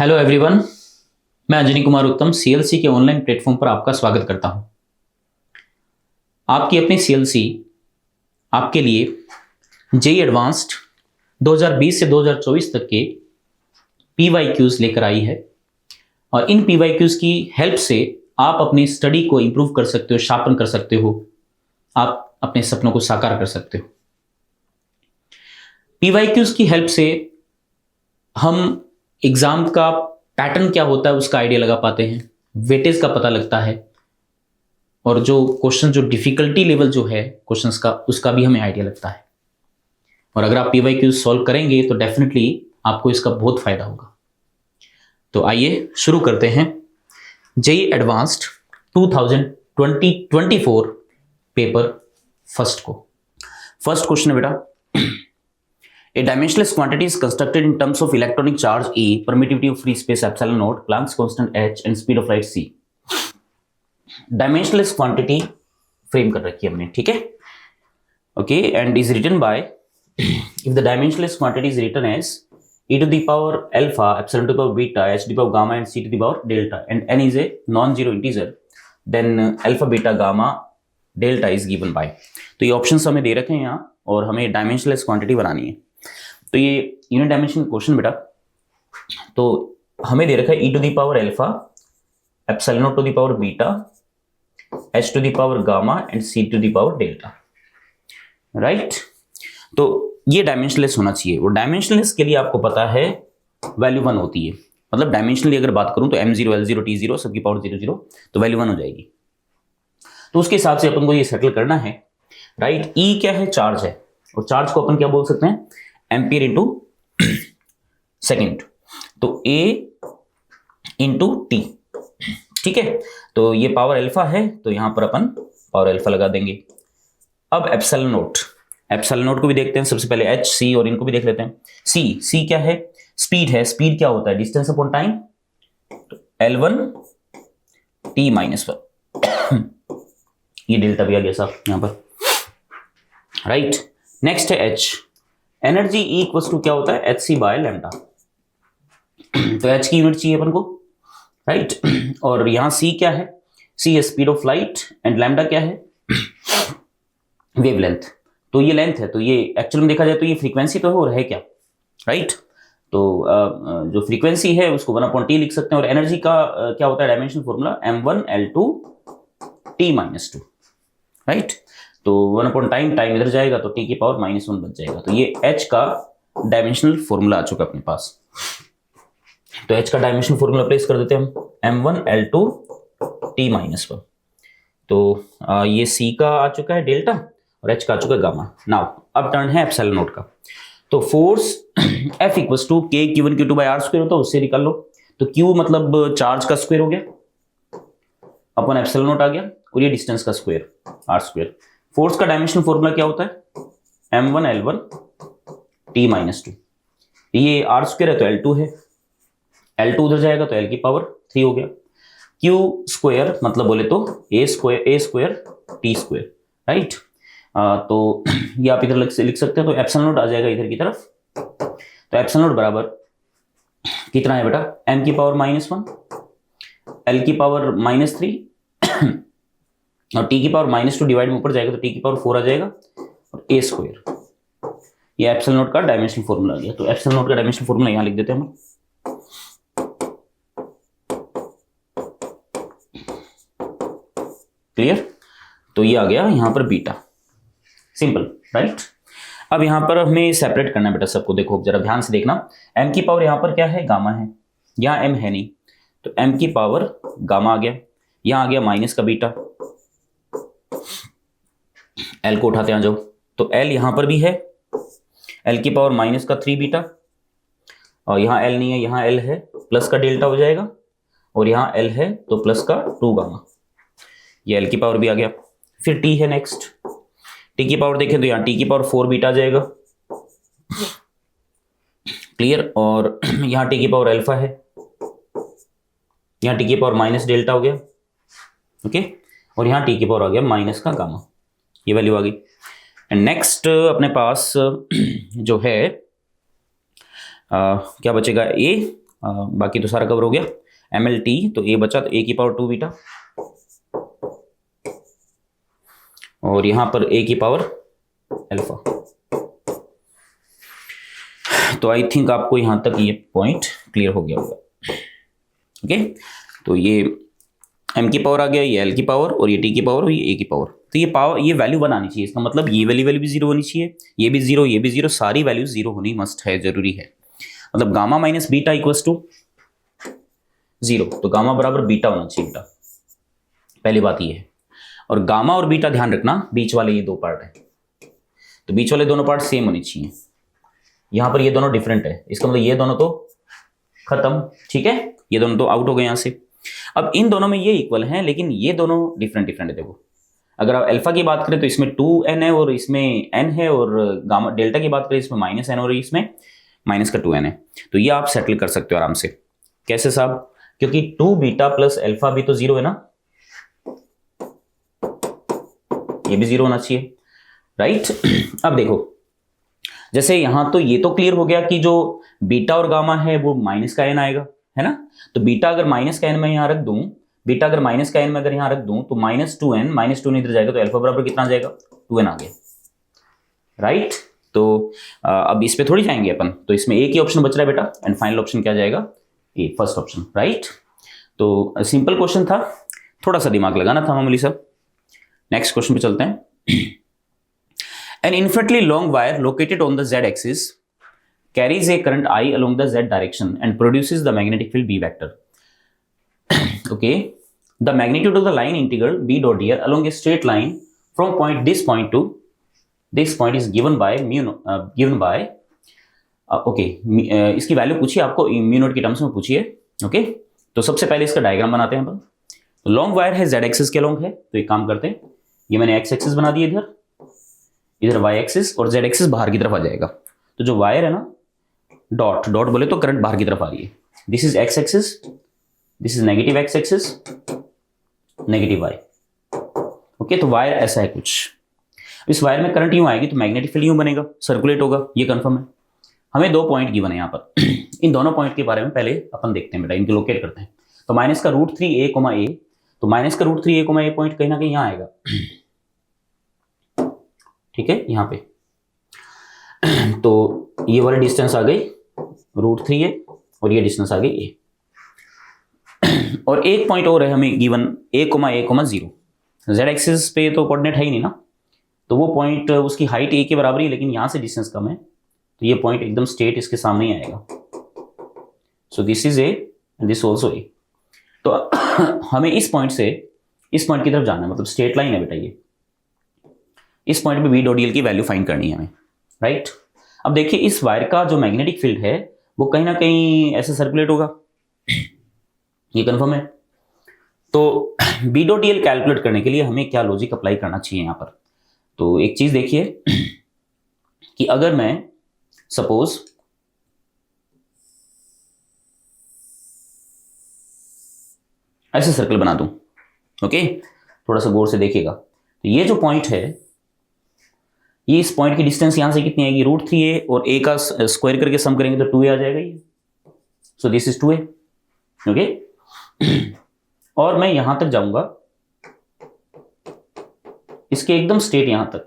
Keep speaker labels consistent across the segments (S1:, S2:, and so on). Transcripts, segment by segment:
S1: Hello everyone, मैं अंजनी कुमार उत्तम CLC के ऑनलाइन प्लेटफॉर्म पर आपका स्वागत करता हूं। आपकी अपनी सीएलसी आपके लिए जेई एडवांस्ड 2020 से 2024 तक के पीवाईक्यूज लेकर आई है और इन पीवाईक्यूज की हेल्प से आप अपनी स्टडी को इंप्रूव कर सकते हो, शार्पन कर सकते हो, आप अपने सपनों को साकार कर सकते हो। पीवाईक्यूज की हेल्प से हम एग्जाम का पैटर्न क्या होता है उसका आइडिया लगा पाते हैं, वेटेज का पता लगता है और जो क्वेश्चन जो डिफिकल्टी लेवल जो है क्वेश्चंस का उसका भी हमें आइडिया लगता है। और अगर आप पीवाईक्यूज सॉल्व करेंगे तो डेफिनेटली आपको इसका बहुत फायदा होगा। तो आइए शुरू करते हैं जेई एडवांस्ड 2024 पेपर फर्स्ट को। फर्स्ट क्वेश्चन है बेटा, A dimensionless quantity is constructed in terms of electronic charge E, permittivity of free space epsilon naught, Planck's constant h and speed of light c. Dimensionless quantity frame कर रखी है हमने, ठीक है? Okay, and is written by if the dimensionless quantity is written as e to the power alpha, epsilon to the power beta, h to the power gamma and c to the power delta, and n is a non-zero integer, then alpha, beta, gamma, delta is given by. तो ये options हमें दे रखे हैं यहाँ और हमें dimensionless quantity बनानी है। तो ये यूनिट डायमेंशन क्वेश्चन बेटा, तो हमें दे रखा है e to the power alpha, epsilon to the power beta, h to the power gamma and c to the power delta, right. तो ये डायमेंशनलेस होना चाहिए। और डायमेंशनलेस के लिए आपको पता है वैल्यू 1 होती है, मतलब डायमेंशनली अगर बात करूं तो m0 l0 t0 सबकी पावर 0 0 तो वैल्यू 1 हो जाएगी। तो उसके हिसाब से अपन को ये सेटल करना है, राइट। E क्या है? चार्ज है, और चार्ज को अपन क्या बोल सकते हैं? एम्पियर इंटू सेकेंड, तो A इंटू टी, ठीक है। तो ये पावर अल्फा है तो यहां पर अपन पावर अल्फा लगा देंगे। अब एप्सिलॉन नोट को भी देखते हैं सबसे पहले, h c और इनको भी देख लेते हैं। c क्या है? स्पीड है। स्पीड क्या होता है? डिस्टेंस अपॉन टाइम, तो L1 t माइनस 1 ये डेल्टा भी आ गया साहब यहां पर, राइट। नेक्स्ट है h, energy E equals to क्या होता है? hc by lambda. तो h की यूनिट चाहिए अपन को, राइट। और यहां c क्या है? c है speed of light and lambda क्या है? वेवलेंथ। तो ये लेंथ है, तो ये एक्चुअल में देखा जाए तो ये फ्रीक्वेंसी तो है और है क्या, राइट। तो जो फ्रीक्वेंसी है उसको 1/t लिख सकते हैं। और एनर्जी का क्या होता है dimensional formula? m1l2 t-2, right. तो 1/टाइम इधर जाएगा तो t की पावर -1 बच जाएगा। तो ये h का डायमेंशनल फॉर्मूला आ चुका अपने पास। तो h का डायमेंशनल फॉर्मूला प्लेस कर देते हैं हम, m1l2 t-1। तो ये c का आ चुका है डेल्टा और h का आ चुका है गामा। नाउ अब टर्न है एप्सिलॉन नोट का। तो force F equals to k q1 q2 by r square होता है, उससे निकाल लो। तो q मतलब चार्ज का स्क्वायर हो गया अपन एप्सिलॉन नोट आ गया, और ये डिस्टेंस का स्क्वायर r स्क्वायर। फोर्स का डायमेंशनल फॉर्मूला क्या होता है? m1l1 t-2। ये r स्क्वायर है तो l2 है, l2 उधर जाएगा तो l की पावर 3 हो गया। q स्क्वायर मतलब बोले तो a square t square, right. तो ये आप इधर लिख सकते हैं, तो एप्सिलॉन नोट आ जाएगा इधर की तरफ। तो एप्सिलॉन नोट बराबर कितना है बेटा? m की पावर -1, l की पावर -3 और t की पावर -2 डिवाइड में ऊपर जाएगा तो t की पावर 4 आ जाएगा और a स्क्वायर। ये एप्सिलॉन नोट का डायमेंशनल फॉर्मूला आ गया। तो एप्सिलॉन नोट का डायमेंशनल फॉर्मूला यहां लिख देते हैं हम, क्लियर। तो ये आ गया यहां पर बीटा, सिंपल, राइट। अब यहां पर हमें सेपरेट करना है बेटा सबको। देखो जरा ध्यान से देखना, m की पावर यहां पर क्या है? गामा है, यहां m है नहीं, तो m की पावर गामा आ गया, यहां आ गया माइनस का बीटा, l को उठाते आ जाओ। तो l यहां पर भी है, l की पावर -3 बीटा, और यहां l नहीं है, यहां l है, प्लस का डेल्टा हो जाएगा, और यहां l है तो प्लस का 2 गामा, ये l की पावर भी आ गया। फिर t है नेक्स्ट, t की पावर देखें तो यहाँ t की पावर 4 बीटा आ जाएगा, क्लियर। और यहाँ t की पावर अल्फा है, यहाँ t की पावर माइनस डेल्टा हो गया, ओके। और यहाँ t की पावर आ गया माइनस का गामा, ये वैल्यू आ गई। एंड नेक्स्ट अपने पास जो है क्या बचेगा? a बाकी तो सारा कवर हो गया। MLT तो ए बचा, तो ए की पावर 2 बीटा, और यहां पर ए की पावर अल्फा। तो आई थिंक आपको यहां तक ये पॉइंट क्लियर हो गया होगा। ओके, तो ये m की पावर आ गया, ये l की पावर, और ये t की पावर, और ये a की पावर। तो ये पावर, ये वैल्यू बनानी चाहिए। इसका मतलब ये वाली वैल्यू भी जीरो होनी चाहिए, ये भी जीरो, ये भी जीरो, सारी वैल्यू जीरो होनी मस्ट है, जरूरी है। मतलब gamma minus beta equals to zero, तो गामा बराबर बीटा होना चाहिए बेटा, पहली बात ये है। और गामा और बीटा ध्यान रखना, बीच वाले ये दो पार्ट है, तो बीच वाले दोनों पार्ट सेम होने चाहिए। यहां पर ये दोनों डिफरेंट है, इसका मतलब ये दोनों तो खत्म, ठीक है, ये दोनों तो आउट हो गए यहां से। अब इन दोनों में ये इक्वल हैं, लेकिन ये दोनों डिफरेंट डिफरेंट है। देखो, अगर आप अल्फा की बात करें तो इसमें 2n है और इसमें n है, और गामा डेल्टा की बात करें इसमें -n और इसमें माइनस का 2n है। तो ये आप सेटल कर सकते हो आराम से। कैसे साहब? क्योंकि 2 बीटा प्लस अल्फा भी तो जीरो है ना, ये भी जीरो होना चाहिए, राइट। अब देखो, जैसे यहां तो ये तो क्लियर हो गया कि जो बीटा और गामा है वो माइनस का n आएगा, है ना। तो बीटा अगर माइनस का n में यहां रख दूं, बीटा अगर माइनस का n में अगर यहां रख दूं, तो -2n, -2 इधर जाएगा, तो अल्फा बराबर कितना आ जाएगा? 2n आ गया, राइट। तो अब इस पे थोड़ी जाएंगे अपन, तो इसमें एक ही ऑप्शन बच रहा है बेटा, एंड फाइनल ऑप्शन क्या जाएगा? ए, फर्स्ट ऑप्शन, राइट। तो सिंपल क्वेश्चन था, थोड़ा सा दिमाग लगाना था मामूली सा। नेक्स्ट क्वेश्चन पे चलते हैं। An infinitely long wire located on the z-axis carries a current I along the z direction and produces the magnetic field B vector. Okay, the magnitude of the line integral B dot dr along a straight line from this point to this point is given by इसकी value पूछिए आपको, mu naught की terms में पूछिए। Okay, तो सबसे पहले इसका डायग्राम बनाते हैं अपन। तो लॉन्ग वायर है, z एक्सिस के लॉन्ग है, तो एक काम करते हैं, ये मैंने x एक्सिस बना दिया इधर y एक्सिस, और z एक्सिस बाहर की तरफ आ जाएगा। तो जो वायर है ना, डॉट डॉट बोले तो करंट बाहर की तरफ आ रही है। This is x axis, this is negative x axis, negative y। Okay, तो वायर ऐसा है कुछ। इस वायर में करंट यूं आएगी तो मैग्नेटिक फील्ड यूं बनेगा, सर्कुलेट होगा, ये कंफर्म है। हमें दो पॉइंट गिवन है यहाँ पर। इन दोनों पॉइंट के बारे में पहले अपन देखते हैं बेटा, इनको लोकेट करते हैं। तो -√3a, तो -√3a, पॉइंट कहीं ना कहीं यहाँ आएगा, ठीक है, यहाँ पे। तो ये वाली डिस्टेंस आ गई √3a, और ये डिस्टेंस आ गई a। और एक पॉइंट और है हमें गिवन, a, 0। z एक्सिस पे तो कोऑर्डिनेट है ही नहीं ना, तो वो पॉइंट, उसकी हाइट a के बराबर ही, लेकिन यहां से डिस्टेंस कम है, तो ये पॉइंट एकदम स्ट्रेट इसके सामने ही आएगा। सो this is a and this also a। तो हमें इस पॉइंट से इस पॉइंट की तरफ जाना है, मतलब स्ट्रेट लाइन है बेटा ये। इस पॉइंट पे V डॉट dl की वैल्यू फाइंड करनी है हमें, राइट। अब देखिए, इस वायर का जो मैग्नेटिक फील्ड है वो कहीं ना कहीं ऐसे सर्कुलेट होगा, ये कंफर्म है। तो B डॉट dl कैलकुलेट करने के लिए हमें क्या लॉजिक अप्लाई करना चाहिए यहाँ पर? तो एक चीज देखिए कि अगर मैं सपोज ऐसे सर्कल बना दूं, ओके, थोड़ा सा गौर से देखिएगा। तो ये जो पॉइंट है, ये इस पॉइंट की डिस्टेंस यहां से कितनी आएगी? √3a, और a का स्क्वायर करके सम करेंगे तो 2a आ जाएगा ये। सो दिस इज 2a, ओके। और मैं यहां तक जाऊंगा, इसके एकदम स्ट्रेट यहां तक।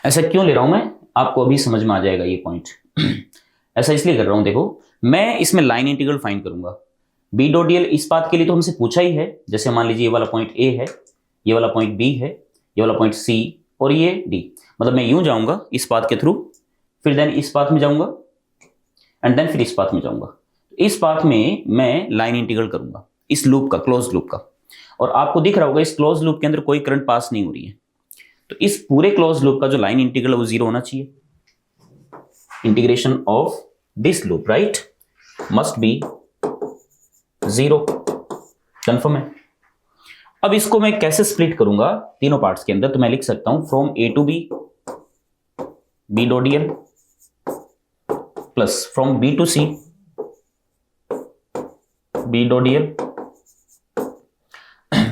S1: ऐसा क्यों ले रहा हूं मैं, आपको अभी समझ में आ जाएगा ये पॉइंट। ऐसा इसलिए कर रहा हूं, देखो, मैं इसमें लाइन इंटीग्रल फाइंड करूंगा। B डॉट dl इस बात के लिए तो हमसे पूछा ही है, जैसे मान लीजिए ये वाला पॉइंट A है, ये वाला पॉइंट B है, ये वाला पॉइंट C, और ये D। मतलब मैं यूं जाऊंगा इस पाथ के थ्रू, फिर देन इस पाथ में जाऊंगा, एंड देन फिर इस पाथ में जाऊंगा। इस पाथ में मैं लाइन इंटीग्रल करूंगा इस लूप का, क्लोज लूप का। और आपको दिख रहा होगा इस क्लोज लूप के अंदर कोई करंट पास नहीं हो रही है, तो इस पूरे क्लोज लूप का जो लाइन इंटीग्रल वो 0 होना चाहिए। Integration of this loop, right, must be 0, confirm है। अब इसको मैं कैसे स्प्लिट करूंगा तीनों पार्ट्स के अंदर? तो मैं लिख सकता हूं from A to B, B dot dl, plus from B to C, B dot dl,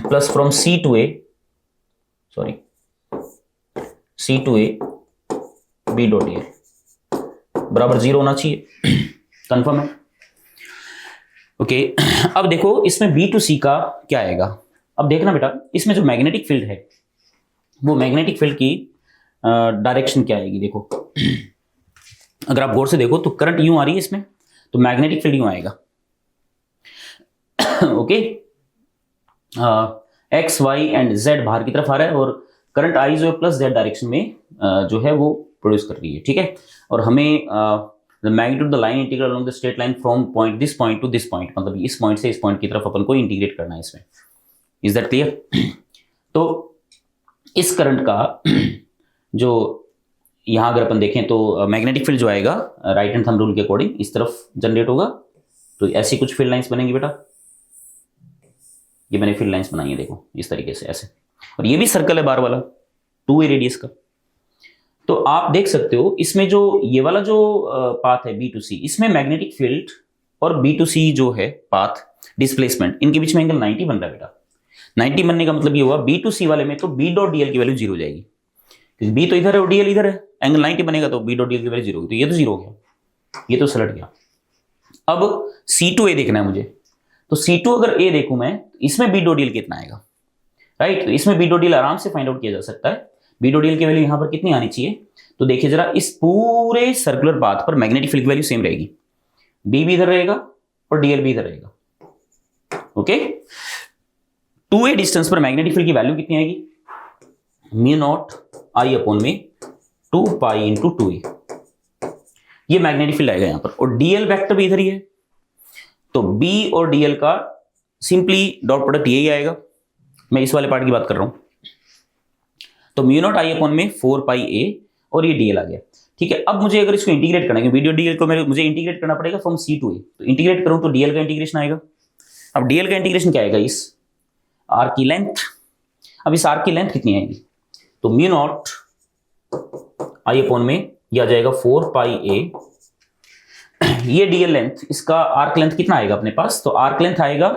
S1: plus from C to A, B dot dl बराबर 0 होना चाहिए। कंफर्म है? ओके अब देखो इसमें बी टू सी का क्या आएगा। अब देखना बेटा, इसमें जो मैग्नेटिक फील्ड है वो मैग्नेटिक फील्ड की डायरेक्शन क्या आएगी। देखो अगर आप गौर से देखो तो करंट यूं आ रही है इसमें, तो मैग्नेटिक फील्ड यूं आएगा। Okay x y and z बाहर की तरफ आ रहा है और करंट आई जो है प्लस जेड डायरेक्शन में जो है वो प्रोड्यूस कर रही है, ठीक है। और हमें the magnitude the line integral along the straight line from point this point to this point, मतलब इस पॉइंट से इस पॉइंट की तरफ अपन को इंटीग्रेट करना है इसमें। Is that clear? तो इस करंट का जो यहां अगर अपन देखें तो मैग्नेटिक फील्ड जो आएगा राइट हैंड थंब रूल के अकॉर्डिंग इस तरफ जनरेट होगा। तो ऐसी कुछ फील्ड लाइंस बनेंगी बेटा, ये मैंने फील्ड लाइंस बनाई है देखो इस तरीके से ऐसे, और ये भी सर्कल है बार वाला 2a रेडियस का। तो आप देख सकते हो इसमें जो ये वाला जो पाथ है बी टू सी, इसमें मैग्नेटिक फील्ड और बी टू सी जो है पाथ डिस्प्लेसमेंट, इनके बीच में एंगल 90 बन रहा है बेटा। 90 बनने का मतलब ये हुआ बी टू सी वाले में तो बी डॉट डीएल की वैल्यू जीरो हो जाएगी, क्योंकि बी तो इधर है और डीएल इधर है। एंगल 90 बनेगा तो बी डॉट डीएल की वैल्यू जीरो होगी, तो ये तो जीरो हो गया, ये तो सलट गया। अब C2A देखना है मुझे, तो C2 अगर A देखूं मैं, इसमें बी डॉट डीएल कितना आएगा, राइट। तो इसमें बी डॉट डीएल आराम से फाइंड आउट किया जा सकता है। बी डॉट डीएल की वैल्यू यहां पर कितनी आनी चाहिए, तो देखिए जरा इस पूरे सर्कुलर पाथ पर मैग्नेटिक फील्ड की वैल्यू सेम रहेगी, बी भी इधर रहेगा और डीएल भी इधर रहेगा। ओके 2a डिस्टेंस पर मैग्नेटिक फील्ड की वैल्यू कितनी आएगी, म्यू नॉट आई अपॉन में 2 पाई इंटू 2a, ये मैग्नेटिक फील्ड आएगा यहां पर। और डीएल वेक्टर भी इधर ही है, तो b और डीएल का सिंपली डॉट प्रोडक्ट यही आएगा। मैं इस वाले पार्ट की बात कर रहा हूं, तो म्यू नॉट आई अपॉन में 4 पाई a और ये डीएल आ गया, ठीक है। अब मुझे अगर इसको इंटीग्रेट करना है, वीडियो डीएल को मुझे इंटीग्रेट करना पड़ेगा फ्रॉम C to A, तो इंटीग्रेट करूं तो डीएल का इंटीग्रेशन आएगा। अब डीएल का इंटीग्रेशन क्या आएगा, इस आर की लेंथ, अब इस आर की लेंथ कितनी आएगी, तो म्यू नॉट आई अपॉन में यह आ जाएगा 4 पाई a, ये डीएल लेंथ, इसका आर्क लेंथ कितना आएगा अपने पास, तो आर्क लेंथ आएगा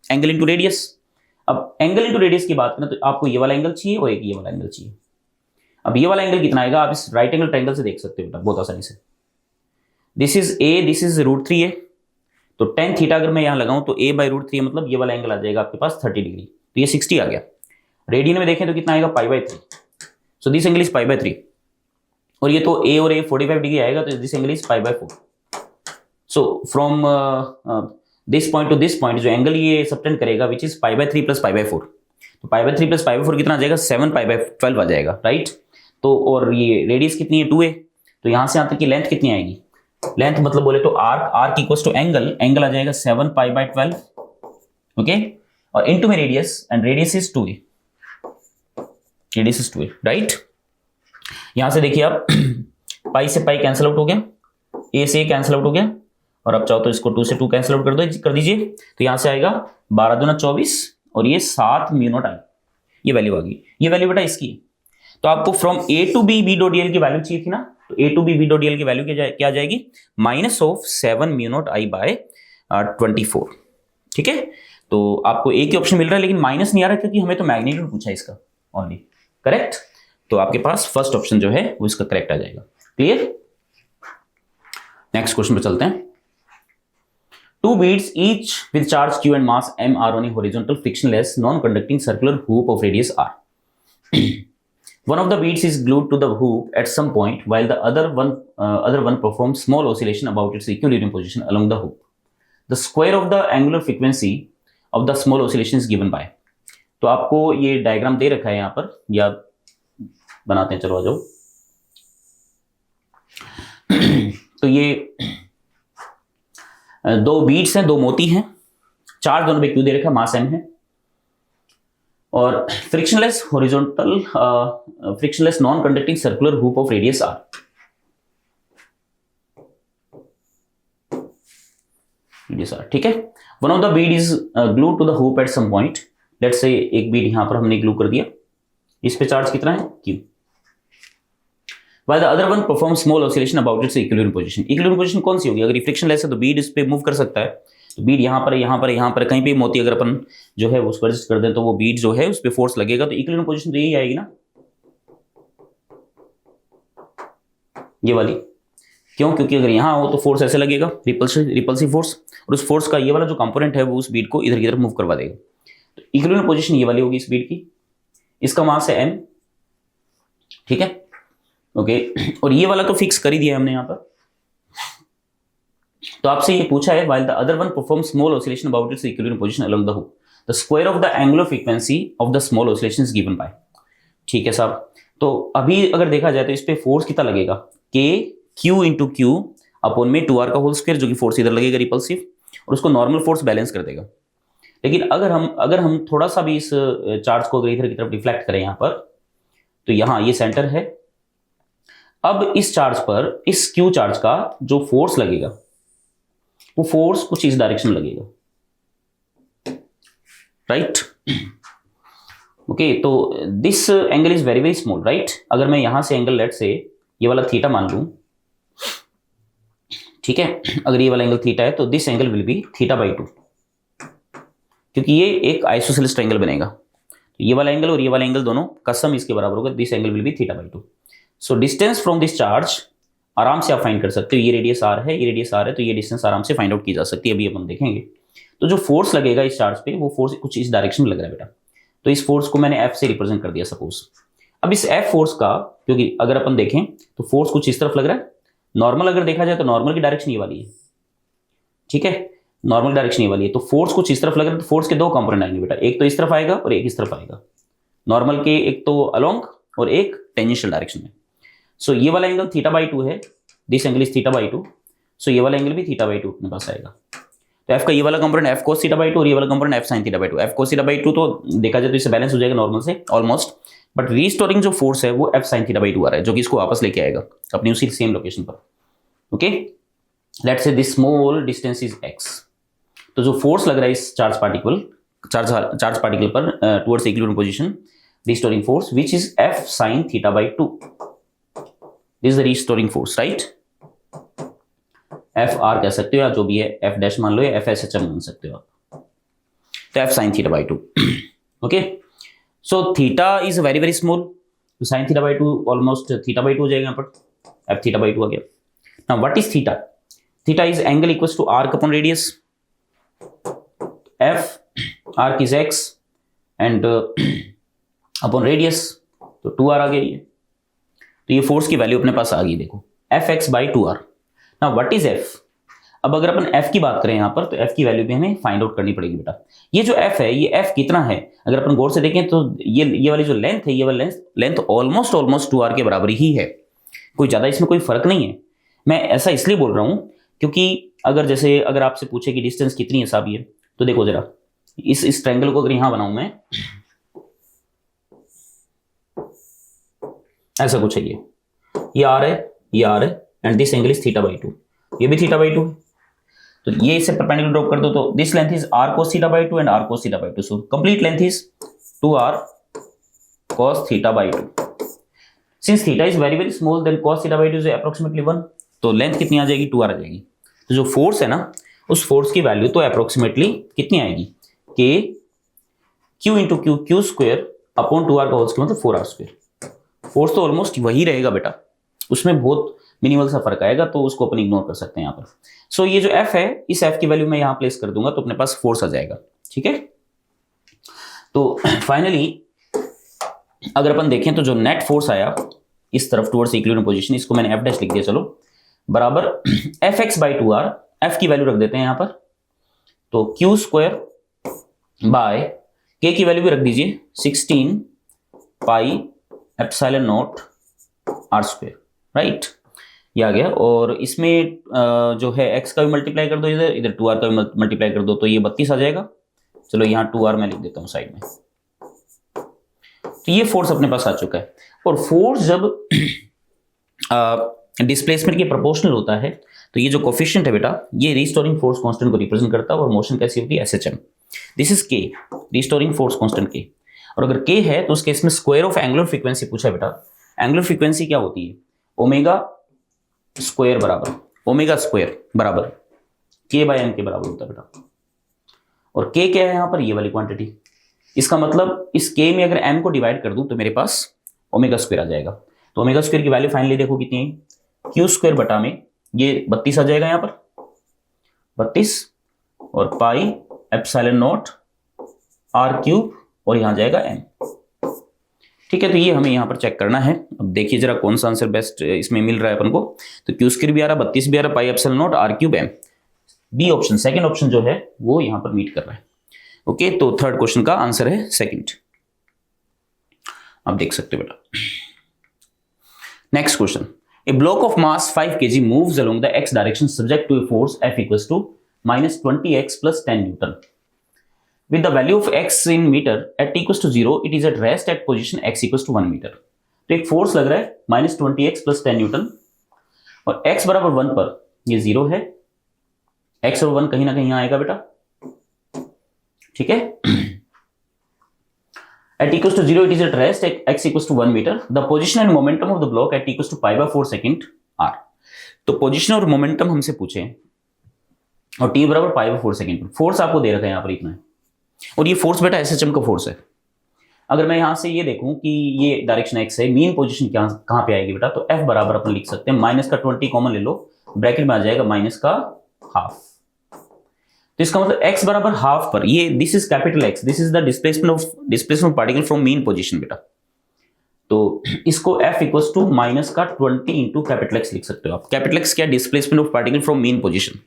S1: एंगल इंटू रेडियस। अब एंगल इंटू रेडियस की बात करें तो आपको ये वाला एंगल चाहिए और एक ये वाला एंगल चाहिए। अब ये वाला एंगल कितना आएगा, आप इस राइट एंगल ट्रायंगल से देख सकते हो बेटा बहुत आसानी से। This is a, this is √3a, तो tan थीटा अगर मैं यहां लगाऊं तो a बाई √3 मतलब ये वाला एंगल आ जाएगा आपके पास 30 डिग्री, तो ये 60 आ गया। रेडियन में देखें तो कितना आएगा, π/3, सो दिस एंगल इज π/3, और ये तो a और a 45 डिग्री आएगा, तो this angle is π/4। So from this point to this point जो एंगल ये सबटेंड करेगा विच इज π/3 प्लस π/4, तो π/3 प्लस π/4 कितना आ जाएगा, 7π/12 आ जाएगा, राइट। तो और ये रेडियस कितनी है 2a, तो यहां से यहां तक की लेंथ कितनी आएगी, लेंथ मतलब बोले तो आर्क इक्वल्स टू एंगल आ जाएगा 7π/12, ओके, और इनटू में radius, and radius is 2a, radius is 2a, right. यहां से देखिए आप पाई से पाई कैंसिल आउट हो गया, a से कैंसिल आउट हो गया, और अब चाहो तो इसको 2 से 2 कैंसिल आउट कर दीजिए, तो यहां से आएगा 12 दूना 24 और ये 7 म्यू नॉट आई, ये वैल्यू आ गई। ये वैल्यू बेटा इसकी, तो आपको from a to b b dot d l की वैल्यू चाहिए थी ना, तो a to b b dot d l की वैल्यू क्या आ जाएगी, -7 म्यू नॉट आई बाय 24, ठीक है। तो आपको एक ही ऑप्शन मिल रहा है लेकिन माइनस नहीं आ रहा क्योंकि हमें तो मैग्नीट्यूड पूछा है इसका ओनली, करेक्ट। तो आपके पास फर्स्ट ऑप्शन जो है वो इसका करेक्ट आ जाएगा। क्लियर? नेक्स्ट क्वेश्चन पे चलते हैं। Two beads each with charge q and mass m are on a horizontal frictionless non-conducting circular hoop of radius r. One of the beads is glued to the hoop at some point while the other one performs small oscillation about its equilibrium position along the hoop. The square of the angular frequency of the small oscillation is given by. तो आपको ये diagram दे रखा है यहाँ पर, या बनाते हैं, चलो आ जाओ। तो ये दो बीड्स हैं, दो मोती हैं, चार्ज दोनों पे क्यू दे रखा है, मास m है, और frictionless horizontal frictionless non conducting circular hoop of radius r। ठीक है। One of the bead is glued to the hoop at some point, let's say एक बीड यहां पर हमने ग्लू कर दिया, इस पे चार्ज कितना है q, while the other one performs small oscillation about its equilibrium position. Equilibrium position कौन सी होगी, अगर फ्रिक्शनलेस है तो बीड इस पे मूव कर सकता है, तो बीड यहाँ पर कहीं पे मोती अगर अपन जो है उसको एडजस्ट कर दें तो वो बीड जो है उस पे फोर्स लगेगा, तो इक्विलिब्रियम पोजीशन तो यही आएगी ना, ये वाली। क्यों? क्योंकि अगर यहाँ हो तो फोर्स ऐसे लगेगा, रिपल्सिव फोर्स, और उस फोर्स का ये वाला जो कंपोनेंट है वो उस बीड को इधर की तरफ मूव करवा देगा। तो इक्विलिब्रियम पोजीशन ये वाली होगी इस बीड की, इसका मास है m, ठीक है, ओके। और ये वाला तो फिक्स कर ही दिया हमने यहाँ पर। तो आपसे ये पूछा है, while the other one performs small oscillation about its equilibrium position along the hook, the square of the angular frequency of the small oscillation is given by, ठीक है साहब। तो अभी अगर देखा जाए तो इस पे फोर्स कितना लगेगा, k q into Q upon में 2r का होल स्क्वायर, जो कि फोर्स इधर लगेगा रिपल्सिव, और उसको नॉर्मल फोर्स बैलेंस कर देगा। लेकिन अगर हम थोड़ा सा भी इस चार्ज को अगर इधर की तरफ रिफ्लेक्ट करें यहाँ पर, तो यहाँ ये सेंटर है। अब इस चार्ज पर, इस क्यू चार्ज का जो फोर्स लगेगा वो फोर्स कुछ इस डायरेक्शन में लगेगा, राइट, ओके। तो this angle is very very small, right. अगर मैं यहां से एंगल लेट से ये वाला थीटा मान लूं, ठीक है, अगर ये वाला एंगल थीटा है तो this angle will be theta by 2, क्योंकि ये एक आइसोसेलेस ट्रायंगल बनेगा। तो ये वाला एंगल और ये वाला एंगल दोनों का सम इसके बराबर होगा, this angle will be theta by 2। So distance from this charge आराम से आप फाइंड कर सकते हो, ये रेडियस r है, ये रेडियस r है, तो ये डिस्टेंस आराम से फाइंड आउट की जा सकती है, अभी अपन देखेंगे। तो जो फोर्स लगेगा इस चार्ज पे वो फोर्स कुछ इस डायरेक्शन में लग रहा है बेटा। तो इस फोर्स को मैंने F से रिप्रेजेंट कर दिया सपोज। अब इस F फोर्स का, क्योंकि अगर अपन देखें तो फोर्स कुछ इस तरफ लग रहा है, नॉर्मल अगर देखा जाए तो नॉर्मल की डायरेक्शन ये वाली है, ठीक है, नॉर्मल डायरेक्शन ये वाली है। तो फोर्स कुछ इस तरफ लग रहा है, तो फोर्स के दो कंपोनेंट आएंगे बेटा, एक तो इस तरफ आएगा और एक इस तरफ आएगा, नॉर्मल के एक तो अलोंग और एक टेंजेंशियल डायरेक्शन में। सो ये वाला एंगल थीटा बाई 2 है, this angle is theta by 2, सो ये वाला एंगल भी थीटा बाई 2 अपने पास आएगा। तो एफ का ये वाला component F cos theta by 2 और ये वाला component F sine theta by 2। F cos theta by 2 तो देखा जाए तो इससे बैलेंस हो जाएगा नॉर्मल से ऑलमोस्ट, बट रीस्टोरिंग जो फोर्स है वो एफ साइन थीटा बाई 2 आ रहा है, जो कि इसको वापस लेके आएगा अपनी उसी सेम लोकेशन पर, okay. Let's say this small distance is x। तो जो फोर्स लग रहा है इस चार्ज पार्टिकल पर towards equilibrium position, restoring force which is F sine theta by 2, this is the restoring force, right. F R कह सकते हो या जो भी है, एफ डैश मान लो या एफ एस एच मान सकते हो आप। तो F sine theta by 2, okay. So theta is very very small, तो sine theta by 2 almost theta by 2 हो जाएगा यहाँ पर, एफ थीटा बाई 2 आ गया। Now what is theta? Theta is angle equals to arc upon radius, if arc is x and upon radius, तो 2r आ गया ये। तो ये फोर्स की वैल्यू अपने पास आ गई, देखो F x by 2r। Now what is F? अब अगर अपन एफ की बात करें यहाँ पर, तो एफ की वैल्यू भी हमें फाइंड आउट करनी पड़ेगी बेटा। ये जो एफ है, ये एफ कितना है अगर अपन गौर से देखें तो ये वाली जो लेंथ है, ये वाली लेंथ ऑलमोस्ट 2r के बराबर ही है, कोई ज्यादा इसमें कोई फर्क नहीं है। मैं ऐसा इसलिए बोल रहा हूं क्योंकि अगर आपसे पूछे कि डिस्टेंस कितनी है साहब, ये तो देखो जरा इस ट्रायंगल को अगर यहां बनाऊं मैं, ऐसा कुछ है, ये आर है, ये आर है, and this angle is theta by 2, ये भी थीटा बाई 2 है। तो ये इससे परपेंडिकुलर ड्रॉप कर दो, तो this length is r cos theta by 2 and r cos theta by 2, so complete length is 2r cos theta by 2। Since theta is very very small, then cos theta by 2 is approximately 1, तो length कितनी आ जाएगी? 2r आ जाएगी। तो जो force है ना, उस force की वैल्यू तो अप्रोक्सीमेटली कितनी आएगी? k q into Q square upon 2r का होल स्क्वायर, मतलब 4r स्क्वायर। फोर्स तो ऑलमोस्ट वही रहेगा बेटा, उसमें बहुत मिनिमल सा फर्क आएगा, तो उसको अपन इग्नोर कर सकते हैं यहाँ पर। सो ये जो f है, इस f की वैल्यू मैं यहाँ प्लेस कर दूंगा तो अपने पास फोर्स आ जाएगा, ठीक है। तो फाइनली अगर अपन देखें तो जो नेट फोर्स आया इस तरफ टुवर्ड्स इक्विलिब्रियम पोजीशन, इसको मैंने f डैश लिख दिया, चलो बराबर F x by 2r, f की वैल्यू रख देते हैं यहाँ पर, तो क्यू स्क्वायर बाय k की वैल्यू भी रख दीजिए 16 पाई epsilon not r square, right, ये आ गया। और इसमें जो है x का भी मल्टीप्लाई कर दो, इधर 2r का भी मल्टीप्लाई कर दो, तो ये 32 आ जाएगा। चलो यहाँ 2r मैं लिख देता हूँ साइड में। तो ये फोर्स अपने पास आ चुका है। और फोर्स जब डिस्प्लेसमेंट के प्रोपोर्शनल होता है तो ये जो कोफिशिएंट है बेटा, ये रिस्टोरिंग फोर्स कांस्टेंट को रिप्रेजेंट करता है, और मोशन कैसी होती है? SHM। This is k, restoring force constant k। और अगर k है तो उस केस में स्क्वायर ऑफ एंगुलर फ्रीक्वेंसी पूछा है बेटा। एंगुलर फ्रीक्वेंसी क्या होती है? ओमेगा स्क्वायर बराबर k बाय m के बराबर होता है बेटा। और k क्या है यहाँ पर? ये वाली क्वांटिटी। इसका मतलब इस k में अगर m को डिवाइड कर दूं तो मेरे पास ओमेगा स्क्वायर आ जाएगा। तो ओमेगा स्क्वायर की वैल्यू फाइनली देखो कितनी है? क्यू स्क्वायर बटा में ये 32 आ जाएगा यहाँ पर 32 और pi epsilon naught r cube और यहाँ जाएगा m। ठीक है, तो ये हमें यहाँ पर चेक करना है। अब देखिए जरा कौन सा आंसर बेस्ट इसमें मिल रहा है अपन को। तो क्यू स्क्वायर भी आ रहा है, 32 भी आ रहा है, pi epsilon naught r cube m। B option, second option जो है वो यहाँ पर मीट कर रहा है। ओके, तो थर्ड क्वेश्चन का आंसर है सेकंड, आप देख सकते हो बेटा। Next question, a block of mass 5 kg moves along the x direction subject to a force F equals to -20x + 10 newton with the value of x in meter at t equals to 0, it is at rest at position x equals to 1 meter। तो एक force लग रहा है -20x + 10 Newton और x बराबर 1 पर ये 0 है, x और 1 कहीं ना कहीं यहाँ आएगा बेटा। ठीक है, at t equals to 0, it is at rest at x equals to 1 meter। the position and momentum of the block at t equals to π/4 second are। तो पोजिशन और मोमेंटम हमसे पूछे और t बराबर π/4 सेकेंड। फोर्स आपको दे रखा है यहाँ पर इतना है और ये फोर्स बेटा SHM का फोर्स है। अगर मैं यहां से ये देखूं कि ये डायरेक्शन x है, मीन पोजीशन कहां पे आएगी बेटा, तो F बराबर अपन लिख सकते हैं माइनस का 20 कॉमन ले लो, ब्रैकेट में आ जाएगा माइनस का हाफ। तो इसका मतलब x बराबर हाफ पर ये this is capital X, this is the displacement particle from mean position बेटा। तो इसको F इक्वल्स टू माइनस का 20 इंटू कैपिटल X लिख सकते हो आप। कैपिटल X क्या, displacement of particle from mean position.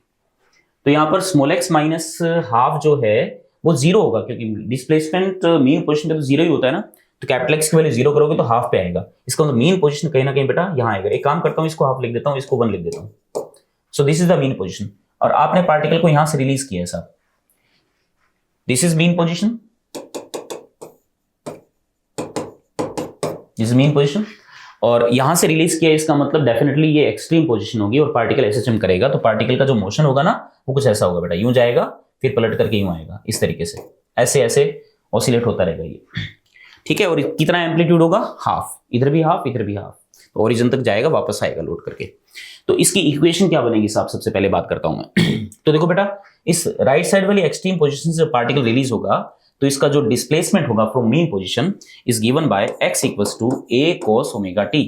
S1: तो यहां पर स्मॉल x माइनस हाफ जो है वो 0 होगा, क्योंकि डिस्प्लेसमेंट मीन पोजीशन पे तो 0 ही होता है ना। तो कैपिटल X की वैल्यू 0 करोगे तो हाफ पे आएगा। इसका मतलब मीन पोजीशन कहीं ना कहीं बेटा यहाँ आएगा। एक काम करता हूँ, इसको हाफ लिख देता हूँ, इसको 1 लिख देता हूँ। सो this is the mean position और आपने पार्टिकल को यहां से रिलीज किया है साहब। This is mean position, this is mean position और यहां से रिलीज किया, इसका मतलब डेफिनेटली ये एक्सट्रीम पोजीशन होगी और पार्टिकल SHM करेगा। तो पार्टिकल का जो मोशन होगा ना वो कुछ ऐसा होगा बेटा, यूं जाएगा फिर पलट करके यूं आएगा, इस तरीके से ऐसे ऐसे ऑसिलेट होता रहेगा ये। ठीक है, और कितना एम्पलीट्यूड होगा, हाफ, इधर भी हाफ इधर भी हाफ, तो ओरिजिन तक जाएगा वापस आएगा लौट करके। तो इसकी इक्वेशन क्या बनेगी साहब, सबसे पहले बात करता हूं मैं। तो देखो बेटा, इस राइट साइड वाली एक्सट्रीम पोजीशन से पार्टिकल रिलीज होगा तो इसका जो डिस्प्लेसमेंट होगा from mean position is given by x equals to a cos omega t,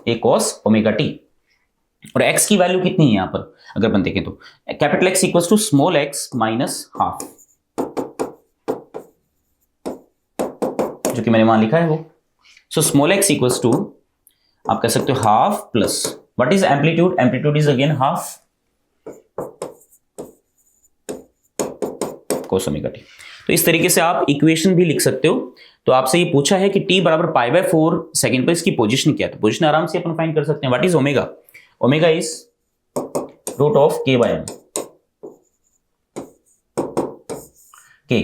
S1: a cos omega t। और x की वैल्यू कितनी है यहां पर अगर अपन देखें तो capital X equals to small x minus half, जो कि मैंने वहां लिखा है वो। So small x equals to आप कह सकते हो half plus what is amplitude, amplitude is again half cos omega t। तो इस तरीके से आप इक्वेशन भी लिख सकते हो। तो आपसे ये पूछा है कि t बराबर π/4 सेकंड पर इसकी पोजीशन क्या है, तो पोजीशन आराम से अपन फाइंड कर सकते हैं। What is omega, omega is root of k/m। k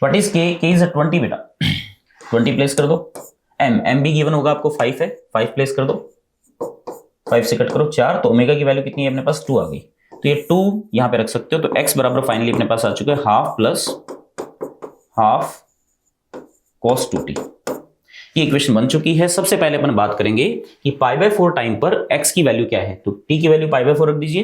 S1: what is k is 20 बेटा, 20 प्लेस कर दो। m भी गिवन होगा आपको 5 है, 5 प्लेस कर दो, 5 से कट करो 4, तो ओमेगा की वैल्यू कितनी है अपने पास 2 आ गई। तो ये 2 यहां पे रख सकते हो। तो x बराबर फाइनली अपने पास आ चुका है half plus half cos 2t। ये इक्वेशन बन चुकी है। सबसे पहले अपन बात करेंगे कि π/4 टाइम पर x की वैल्यू क्या है। तो t की वैल्यू π/4 रख दीजिए।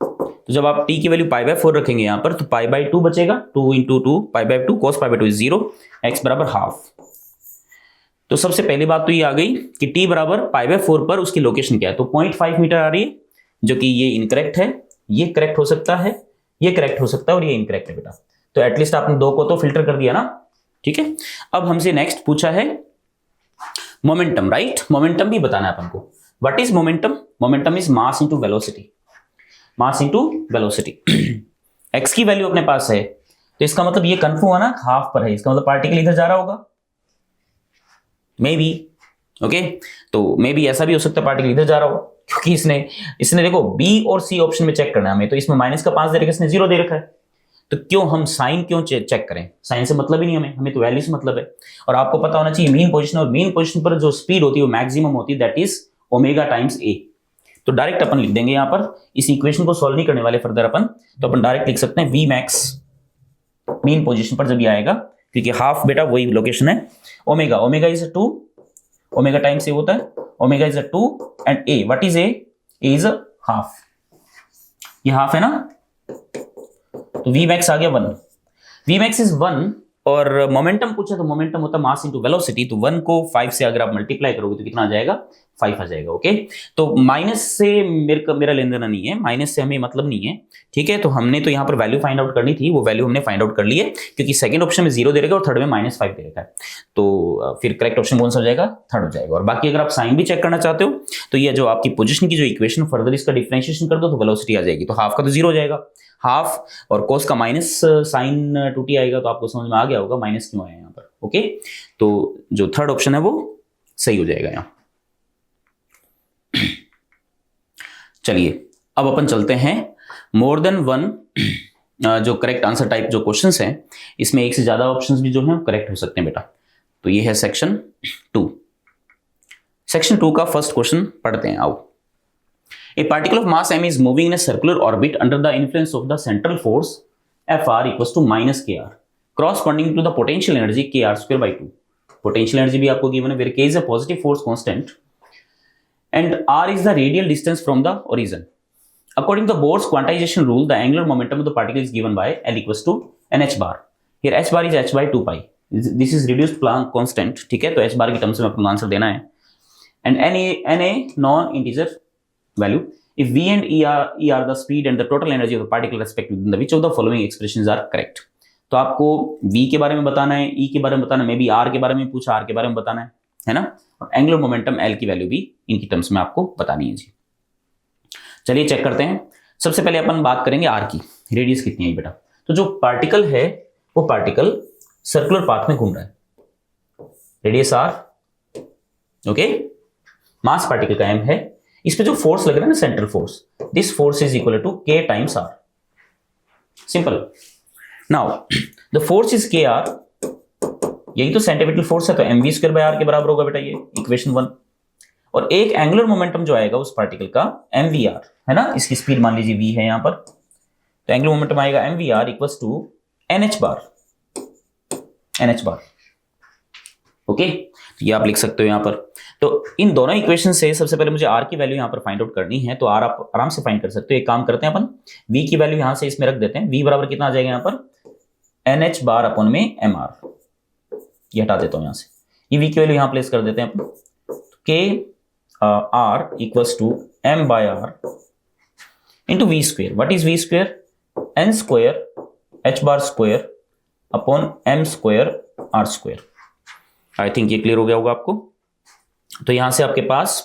S1: तो जब आप t की वैल्यू π/4 रखेंगे यहां पर तो π/2 बचेगा, 2 इंटू 2 π/2 cos π/2 इज 0, x बराबर हाफ। तो सबसे पहली बात तो ये आ गई कि t बराबर π/4 पर उसकी लोकेशन क्या है। तो 0.5 मीटर आ रही है, जो कि ये इनकरेक्ट है, ये करेक्ट हो सकता है, ये करेक्ट हो सकता है और ये इनकरेक्ट है बेटा। तो एटलीस्ट आपने 2 को तो फिल्टर कर दिया ना। ठीक है, अब हमसे नेक्स्ट पूछा है मोमेंटम, राइट। मोमेंटम भी बताना है अपन को। What is momentum, momentum is mass into velocity, mass into velocity. x की वैल्यू अपने पास है तो इसका मतलब ये कन्फर्म हुआ ना हाफ पर है, इसका मतलब पार्टिकल इधर जा रहा होगा, मे बी। ओके, तो मे बी ऐसा भी हो सकता है पार्टिकल इधर जा रहा हो, क्योंकि इसने देखो B और C ऑप्शन में चेक करना है हमें। तो इसमें माइनस का 5 दे रखा है, इसने 0 दे रखा है। तो क्यों हम साइन क्यों चेक करें, साइन से मतलब ही नहीं हमें तो वैल्यू से मतलब है। और आपको पता होना चाहिए मीन पोजीशन, और मीन पोजीशन पर जो स्पीड होती है वो मैक्सिमम होती है, that is omega times a। तो डायरेक्ट अपन लिख देंगे यहां पर, इस इक्वेशन को सॉल्व नहीं करने वाले फर्दर अपन, तो अपन डायरेक्ट लिख सकते हैं v max मीन पोजीशन पर जब ये आएगा, क्योंकि हाफ बेटा वही लोकेशन है। Omega, omega is 2, omega times a होता है, omega is 2 and a what is a is half, ये हाफ है ना। तो v max आ गया 1, v max इज 1। और मोमेंटम पूछा तो मोमेंटम होता है मास इनटू वेलोसिटी। तो 1 को 5 से अगर आप मल्टीप्लाई करोगे तो कितना आ जाएगा 5 आ जाएगा। ओके, तो माइनस से मेरा लेन देना नहीं है, माइनस से हमें मतलब नहीं है, ठीक है। तो हमने तो यहाँ पर वैल्यू फाइंड आउट करनी थी, वो वैल्यू हमने फाइंड आउट कर ली है, क्योंकि सेकंड ऑप्शन में 0 दे रखा है और थर्ड में -5 दे रखा है। तो फिर करेक्ट ऑप्शन कौन सा हो जाएगा? थर्ड हो जाएगा। और बाकी अगर आप साइन भी चेक करना चाहते हो तो ये जो आपकी पोजीशन की जो इक्वेशन, फर्दर इसका डिफरेंशिएशन कर दो तो वेलोसिटी आ जाएगी। तो हाफ का तो 0 हो जाएगा, हाफ और कोस का माइनस साइन 2t आएगा। तो आपको समझ में आ गया होगा माइनस क्यों आया यहाँ पर। ओके, तो जो थर्ड ऑप्शन है वो सही हो जाएगा यहाँ। चलिए अब अपन चलते हैं मोर देन वन, जो करेक्ट आंसर टाइप जो क्वेश्चंस हैं, इसमें एक से ज्यादा ऑप्शंस भी जो हैं करेक्ट हो सकते हैं बेटा। तो ये है सेक्शन 2। सेक्शन 2 का फर्स्ट क्वेश्चन पढ़ते हैं, आओ। A particle of mass m is moving in a circular orbit under the influence of the central force Fr equals to -kr, corresponding to the potential energy kr square by 2. Potential energy भी आपको given है, where k is a positive force constant and r is the radial distance from the origin. According to the Bohr's quantization rule, the angular momentum of the particle is given by L equals to nh bar. Here h bar is h by 2 pi. This is reduced Planck constant, ठीक है। तो h bar की terms में अपना answer देना है। And n a non-integer value. If v and e are the speed and the total energy of the particle respectively, then which of the following expressions are correct? तो आपको v के बारे में बताना है, e के बारे में बताना है, मे बी r के बारे में पूछा, r के बारे में बताना है ना। और एंगुलर मोमेंटम l की वैल्यू भी इनकी टर्म्स में आपको बतानी है जी। चलिए चेक करते हैं। सबसे पहले अपन बात करेंगे r की, रेडियस कितनी है बेटा। तो जो पार्टिकल है वो पार्टिकल सर्कुलर पाथ में घूम रहा है, रेडियस r, ओके। मास पार्टिकल का m है, इस पे जो फोर्स लग रहा है ना, central force, this force is equal to k times r। Simple. Now the force is k r, यही तो सेंट्रीपिटल फोर्स है, तो mv स्क्वायर बाय r के बराबर होगा बेटा, ये इक्वेशन 1। और एक एंगुलर मोमेंटम जो आएगा उस पार्टिकल का mvr है ना, इसकी स्पीड मान लीजिए v है यहां पर, तो एंगुलर मोमेंटम आएगा mvr equals to nh bar. Okay, ये आप लिख सकते हो यहां पर। तो इन दोनों इक्वेशन से सबसे पहले मुझे r की वैल्यू यहां पर फाइंड आउट करनी है, तो r आप आराम से फाइंड कर सकते हो। एक काम करते हैं अपन, v की वैल्यू यहां से इसमें रख देते हैं। v बराबर कितना आ जाएगा यहां पर, nh बार अपॉन में mr, ये हटा देता हूं यहां से, ये v की वैल्यू यहां प्लेस कर देते हैं अपन। k r equals to m by r into v square. What is v square? n square h bar square upon m square r square. I think ये क्लियर हो गया होगा आपको। तो यहां से आपके पास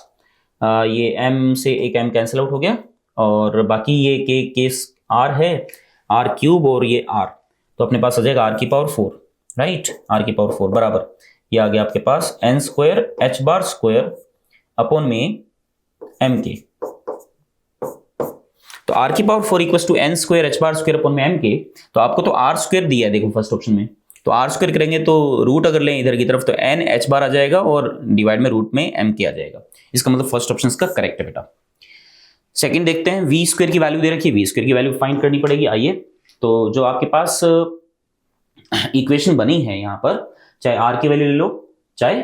S1: ये m से एक m कैंसिल आउट हो गया, और बाकी ये केस r है, r क्यूब और ये r, तो अपने पास आ जाएगा r की पावर 4, राइट, r की पावर 4 बराबर ये आ गया आपके पास n square h bar square upon में m के। तो r की power 4 equals to n square h bar square upon में m के। तो आपको तो r स्क्वायर दिया है देखो फर्स्ट ऑप्शन में, तो r स्क्वायर करेंगे तो रूट अगर लें इधर की तरफ तो n h बार आ जाएगा और डिवाइड में रूट में m के आ जाएगा। इसका मतलब फर्स्ट ऑप्शन का करेक्ट है बेटा। सेकंड देखते हैं, v स्क्वायर की वैल्यू दे रखी है, v स्क्वायर की वैल्यू फाइंड करनी पड़ेगी। आइए, तो जो आपके पास इक्वेशन बनी है यहाँ पर, चाहे r की वैल्यू ले लो चाहे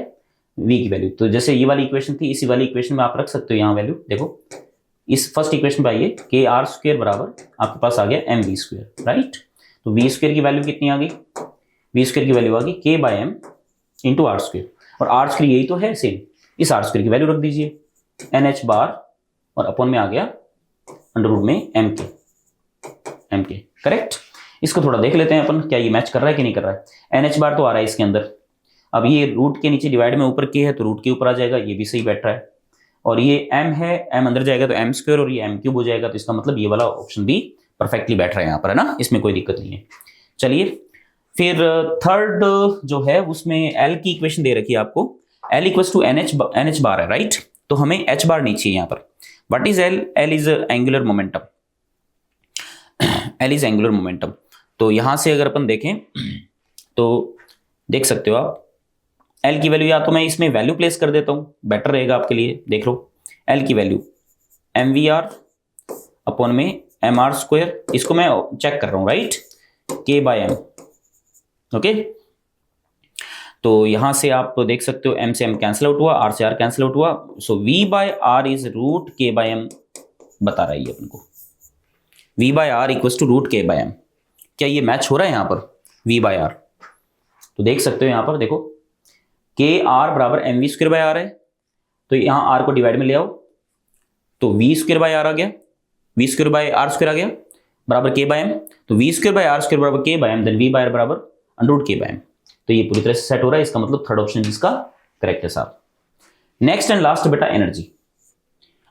S1: v की वैल्यू, तो जैसे ये वाली इक्वेशन थी, इसी वाली इक्वेशन में आप रख सकते हो यहाँ वैल्यू। देखो इस फर्स्ट इक्वेशन पे आइए, के आर स्क्वायर बराबर आपके पास आ गया एम वी स्क्वायर, राइट। तो वी स्क्वायर की वैल्यू कितनी आ गई, वी स्क्वायर की वैल्यू आ गई K by M into R square, और आर स्क्वायर यही तो है सेम, इस आर स्क्वायर की वैल्यू रख दीजिए एन एच बार और अपॉन में आ गया अंडर रूट में एम के, करेक्ट। इसको थोड़ा देख लेते हैं अपन, क्या ये मैच कर रहा है कि नहीं कर रहा है। एन एच बार तो आ रहा है इसके अंदर, अब ये रूट के नीचे डिवाइड में ऊपर के है तो रूट के ऊपर आ जाएगा, ये भी सही बैठ रहा है। और ये m है, m अंदर जाएगा तो m स्क्वायर और ये m क्यूब हो जाएगा, तो इसका मतलब ये वाला ऑप्शन भी परफेक्टली बैठ रहा है यहाँ पर, है ना, इसमें कोई दिक्कत नहीं है। चलिए फिर थर्ड जो है उसमें l की इक्वेशन दे रखी है आपको, l equals to n h bar है, राइट। तो हमें h बार नहीं चाहिए यहाँ पर। What is l? l is angular momentum, l is angular momentum. तो यहां से अगर अपन देखें तो देख सकते हो आप L की वैल्यू, या तो मैं इसमें वैल्यू प्लेस कर देता हूं, बेटर रहेगा आपके लिए। देख लो L की value M V R upon में एम आर स्क्वायर, इसको मैं चेक कर रहा हूं, राइट, के बाय एम, ओके। तो यहां से आप देख सकते हो m से m कैंसिल आउट हुआ, r से r कैंसिल आउट हुआ, so v by r is root k by m बता रहा है ये अपन को, v by r equals to root k by m। क्या ये मैच हो रहा है यहाँ पर v बाय r? तो देख सकते हो यहाँ पर देखो के आर बराबर M V square by R है, तो यहाँ आर को डिवाइड में ले आओ, तो वी स्क्वायर बाय आर आ गया, v square by r square आ गया बराबर के बाय एम, तो we square by r square बराबर k by m, then v by r बराबर under root k by m. तो ये पूरी तरह से सेट हो रहा है, इसका मतलब थर्ड ऑप्शन जिसका करेक्ट है साहब। नेक्स्ट एंड लास्ट बेटा एनर्जी।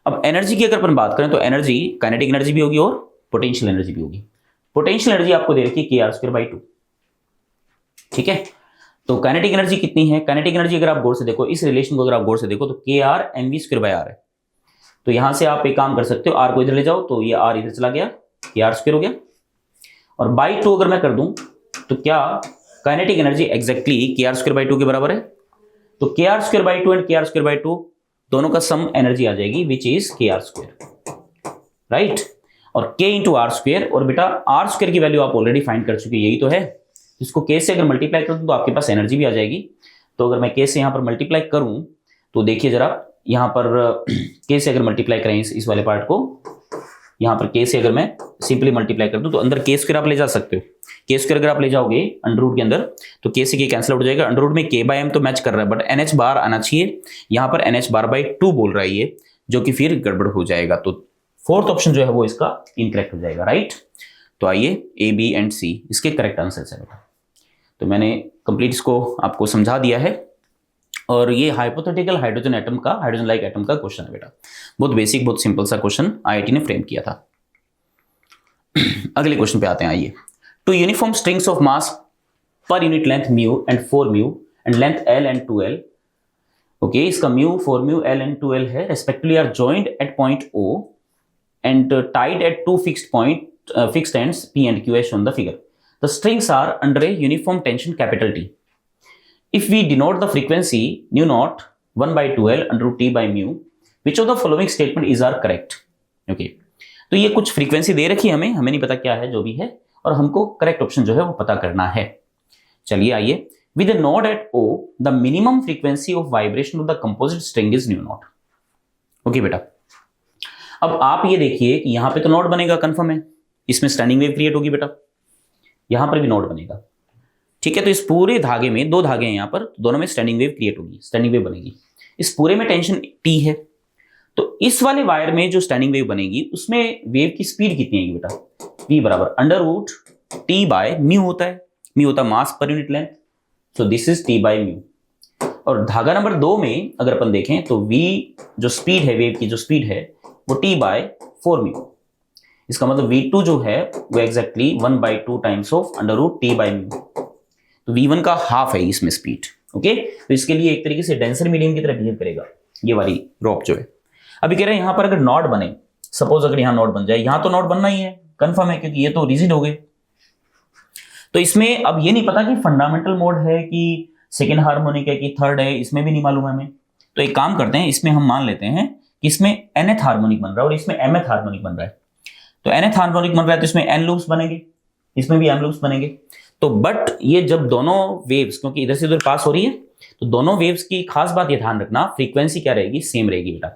S1: अब एनर्जी की अगर अपन बात करें तो एनर्जी काइनेटिक एनर्जी भी होगी और पोटेंशियल एनर्जी भी होगी। पोटेंशियल एनर्जी आपको दे रखी है के आर स्क्वायर बाई 2, ठीक है। तो काइनेटिक एनर्जी कितनी है, काइनेटिक एनर्जी अगर आप गौर से देखो, इस रिलेशन को अगर आप गौर से देखो तो K R M V square by R है। तो यहां से आप एक काम कर सकते हो, आर को इधर ले जाओ तो ये आर इधर चला गया, के आर स्क्वायर हो गया, और बाई 2 अगर मैं कर दूं तो क्या काइनेटिक एनर्जी एग्जैक्टली के आर स्क्वायर बाई 2 के बराबर है। तो K are square by 2 and के आर स्क्वायर बाई 2 दोनों का सम एनर्जी आ जाएगी विच इज के आर स्क्वायर, राइट। और के इंटू आर स्क्वायर, और बेटा आर स्क्वायर की वैल्यू आप ऑलरेडी फाइंड कर चुके, यही तो है। इसको के से अगर मल्टीप्लाई कर दूं तो आपके पास एनर्जी भी आ जाएगी। तो अगर मैं के से यहां पर मल्टीप्लाई करूं तो देखिए जरा, यहां पर के से अगर मल्टीप्लाई करें इस वाले पार्ट को, यहां पर के से अगर मैं सिंपली मल्टीप्लाई कर दूं तो अंदर के स्क्वायर आप ले जा सकते हो। के स्क्वायर अगर आप ले जाओगे अंडर रूट के अंदर तो के से के कैंसिल आउट हो जाएगा। अंडर रूट में के बाय एम तो मैच कर रहा है, बट एन एच बार आना चाहिए, यहां पर एन एच बार बाई 2 बोल रहा है ये, जो कि फिर गड़बड़ हो जाएगा। तो फोर्थ ऑप्शन जो है वो इसका इनकरेक्ट हो जाएगा, राइट। तो आइए ए बी एंड सी इसके करेक्ट आंसर है बेटा। तो मैंने कंप्लीट इसको आपको समझा दिया है, और ये हाइपोथेटिकल हाइड्रोजन एटम का, हाइड्रोजन लाइक एटम का क्वेश्चन है बेटा। बहुत बेसिक, बहुत सिंपल सा क्वेश्चन आईआईटी ने फ्रेम किया था। अगले क्वेश्चन पे आते हैं, आइए। Two uniform strings of mass per unit length mu and 4 mu and length l and 2l, okay, इसका mu 4 mu l and 2l है, respectively are joined at point O and tied at two fixed ends P and Q as shown the figure. The strings are under a uniform tension capital T. If we denote the frequency nu naught 1 by 2L under root T by mu, which of the following statement is are correct? Okay. तो ये कुछ frequency दे रखी है हमें नहीं पता क्या है, जो भी है, और हमको करेक्ट ऑप्शन जो है वो पता करना है। चलिए आइए। With a node at O, the minimum frequency of vibration of the composite string is nu naught. Okay बेटा। अब आप ये देखिए कि यहां पे तो नोड बनेगा, कंफर्म है, इसमें स्टैंडिंग वेव क्रिएट होगी बेटा, यहां पर भी नोड बनेगा, ठीक है। तो इस पूरे धागे में 2 धागे हैं यहां पर, दोनों में स्टैंडिंग वेव क्रिएट होगी, स्टैंडिंग वेव बनेगी। इस पूरे में टेंशन टी है, तो इस वाले वायर में जो स्टैंडिंग वेव बनेगी उसमें वेव की स्पीड कितनी आएगी बेटा, v बराबर under root T by mu होता है, म्यू होता है mass per unit length, so this is T by mu. और धागा नंबर 2 में अगर अपन देखें तो v जो स्पीड है, वेव की जो स्पीड है वो t बाय 4 म्यू, इसका मतलब v2 जो है वो exactly 1 by 2 times of under root T by mu. तो v1 का हाफ है इसमें स्पीड, ओके। तो इसके लिए एक तरीके से डेंसर मीडियम की तरह बिहेव करेगा ये वाली ड्रॉप जो है। अभी कह रहे हैं यहां पर अगर नॉड बने, सपोज अगर यहां नॉड बन जाए, यहां तो नॉड बनना ही है, कंफर्म है, क्योंकि ये तो रिजिड हो गए। तो इसमें अब ये नहीं पता कि फंडामेंटल मोड है कि सेकेंड हार्मोनिक है कि थर्ड है, इसमें भी नहीं मालूम है हमें। तो एक काम करते हैं, इसमें हम मान लेते हैं कि इसमें nth हार्मोनिक बन रहा है और इसमें mth हार्मोनिक बन रहा है। तो nth हार्मोनिक बन रहा है तो इसमें n लूप्स बनेंगे, इसमें भी m लूप्स बनेंगे। तो बट ये जब दोनों वेव्स, क्योंकि इधर से उधर पास हो रही है, तो दोनों वेव्स की खास बात ये ध्यान रखना, फ्रीक्वेंसी क्या रहेगी, सेम रहेगी बेटा,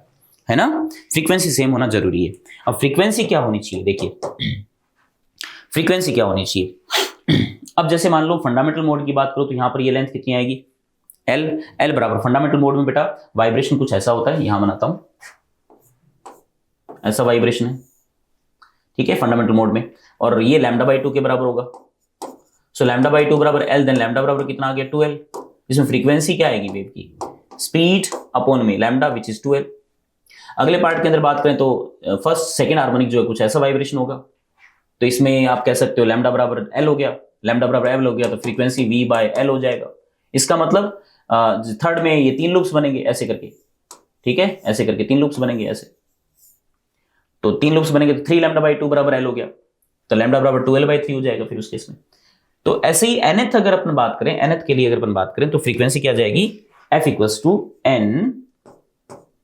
S1: है ना। फ्रीक्वेंसी सेम होना जरूरी है। अब फ्रीक्वेंसी क्या होनी चाहिए, देखिए फ्रीक्वेंसी क्या होनी चाहिए। अब जैसे मान लो फंडामेंटल मोड की बात करो तो यहां पर ये लेंथ कितनी आएगी, L बराबर फंडामेंटल मोड में बेटा वाइब्रेशन कुछ ऐसा होता है, यहां बनाता हूं, ऐसा वाइब्रेशन है, ठीक है, फंडामेंटल मोड में, और ये लैम्डा बाई 2 के बराबर होगा। सो लैम्डा बाई 2 बराबर L, देन लैम्डा बराबर कितना आ गया 2L। इसमें फ्रीक्वेंसी क्या आएगी वेव की, स्पीड अपॉन में लैम्डा विच इज 2L। अगले पार्ट के अंदर बात करें तो फर्स्ट सेकेंड हार्मोनिक जो है कुछ ऐसा वाइब्रेशन होगा, तो इसमें आप कह सकते हो लैम्डा बराबर L हो गया, लैम्डा बराबर L हो गया, तो फ्रीक्वेंसी V बाय L हो जाएगा। इसका मतलब थर्ड में ये 3 लूप्स बनेंगे ऐसे करके, ठीक है, ऐसे करके 3 लूप्स बनेंगे ऐसे, तो 3 लूप्स बनेंगे तो 3 लैम्डा बाई 2 बराबर L हो गया, तो लैम्डा बराबर 2L बाई 3 हो जाएगा फिर उस केस में। तो ऐसे ही nth अगर अपन बात करें, nth के लिए अगर अपन बात करें तो फ्रीक्वेंसी क्या जाएगी, F इक्वल्स टू N,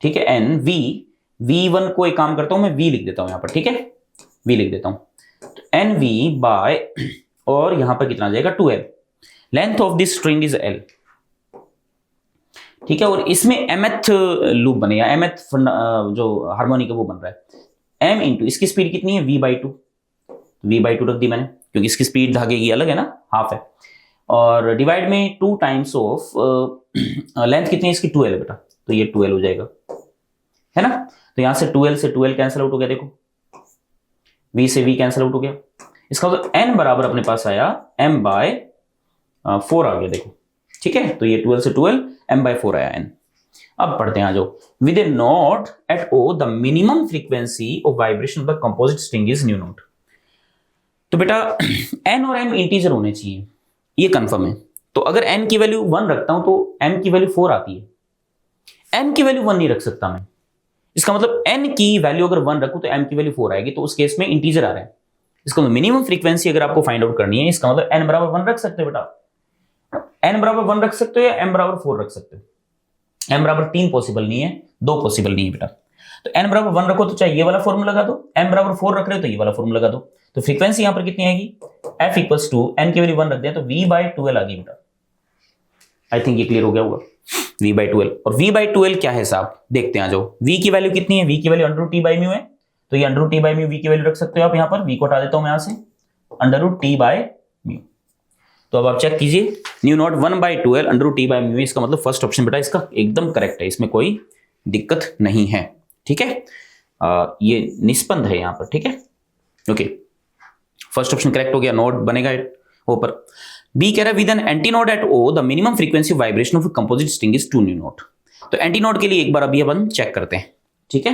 S1: ठीक है, N V, V1 को एक काम करता हूं मैं V लिख देता हूं यहां पर, ठीक है, V लिख देता हूं, तो NV बाय, और यहां पर कितना आ जाएगा 2L, length of this string is L, ठीक है, और इसमें mth लूप बनेगा, mth जो हार्मोनिक है वो बन रहा है, m इंटू इसकी स्पीड कितनी है v बाई 2, v बाई 2 रख दी मैंने क्योंकि इसकी स्पीड धागे की अलग है ना, हाफ है, और डिवाइड में 2 टाइम्स ऑफ लेंथ कितनी है इसकी 2L बेटा, तो ये 12 हो जाएगा, है ना। तो यहां से 12 से 12 कैंसिल आउट हो गया, देखो v से v कैंसिल आउट हो गया। इसका मतलब n बराबर अपने पास आया m/4 आ गया, देखो ठीक है। तो ये 12 से 12 m/4 आया n। अब पढ़ते हैं, आ जाओ। With a node at o the minimum frequency of vibration of the composite string is nu naught. तो बेटा n और m इंटीजर होने चाहिए, ये कंफर्म है। तो अगर n की वैल्यू 1 रखता हूं तो m की वैल्यू 4 आती है। n की वैल्यू 1 नहीं रख सकता मैं, इसका मतलब n की वैल्यू अगर 1 रखूं तो m की वैल्यू 4 आएगी, तो उस केस में इंटीजर आ रहा है। इसका मतलब मिनिमम फ्रीक्वेंसी अगर आपको फाइंड आउट करनी है, इसका मतलब n बराबर 1 रख सकते हो बेटा, n बराबर 1 रख सकते हो या m बराबर 4 रख सकते हो। m बराबर 3 पॉसिबल नहीं है, 2 पॉसिबल नहीं है बेटा। तो n बराबर 1 रखो तो चाहे ये वाला फॉर्मूला लगा दो, m बराबर 4 रख रहे हो तो ये वाला फॉर्मूला लगा दो। तो फ्रीक्वेंसी यहां पर कितनी आएगी, f इक्वल्स टू n की वैल्यू 1 रख दिया तो v/12 आ गई बेटा। आई थिंक ये क्लियर हो गया होगा, v/12। और v/12 क्या है साहब, देखते हैं, आ जाओ। v की वैल्यू कितनी है, v की वैल्यू √t/μ है, तो ये √t/μ v की वैल्यू रख सकते हो आप। यहां पर v को हटा देता हूं मैं यहां से, √t/μ। तो अब आप चेक कीजिए, न्यू नॉट 1/12 √t/μ, इसका मतलब फर्स्ट ऑप्शन बेटा इसका एकदम करेक्ट है, इसमें कोई दिक्कत नहीं है, ठीक है। ये निष्पन्द है यहां पर, ठीक है, ओके। फर्स्ट ऑप्शन करेक्ट हो गया, नोट बनेगा ऊपर। बी कह रहा है with an antinode at O the minimum frequency vibration of composite string is 2 nu naught. तो एंटी नोड के लिए एक बार अभी अपन चेक करते हैं, ठीक है।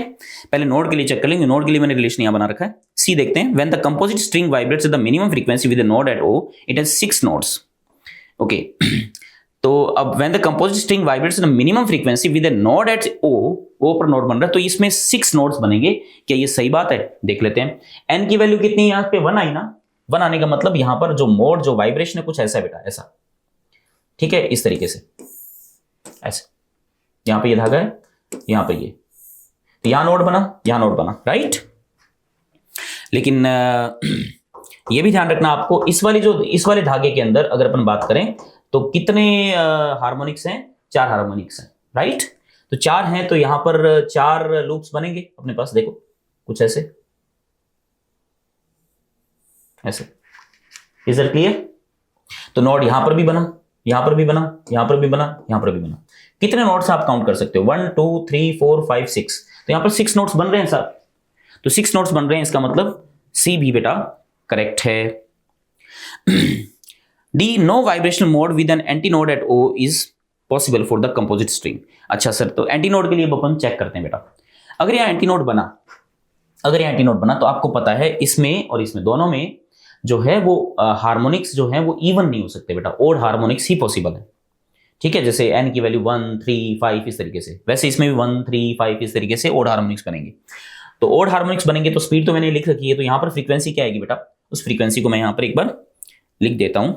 S1: पहले नोड के लिए चेक कर लेंगे, नोड के लिए मैंने रिलेशन यहां बना रखा है। सी देखते हैं, when the composite string vibrates at the minimum frequency with a node at O it has 6 nodes, okay. तो अब when the composite string vibrates at the minimum frequency with a node at O पर node बन रहा है, तो इसमें 6 nodes बनेंगे। क्या ये सही बात है, देख लेते हैं। एन की वैल्यू कितनी है यहां पे, 1 आई ना। 1 आने का मतलब यहां पर जो मोड जो वाइब्रेशन है कुछ ऐसा है बेटा, ऐसा, ठीक है, इस तरीके से, ऐसे। यहां पे ये धागा है, यहां पे ये, यहां नोड बना, यहां नोड बना, राइट। लेकिन ये भी ध्यान रखना आपको, इस वाले धागे के अंदर अगर अपन बात करें तो कितने हार्मोनिक्स हैं, 4 हार्मोनिक्स हैं, राइट। तो 4 हैं, तो यहां पर 4 लूप्स बनेंगे अपने पास, देखो कुछ ऐसे, ऐसे। Is that clear. तो नोड यहां पर भी बना, यहां पर भी बना, यहां पर भी बना, यहां पर भी बना। कितने नोड्स आप काउंट कर सकते हो, 1 2 3 4 5 6। तो यहां पर 6 नोड्स बन रहे हैं साहब, तो 6 नोड्स बन रहे हैं, इसका मतलब सी भी बेटा करेक्ट है। D, no vibrational mode with an antinode at O is possible for the composite string. अच्छा सर, तो एंटी नोड के लिए अपन चेक करते हैं बेटा। अगर यहां एंटी नोड बना, तो आपको पता है इसमें और इसमें दोनों में जो है वो हार्मोनिक्स जो है वो इवन नहीं हो सकते बेटा, ओड हार्मोनिक्स ही पॉसिबल है, ठीक है। जैसे n की वैल्यू 1 3 5 इस तरीके से, वैसे इसमें भी 1 3 5 इस तरीके से ओड हार्मोनिक्स बनेंगे। तो ओड हार्मोनिक्स बनेंगे तो स्पीड तो मैंने लिख रखी है, तो यहां पर फ्रीक्वेंसी क्या आएगी बेटा, उस फ्रीक्वेंसी को मैं यहां पर एक बार लिख देता हूं,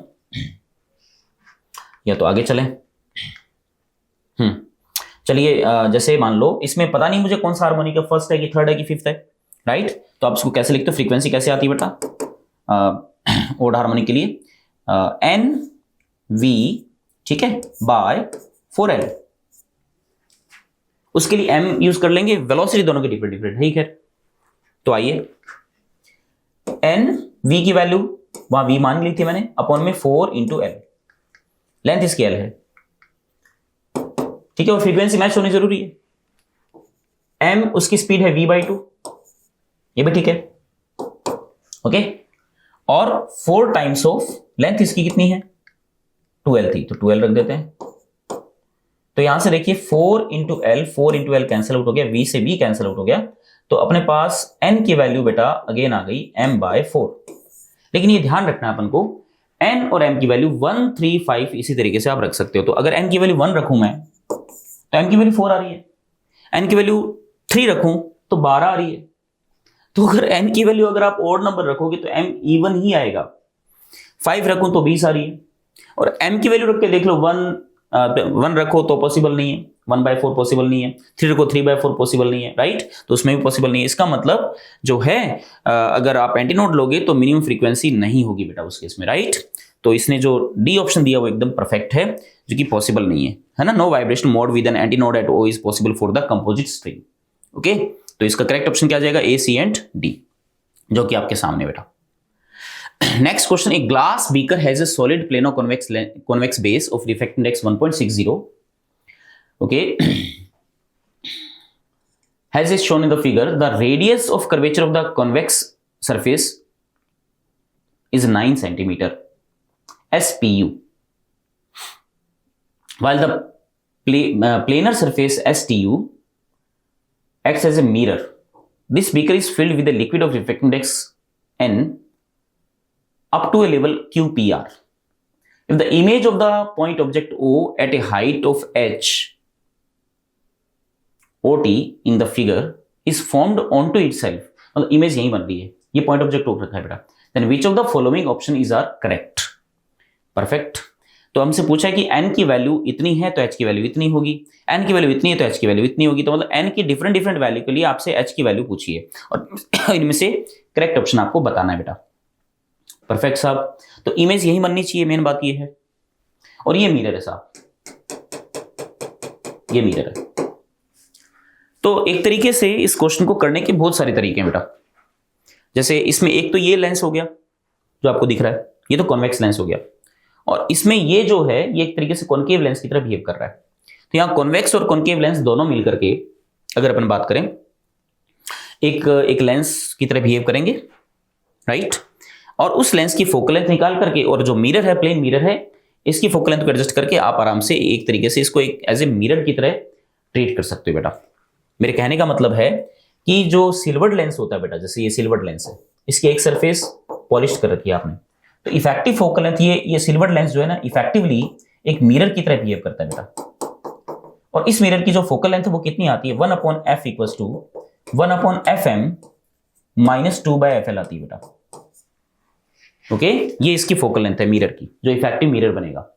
S1: या तो आगे चलें। चलिए, जैसे मान लो इसमें पता नहीं मुझे कौन सा हार्मोनिक है, फर्स्ट है कि थर्ड है कि फिफ्थ है, राइट। तो आप इसको कैसे लिखते हो, फ्रीक्वेंसी कैसे आती है बेटा ओड हार्मोनिक के लिए, एन वी, ठीक है, बाय 4L। उसके लिए m यूज कर लेंगे, वेलोसिटी दोनों की डिफरेंट डिफरेंट है, खैर। तो आइए, n v की वैल्यू वहां v मान ली थी मैंने, अपॉन में 4 इंटू एल, लेंथ इसकी l है, ठीक है। और फ्रीक्वेंसी मैच होनी जरूरी है। m उसकी स्पीड है v/2, ये भी ठीक है, ओके। और 4 टाइम्स ऑफ लेंथ इसकी कितनी है, 2L थी, तो 2L रख देते हैं। तो यहां से देखिए 4 इंटू एल कैंसिल आउट हो गया, v से v कैंसिल आउट हो गया, तो अपने पास n की वैल्यू बेटा अगेन आ गई m/4। लेकिन ये ध्यान रखना अपन को, n और m की वैल्यू 1 3 5 इसी तरीके से आप रख सकते हो। तो अगर n की वैल्यू 1 रखूं मैं तो m की वैल्यू 4 आ रही है, n की वैल्यू 3 रखूं तो 12 आ रही है। तो अगर n की वैल्यू अगर आप ओड नंबर रखोगे तो m इवन ही आएगा, 5 रखूं तो 20 आ रही है। और m की वैल्यू रख के देख लो, 1 रखो तो पॉसिबल नहीं है, 1/4 पॉसिबल नहीं है, 3 रखो 3/4 पॉसिबल नहीं है, राइट। तो उसमें भी पॉसिबल नहीं है। इसका मतलब जो है अगर आप एंटीनोड लोगे तो मिनिमम फ्रीक्वेंसी नहीं होगी बेटा उस केस में, राइट। तो इसने जो डी ऑप्शन दिया वो एकदम परफेक्ट है, जो कि पॉसिबल नहीं है ना। No vibration mode with an antinode at O is possible for the composite string, okay. तो इसका करेक्ट ऑप्शन क्या आ जाएगा, ए, सी एंड डी, जो कि आपके सामने बेटा। Next question, a glass beaker has a solid plano convex base of refractant index 1.60. Okay. as is shown in the figure, the radius of curvature of the convex surface is 9 centimeter SPU, while the planar surface STU acts as a mirror. This beaker is filled with a liquid of refractive index N up to a level QPR. If the image of the point object O at a height of h OT in the figure is formed onto itself, मतलब image यही बन रही है, ये point object O रखा है बेटा, then which of the following option is are correct? Perfect. तो हमसे पूछा है कि n की वैल्यू इतनी है तो h की वैल्यू इतनी होगी, n की वैल्यू इतनी है तो h की वैल्यू इतनी होगी, तो मतलब n की डिफरेंट डिफरेंट वैल्यू के लिए आपसे h की वैल्यू पूछिए और इनमें से करेक्ट ऑप्शन आपको बताना है बेटा। परफेक्ट साहब, तो इमेज यही बननी चाहिए, मेन बात ये है। और ये मिरर है साहब, ये मिरर है। तो एक तरीके से इस क्वेश्चन को करने के बहुत सारे तरीके हैं बेटा। जैसे इसमें एक तो ये लेंस हो गया जो आपको दिख रहा है, ये तो कॉन्वेक्स लेंस हो गया, और इसमें ये जो है ये एक तरीके से कॉनकेव लेंस की तरह बिहेव कर रहा है। तो यहां कॉन्वेक्स और कॉनकेव लेंस दोनों मिलकर के अगर अपन बात करें एक लेंस की तरह बिहेव करेंगे, राइट। और उस लेंस की फोकल लेंथ निकाल करके, और जो मिरर है, प्लेन मिरर है, इसकी फोकल लेंथ को एडजस्ट करके आप आराम से एक तरीके से इसको एक एज ए मिरर की तरह ट्रीट कर सकते हो बेटा। मेरे कहने का मतलब है कि जो सिल्वर्ड लेंस होता है बेटा, जैसे ये सिल्वर्ड लेंस है, इसकी एक सरफेस पॉलिश कर रखी है आपने, तो इफेक्टिव फोकल लेंथ ये सिल्वर्ड लेंस जो है ना, इफेक्टिवली एक मिरर की तरह बिहेव करता है बेटा। और इस मिरर की जो फोकल लेंथ है वो कितनी आती है, 1/f equals to 1/fm minus 2/fl आती है बेटा। ओके, ये इसकी फोकल लेंथ है मिरर की, जो इफेक्टिव मिरर बनेगा।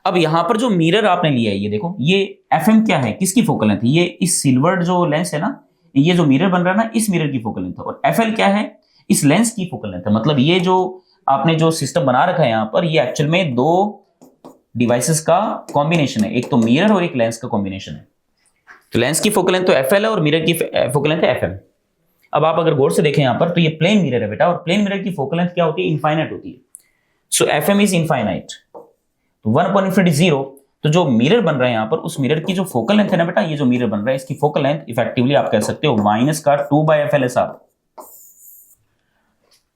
S1: अब यहां पर जो मिरर आपने लिया है, ये देखो, ये fm क्या है, किसकी फोकल लेंथ है, ये इस सिल्वर्ड जो लेंस है ना, ये जो मिरर बन रहा है ना, इस मिरर की फोकल लेंथ है। और fl क्या है, इस लेंस की फोकल लेंथ है। मतलब ये जो आपने जो सिस्टम बना रखा है यहां पर, ये एक्चुअल में दो डिवाइसेस का कॉम्बिनेशन है, एक तो मिरर और एक लेंस का कॉम्बिनेशन है। तो लेंस की फोकल लेंथ तो fl है और मिरर की फोकल लेंथ है fm। अब आप अगर गौर से देखें यहां पर, तो ये प्लेन मिरर है बेटा, और प्लेन मिरर की फोकल लेंथ क्या होती है, इनफाइनाइट होती है। सो fm इज इनफाइनाइट, तो 1/∞ 0। तो जो मिरर बन रहा है यहां पर, उस मिरर की जो फोकल लेंथ है ना बेटा, ये जो मिरर बन रहा है, इसकी फोकल लेंथ इफेक्टिवली आप कह सकते हो माइनस का 2/fl है साहब,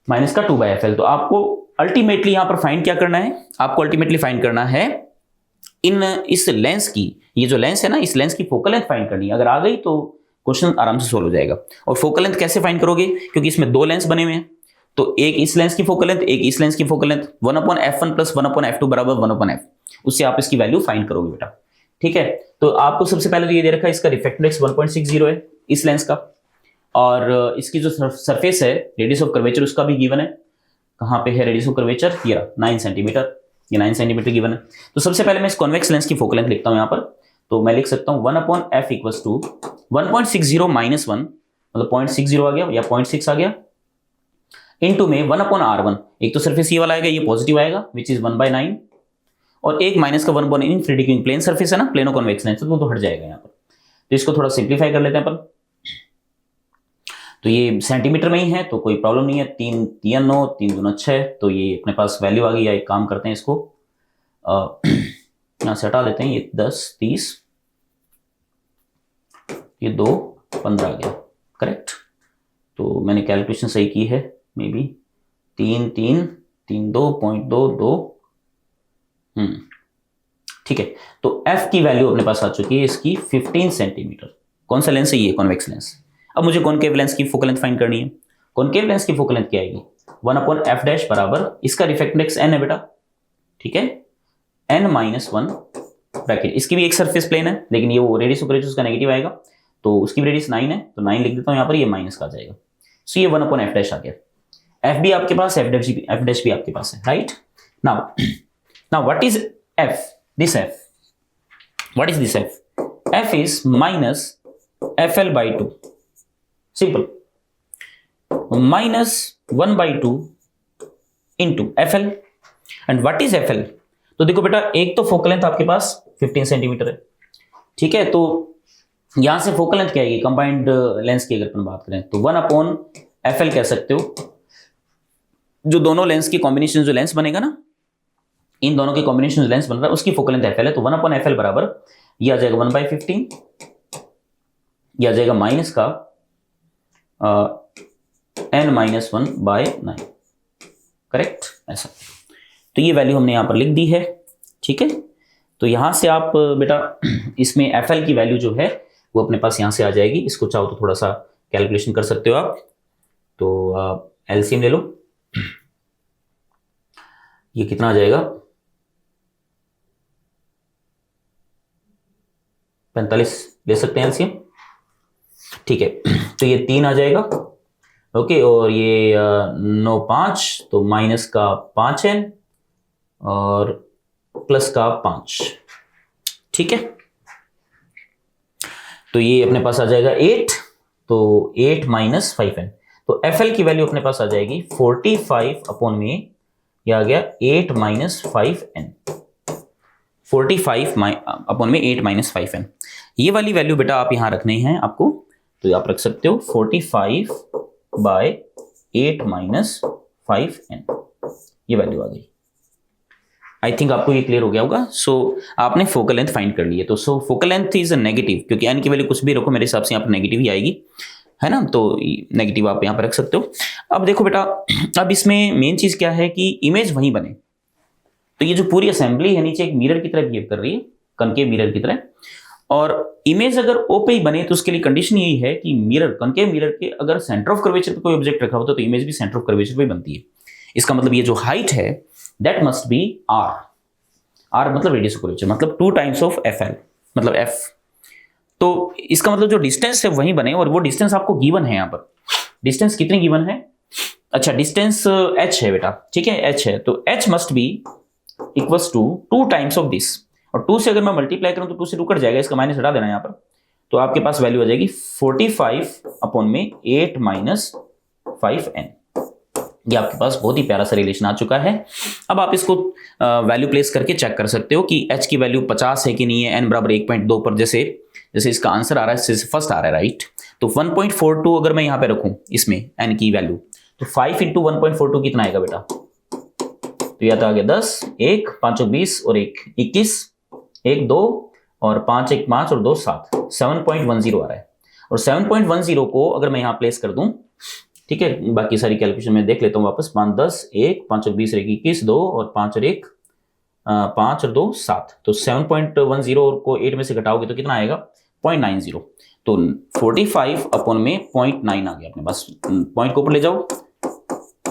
S1: माइनस का 2/fl। तो आपको अल्टीमेटली यहां पर फाइंड क्या करना है, आपको अल्टीमेटली फाइंड करना है इस लेंस की, ये जो लेंस है ना, इस लेंस की फोकल लेंथ फाइंड करनी है। अगर आ गई तो क्वेश्चन आराम से सोल्व हो जाएगा। और फोकल लेंथ कैसे फाइंड करोगे, क्योंकि इसमें दो लेंस बने हुए हैं, तो एक इस लेंस की फोकल लेंथ, एक इस लेंस की focal length, 1/f1 plus 1/f2 बराबर 1/f, उससे आप इसकी वैल्यू फाइंड करोगे बेटा। ठीक है, तो आपको सबसे पहले तो ये दे रखा है, इसका रिफ्रैक्टिव इंडेक्स 1.60 है इस लेंस का, और इसकी जो सरफेस है, रेडियस ऑफ कर्वेचर उसका भी गिवन है। कहां पे है रेडियस ऑफ कर्वेचर, ये 9 सेंटीमीटर, ये 9 सेंटीमीटर गिवन है। तो सबसे पहले मैं इस कॉन्वेक्स लेंस की फोकल लेंथ लिखता हूं यहां पर, तो मैं लिख सकता हूं 1/f इक्वल्स टू 1.60 माइनस 1, मतलब 0.60 आ गया या 0.6 आ गया, इनटू में 1/r1। एक तो सरफेस ये वाला आएगा, ये पॉजिटिव आएगा, विच इज 1/9, और एक माइनस का 1/∞, क्योंकि प्लेन सरफेस है ना, प्लेनो कॉन्वेक्स लेंस, तो हट जाएगा यहाँ पर। तो इसको थोड़ा सिंप्लीफाई कर लेते हैं अपन। तो ये सेंटीमीटर में ही है तो कोई प्रॉब्लम नहीं है, 3 3 9 3 दूना 6, तो ये अपने पास वैल्यू आ गई। या एक काम करते हैं, इसको यहाँ से हटा देते हैं, ये 10 30, ये 2 15 आ गया, करेक्ट। तो मैंने कैलकुलेशन सही की है, मे बी 3 3 3 2.22, ठीक है। तो f की वैल्यू अपने पास आ चुकी है इसकी 15 सेंटीमीटर। कौन सा लेंस है, ये कॉन्वेक्स लेंस। अब मुझे कॉनकेव लेंस की फोकल लेंथ फाइंड करनी है। कॉनकेव लेंस की फोकल लेंथ क्या आएगी, 1/f डैश बराबर, इसका रिफ्रैक्टिव इंडेक्स n है बेटा, ठीक है, n-1 ब्रैकेट। इसकी भी एक सरफेस प्लेन है, लेकिन ये वो रेडियस ऑफ कर्वेचर उसका नेगेटिव आएगा, तो उसकी भी रेडियस 9 है, तो 9 लिख देता हूं यहाँ पर, ये माइनस का आ जाएगा। सो ये 1/f डैश आ गया। f भी आपके पास, f डैश भी आपके पास है, right. Now what is f, this f, what is this f? f is minus fl/2, simple, minus 1/2 into fl। and what is fl? तो देखो बेटा, एक तो फोकल लेंथ आपके पास 15 सेंटीमीटर है, ठीक है। तो यहां से फोकल लेंथ क्या आएगी, कंबाइंड लेंस की अगर अपन बात करें तो 1/fl कह सकते हो। जो दोनों लेंस की कॉम्बिनेशन जो लेंस बनेगा ना, इन दोनों के कॉम्बिनेशन लेंस बन रहा है, उसकी फोकल लेंथ fl है, तो 1/fl बराबर ये आ जाएगा 1/15 ये आ जाएगा माइनस का n-1/9, करेक्ट, ऐसा। तो ये वैल्यू हमने यहां पर लिख दी है, ठीक है। तो यहां से आप बेटा इसमें FL की वैल्यू जो है वो अपने पास यहां से आ जाएगी। इसको चाहो तो थोड़ा सा कैलकुलेशन कर सकते हो आप। तो LCM ले लो, ये कितना आ जाएगा, 45 ले सकते हैं LCM, ठीक है। तो ये 3 आ जाएगा, ओके, और ये 9 5, तो माइनस का 5n और प्लस का 5, ठीक है। तो ये अपने पास आ जाएगा 8, तो 8 माइनस 5n, तो FL की वैल्यू अपने पास आ जाएगी 45 अपॉन में, ये आ गया 8 माइनस 5n, 45 अपॉन में 8 माइनस 5n। ये वाली वैल्यू बेटा आप यहां रखनी है आपको, तो आप रख सकते हो 45 बाय 8 माइनस 5n, ये वैल्यू आ गई। आई थिंक आपको ये क्लियर हो गया होगा। सो आपने फोकल लेंथ फाइंड कर ली है, तो so focal length is a negative, क्योंकि n की वैल्यू कुछ भी रखो मेरे हिसाब से यहाँ पर नेगेटिव ही आएगी, है ना, तो नेगेटिव आप यहाँ पर रख सकते हो। अब देखो बेटा, अब इसमें मेन चीज क्या है कि इमेज वहीं बने। तो ये जो पूरी असेंबली है नीचे एक मिरर की तरह बिहेव कर रही है, कनकेव मिरर की तरह, और इमेज अगर ओ पे ही बने तो उसके लिए कंडीशन यही है कि मिरर, कनकेव मिरर के अगर सेंटर ऑफ कर्वेचर पे कोई ऑब्जेक्ट रखा होता है तो इमेज भी सेंटर ऑफ कर्वेचर पे बनती है। इसका मतलब ये जो हाइट है दैट मस्ट बी r मतलब रेडियस ऑफ कर्वेचर, मतलब 2 टाइम्स ऑफ FL, मतलब f। तो इसका मतलब जो डिस्टेंस है वहीं बने, और वो डिस्टेंस आपको गिवन है। यहाँ पर डिस्टेंस कितनी गिवन है, अच्छा डिस्टेंस h है बेटा, ठीक है, h है, तो h must be equals to 2 times of this, और 2 से अगर मैं मल्टीप्लाई करूं तो 2 से 2 कट जाएगा, इसका माइनस हटा देना यहाँ पर, तो आपके पास वैल्यू आ जाएगी 45 अपॉन में 8 माइनस 5n। ये आपके पास बहुत ही प्यारा सा रिलेशन आ चुका है। अब आप इसको वैल्यू प्लेस करके चेक कर सकते हो कि h की वैल्यू 50 है कि नहीं है, n बराबर 1.2 पर, जैसे जैसे इसका आंसर आ रहा है, फर्स्ट आ रहा है, राइट। तो 1.42 अगर मैं यहाँ पे रखूं इसमें n की वैल्यू, तो 5 इंटू 1.42 कितना आएगा बेटा, तो यह तो आ गया 10, 1 5 20 और 1 21, 1 2 और 5 1 5 और 2 7, 7.10 आ रहा है। और 7.10 को अगर मैं यहाँ प्लेस कर दूं, ठीक है, बाकी सारी कैलकुलेशन में देख लेता हूँ वापस, 5 10 1 5 और 20 1 21 2 और 5 और 1 5 और 2 7, तो 7.10 को 8 में से घटाओगे तो कितना आएगा, 0.90। तो 45 अपॉन में 0.9 आ गया अपने पास, पॉइंट को ऊपर ले जाओ,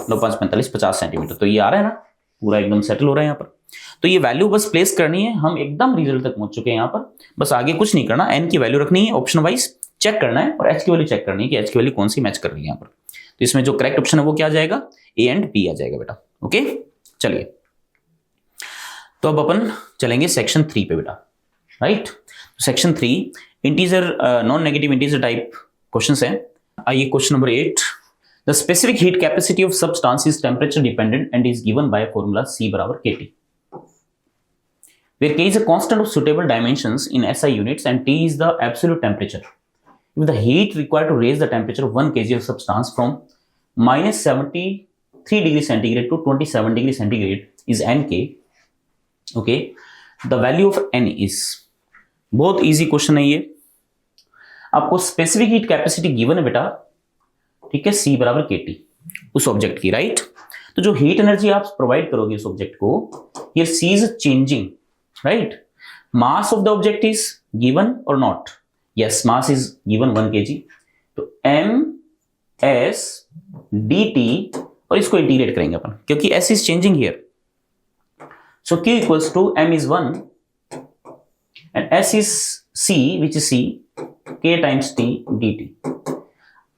S1: 9 5 45 50 सेंटीमीटर, तो ये आ रहा है ना, पूरा एकदम सेटल हो रहा है यहाँ पर। तो ये वैल्यू बस प्लेस करनी है, हम एकदम रिजल्ट तक पहुंच चुके हैं यहाँ पर, बस आगे कुछ नहीं करना, n की वैल्यू रखनी है, ऑप्शन वाइज चेक करना है, और h की वैल्यू चेक करनी है कि h की वैल्यू कौन सी मैच कर रही है यहाँ पर। तो इसमें जो करेक्ट ऑप्शन है वो क्या आ जाएगा, A एंड B आ जाएगा बेटा, ओके। चलिए, तो अब अपन चलेंगे सेक्शन 3 पे बेटा, right. Section 3 integer non negative integer type questions हैं। आइए question number 8, the specific heat capacity of substance is temperature dependent and is given by formula C बराबर kT, where K is a constant of suitable dimensions in SI units and T is the absolute temperature. If the heat required to raise the temperature of 1 kg of substance from minus 73 degree centigrade to 27 degree centigrade is Nk, okay, the value of N is, बहुत easy question है ये। आपको specific heat capacity given है बेटा, ठीक है, C बराबर kT उस ऑब्जेक्ट की, राइट। तो जो हीट एनर्जी आप प्रोवाइड करोगे उस ऑब्जेक्ट को, ये C is changing, right? Mass of the object is given or not? Yes, mass is given 1 kg. तो m s dt, और इसको इंटीग्रेट करेंगे अपन क्योंकि s is changing here. So q equals to m is 1 and s is c, which is c, k times t dt.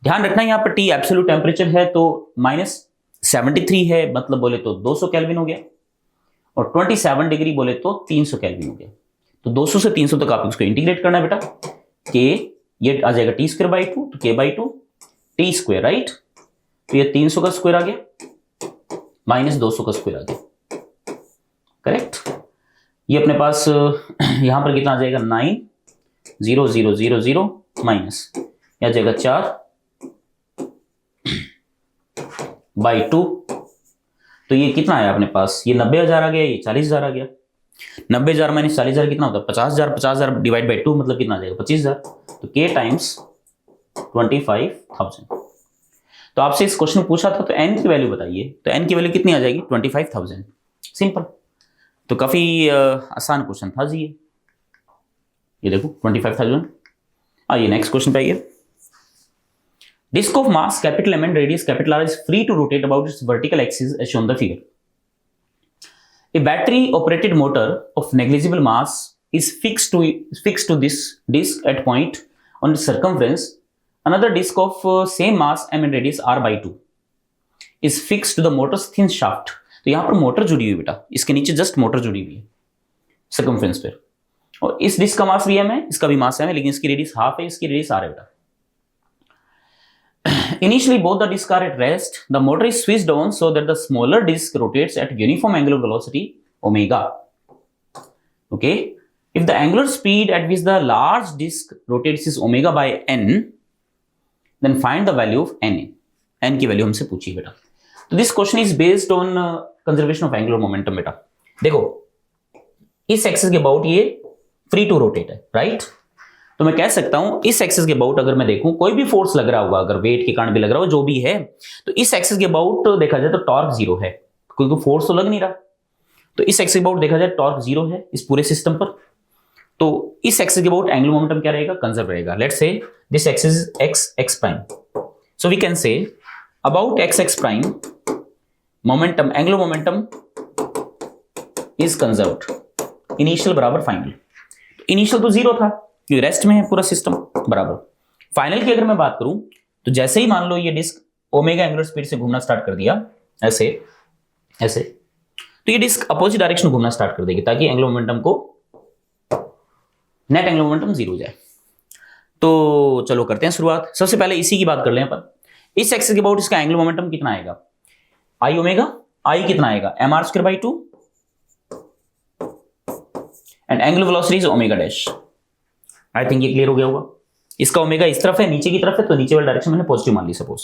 S1: ध्यान रखना यहाँ पर t absolute temperature है, तो -73 है, मतलब बोले तो 200 केल्विन हो गया, और 27 डिग्री बोले तो 300 केल्विन हो गया। तो 200 से 300 तक आप इसको इंटीग्रेट करना है बेटा। k ये आ जाएगा t स्क्वायर बाई 2, तो k by 2 t square, right. तो ये 300 का स्क्वायर आ गया माइनस 200 का स्क्वायर आ गया, करेक्ट। ये अपने पास यहां पर कितना आ जाएगा, 9 0 0 0 0 माइनस, यह आ जाएगा 4 बाई 2, तो ये कितना आया अपने पास, ये 90,000 आ गया, ये 40,000 आ गया। 90,000 माइनस 40,000 कितना होता है, 50,000, 50,000 डिवाइड बाई 2 मतलब कितना आ जाएगा, 25,000। तो k टाइम्स 25,000। तो आपसे इस क्वेश्चन पूछा था तो n की वैल्यू बताइए, तो n की वैल्यू कितनी आ जाएगी 25,000। सिंपल। तो काफी आसान क्वेश्चन था जी ये देखो 25,000। आइए नेक्स्ट क्वेश्चन पे आइए। Disk of mass capital M and radius capital R is free to rotate about its vertical axis as shown in the figure. A battery operated motor of negligible mass is fixed to this disk at point on its circumference. Another disk of same mass M and radius R by 2 is fixed to the motor's thin shaft. तो यहां पर motor जुड़ी हुई बेटा, इसके नीचे just motor जुड़ी हुई है सर्कमफ्रेंस पर, और इस डिस्क का मास भी m है, इसका भी मास m है, लेकिन इसकी रेडियस हाफ है, इसकी रेडियस r है बेटा। Initially, both the discs are at rest. The motor is switched on so that the smaller disk rotates at uniform angular velocity omega. Okay. If the angular speed at which the large disk rotates is omega by n, then find the value of n. n की value हमसे पूछी बेटा। तो this question is based on conservation of angular momentum बेटा। देखो इस axis के about ये फ्री टू रोटेट है, राइट। तो मैं कह सकता हूं इस एक्सिस के अबाउट अगर मैं देखूं कोई भी फोर्स लग रहा होगा, अगर वेट के कारण भी लग रहा हो, जो भी है, तो इस एक्सिस के अबाउट देखा जाए तो टॉर्क जीरो है, क्योंकि फोर्स तो लग नहीं रहा। तो इस एक्सिस के अबाउट देखा जाए टॉर्क जीरो है इस पूरे सिस्टम पर। तो इस एक्सिस के अबाउट एंगुलर मोमेंटम क्या रहेगा, कंजर्व रहेगा। Let's say this axis is x prime, so we can say about x prime momentum, angular momentum is conserved, initial बराबर फाइनल। इनिशियल तो जीरो था क्योंकि रेस्ट में है पूरा सिस्टम, बराबर फाइनल की अगर मैं बात करूं तो जैसे ही मान लो ये डिस्क ओमेगा एंगुलर स्पीड से घूमना स्टार्ट कर दिया ऐसे ऐसे, तो ये डिस्क अपोजिट डायरेक्शन में घूमना स्टार्ट कर देगी ताकि एंगुलर मोमेंटम को, नेट एंगुलर मोमेंटम जीरो जाए। तो चलो करते हैं शुरुआत। सबसे पहले इसी की बात कर लें अपन। इस एक्सिस के अबाउट इसका एंगुलर मोमेंटम कितना आएगा, आई ओमेगा, आई कितना आएगा mr square by 2 and angular velocity is omega dash. I think ये क्लियर हो गया होगा। इसका ओमेगा इस तरफ है, नीचे की तरफ है, तो नीचे वाली डायरेक्शन मैंने पॉजिटिव मान ली सपोज,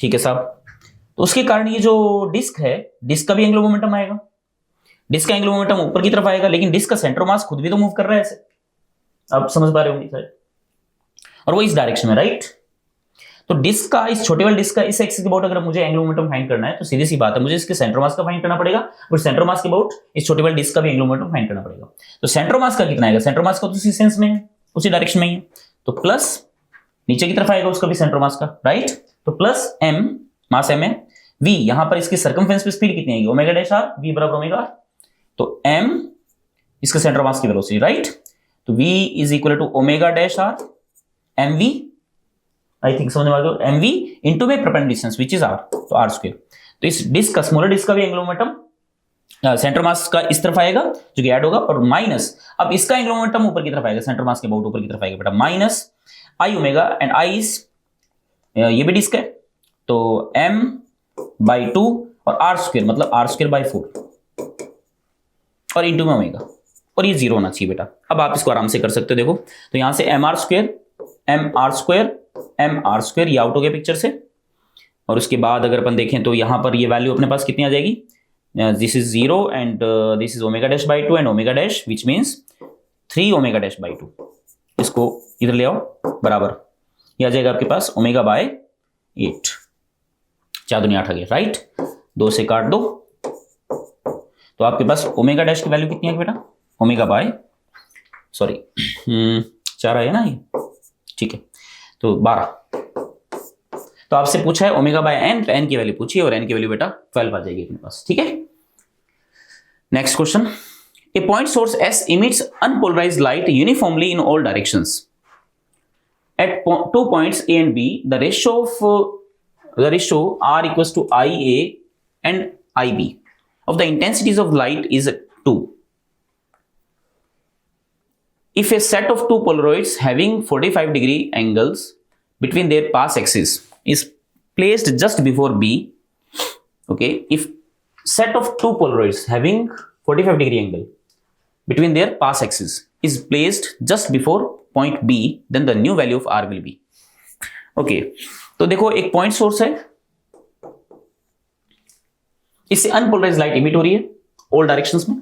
S1: ठीक है साहब। तो उसके कारण ये जो डिस्क है, डिस्क का भी एंगुलर मोमेंटम आएगा, डिस्क का एंगुलर मोमेंटम ऊपर की तरफ आएगा, लेकिन डिस्क का सेंटर मास खुद भी तो मूव कर रहा है ऐसे, आप समझ पा रहे होंगे शायद, और वो इस डायरेक्शन में, राइट। तो डिस्क का, इस छोटे वाले डिस्क का इस एक्सिस के अबाउट अगर मुझे एंगुलर मोमेंटम फाइंड करना है तो सीधी सी बात है मुझे इसके सेंटर मास का फाइंड करना पड़ेगा, और सेंटर मास के अबाउट इस छोटे वाले डिस्क का भी एंगुलर मोमेंटम फाइंड करना पड़ेगा। तो सेंटर मास का कितना आएगा, सेंटर मास का तो उसी सेंस में है, उसी डायरेक्शन में ही है, तो प्लस नीचे की तरफ आएगा उसका भी सेंटर मास का, राइट। तो प्लस m, मास m है, v यहां पर इसके सर्कमफ्रेंस पे स्पीड कितनी आएगी ओमेगा डैश r, v बराबर ओमेगा r, तो m इसका सेंटर मास की वेलोसिटी, राइट। तो v is equal to omega dash r mv, I think समझ में आ गया, mv इनटू में perpendicular distance which is r, तो r स्क्वायर। तो इस डिस्क का, स्मॉलर डिस्क का भी एंगुलर मोमेंटम सेंटर मास का इस तरफ आएगा जो कि ऐड होगा, और माइनस अब इसका एंगुलर मोमेंटम ऊपर की तरफ आएगा, सेंटर मास के अबाउट ऊपर की तरफ आएगा बेटा, minus I omega, and I is ये भी डिस्क है तो m बाई 2 और r स्क्वायर मतलब r स्क्वायर बाई 4 और इंटू में ओमेगा, और ये जीरो होना चाहिए बेटा। अब आप इसको आराम से कर सकते हो, देखो तो यहां से mr स्क्वायर ये आउट हो गया पिक्चर से, और उसके बाद अगर अपन देखें तो यहां पर ये वैल्यू अपने पास कितनी आ जाएगी, this is 0 and this is omega dash by 2 and omega dash which means 3 omega dash by 2, इसको इधर ले आओ बराबर, ये आ जाएगा आपके पास ओमेगा बाय 8, 4 दूनी 8 आ गया, राइट। 2 से काट दो तो आपके पास ओमेगा डैश की वैल्यू कितनी है बेटा, ओमेगा बाय, सॉरी 4 आया ना ये, ठीक है, तो 12। तो आपसे पूछा है ओमेगा बाय n, तो n की वैल्यू पूछी है और n की वैल्यू बेटा 12 आ जाएगी अपने पास, ठीक है। Next question, a point source S emits unpolarized light uniformly in all directions. At 2 points A and B, the ratio R equals to IA and IB of the intensities of light is 2. If a set of two Polaroids having 45-degree angles between their path axes is placed just before B, okay, if set of two Polaroids having 45-degree angle between their path axes is placed just before point B, then the new value of R will be. Okay, तो देखो एक point source है, इससे unpolarised light emit हो रही है all directions में।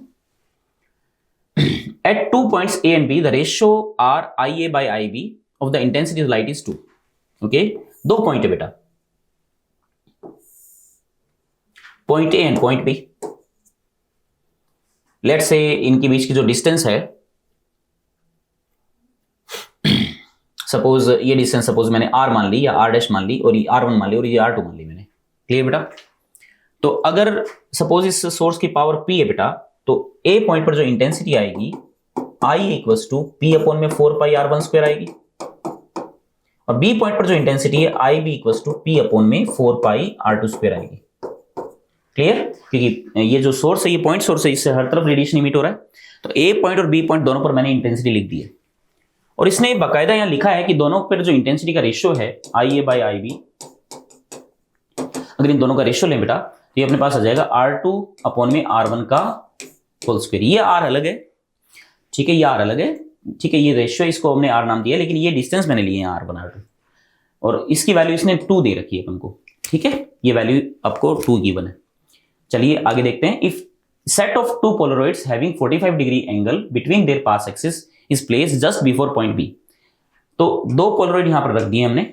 S1: At 2 points A and B, the ratio R IA by IB of the intensity of light is 2. Okay, दो पॉइंट है बेटा, point A and point B. Let's say इनके बीच की जो डिस्टेंस है, सपोज ये डिस्टेंस सपोज मैंने r मान ली या r डैश मान ली और ये r1 मान ली और ये r2 मान ली मैंने। क्लियर बेटा? तो अगर सपोज इस सोर्स की पावर p है बेटा, तो a पॉइंट पर जो इंटेंसिटी आएगी I equals to p upon में 4 पाई r1 स्क्वायर आएगी, और b पॉइंट पर जो इंटेंसिटी है I b equals to p upon में 4 पाई r2 स्क्वायर आएगी। क्लियर? क्योंकि ये जो सोर्स है, ये पॉइंट सोर्स है, इससे हर तरफ रेडिएशन इमिट हो रहा है, तो a पॉइंट और b पॉइंट दोनों पर मैंने इंटेंसिटी लिख दी है, और इसने बाकायदा यहां लिखा है कि दोनों पर जो इंटेंसिटी का रेशियो है IA बाई IB, अगर इन दोनों का रेशियो लें बेटा तो ये अपने पास आ जाएगा R2 अपॉन में R1 का होल स्क्वायर। ये R अलग है, ठीक है, ये R अलग है, ठीक है, ये रेशियो इसको हमने R नाम दिया, लेकिन ये डिस्टेंस मैंने लिए हैं R1 R2, और इसकी वैल्यू इसने 2 दे रखी है अपन को, ठीक है, ये वैल्यू आपको 2 गिवन है। चलिए आगे देखते हैं। If set of two polaroids having 45 degree angle between their pass axis is place just before point B, तो दो पोलरॉइड यहां पर रख दिए हमने,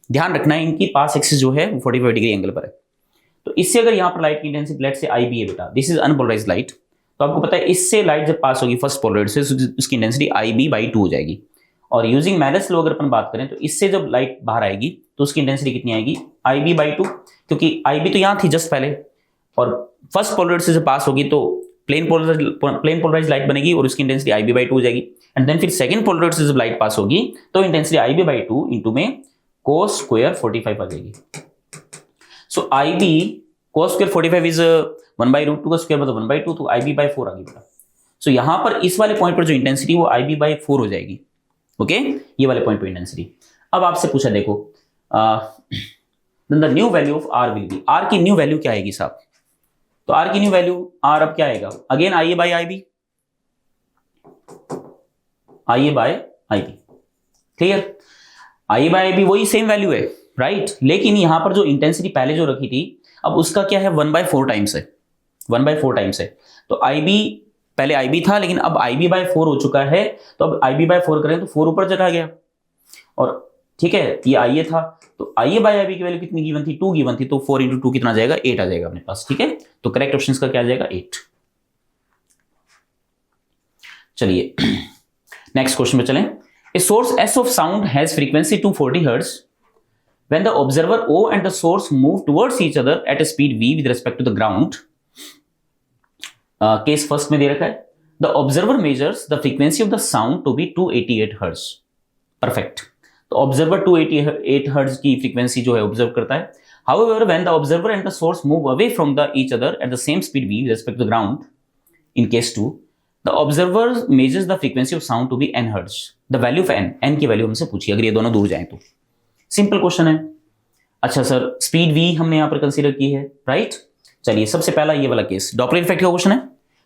S1: ध्यान रखना है इनकी पास एक्सिस जो है वो 45 डिग्री एंगल पर है। तो इससे अगर यहां पर लाइट की इंटेंसिटी लेट से IB है बेटा, दिस इज अनपोलराइज्ड लाइट, तो आपको पता है इससे लाइट जब पास होगी फर्स्ट पोलरॉइड से, उसकी इंटेंसिटी IB/2 हो जाएगी, और यूजिंग मैरेस लॉ अगर अपन बात करें तो इससे जब लाइट बाहर आएगी तो उसकी इंटेंसिटी कितनी आएगी IB/2, क्योंकि IB तो यहां थी जस्ट पहले, और फर्स्ट पोलरॉइड से पास होगी तो प्लेन पोलराइज्ड लाइट बनेगी और उसकी इंटेंसिटी IB/2 हो जाएगी, एंड देन फिर सेकंड पोलरॉइड से जब लाइट पास होगी तो इंटेंसिटी IB/2 इंटू में cos स्क्वायर 45 आ जाएगी। सो IB cos स्क्वायर 45 इज 1/√2 का स्क्वायर मतलब 1/2, तो IB/4 आ गई बेटा। सो यहां पर इस वाले पॉइंट पर जो इंटेंसिटी वो IB/4 हो जाएगी, ओके, ये वाले पॉइंट पर इंटेंसिटी। अब आपसे पूछा देखो, the new value of R will be, R की न्यू वैल्यू क्या आएगी साहब? तो R की न्यू वैल्यू R अब क्या आएगा? Again IA/IB, IA/IB, clear? IA/IB वही सेम वैल्यू है, राइट, लेकिन यहां पर जो इंटेंसिटी पहले जो रखी थी अब उसका क्या है 1/4 टाइम्स है, 1/4 टाइम्स है, तो IB पहले IB था लेकिन अब IB/4 हो चुका है, तो अब IB/4 करें तो 4 ऊपर चला गया, और ठीक है ये IA था, तो IA/IB की वैल्यू कितनी गिवन थी? 2 गिवन थी, तो 4 × 2 कितना जाएगा? 8 आ जाएगा अपने पास, ठीक है, तो करेक्ट ऑप्शन का क्या आ जाएगा? 8। चलिए नेक्स्ट क्वेश्चन पे चलें। A source S of sound has frequency 240 Hz. When the observer O and the source move towards each other at a speed v with respect to the ground, case first में दे रखा है, the observer measures the frequency of the sound to be 288 Hz. Perfect. तो observer 288 Hz की frequency जो है observe करता है. However, when the observer and the source move away from each other at the same speed v with respect to the ground, in case 2, the observer measures the frequency of sound to be n Hz. The value of n की value हमसे पूछी, अगर ये दोनों दूर जाएं तो। Simple question है। अच्छा सर, स्पीड v हमने यहां पर कंसीडर की है, राइट? चलिए सबसे पहला ये वाला केस डॉपलर इफेक्ट का क्वेश्चन है,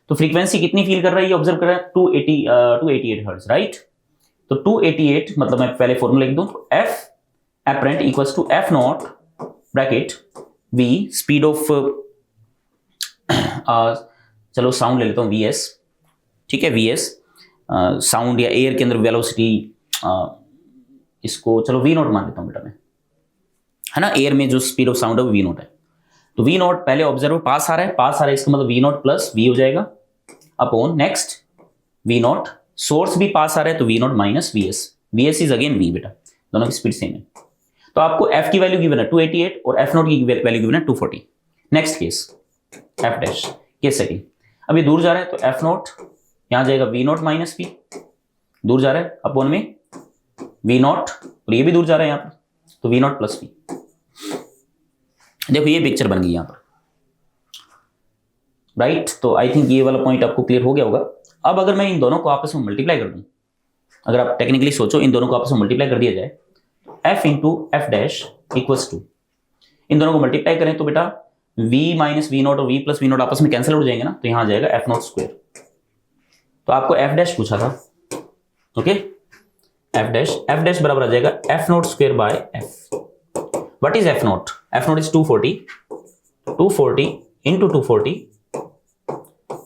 S1: तो फ्रीक्वेंसी कितनी फील कर रहा है ये ऑब्जर्व कर रहा है? 288 हर्ट्ज, राइट? तो 288 मतलब मैं पहले फॉर्मूला लिख दूं, f apparent equals to f naught bracket v speed of, चलो साउंड ले लेता हूं vs, ठीक है, vs साउंड या एयर के अंदर वेलोसिटी, इसको चलो v नॉट मान लेता हूं बेटा मैं, है ना, एयर में जो स्पीड ऑफ साउंड है वो v नॉट है, तो v नॉट पहले ऑब्जर्वर पास आ रहा है, इसका मतलब v नॉट प्लस v हो जाएगा upon next v not, source भी पास आ रहा है तो v not minus vs is again v बेटा, दोनों की स्पीड सेम है। तो आपको f की वैल्यू गिवन है 288 और f नॉट की वैल्यू गिवन है 240। Next case f dash, case second, अब ये दूर जा रहा है तो f नॉट यहां जाएगा v नॉट माइनस v, दूर जा रहा है अपॉन में v नॉट, और ये भी दूर जा रहा है यहां पर, तो v नॉट प्लस v। देखो ये पिक्चर बन गई यहां पर, राइट? तो आई थिंक ये वाला पॉइंट आपको क्लियर हो गया होगा। अब अगर मैं इन दोनों को आपस में मल्टीप्लाई कर दूं, अगर आप टेक्निकली सोचो इन दोनों को आपस में मल्टीप्लाई कर दिया जाए, f into F dash equals to, इन दोनों को मल्टीप्लाई करें तो बेटा v माइनस वी नॉट और v प्लस वी नॉट आपस में कैंसिल हो जाएंगे ना, तो यहां आ जाएगा f नॉट स्क्वायर। तो आपको f डैश पूछा था, ओके, f डैश बराबर आ जाएगा f not square by f। What is f not? f not is 240 into 240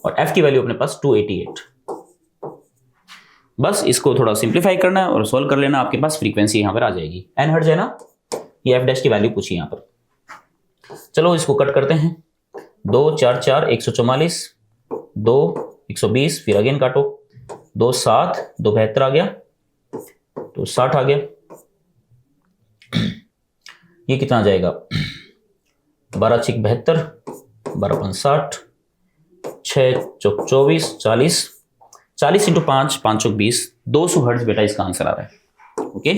S1: और f की वैल्यू अपने पास 288। बस इसको थोड़ा सिंप्लीफाई करना है और सॉल्व कर लेना, आपके पास फ्रीक्वेंसी यहां पर आ जाएगी, n हर्ट्ज है ना, ये एफ डैश की वैल्यू पूछी यहाँ पर। चलो इसको कट करते हैं। 2 4 4 144, 2 120, फिर अगेन काटो, 2 7, 2 72 आ गया, तो 60 आ गया। ये कितना आ जाएगा, 12 6 72, 12 5 60, 6 चौक 24, 40, 40 इंटू 5, 5 चौक 20, 200 हर्ट्ज बेटा इसका आंसर आ रहा है। ओके,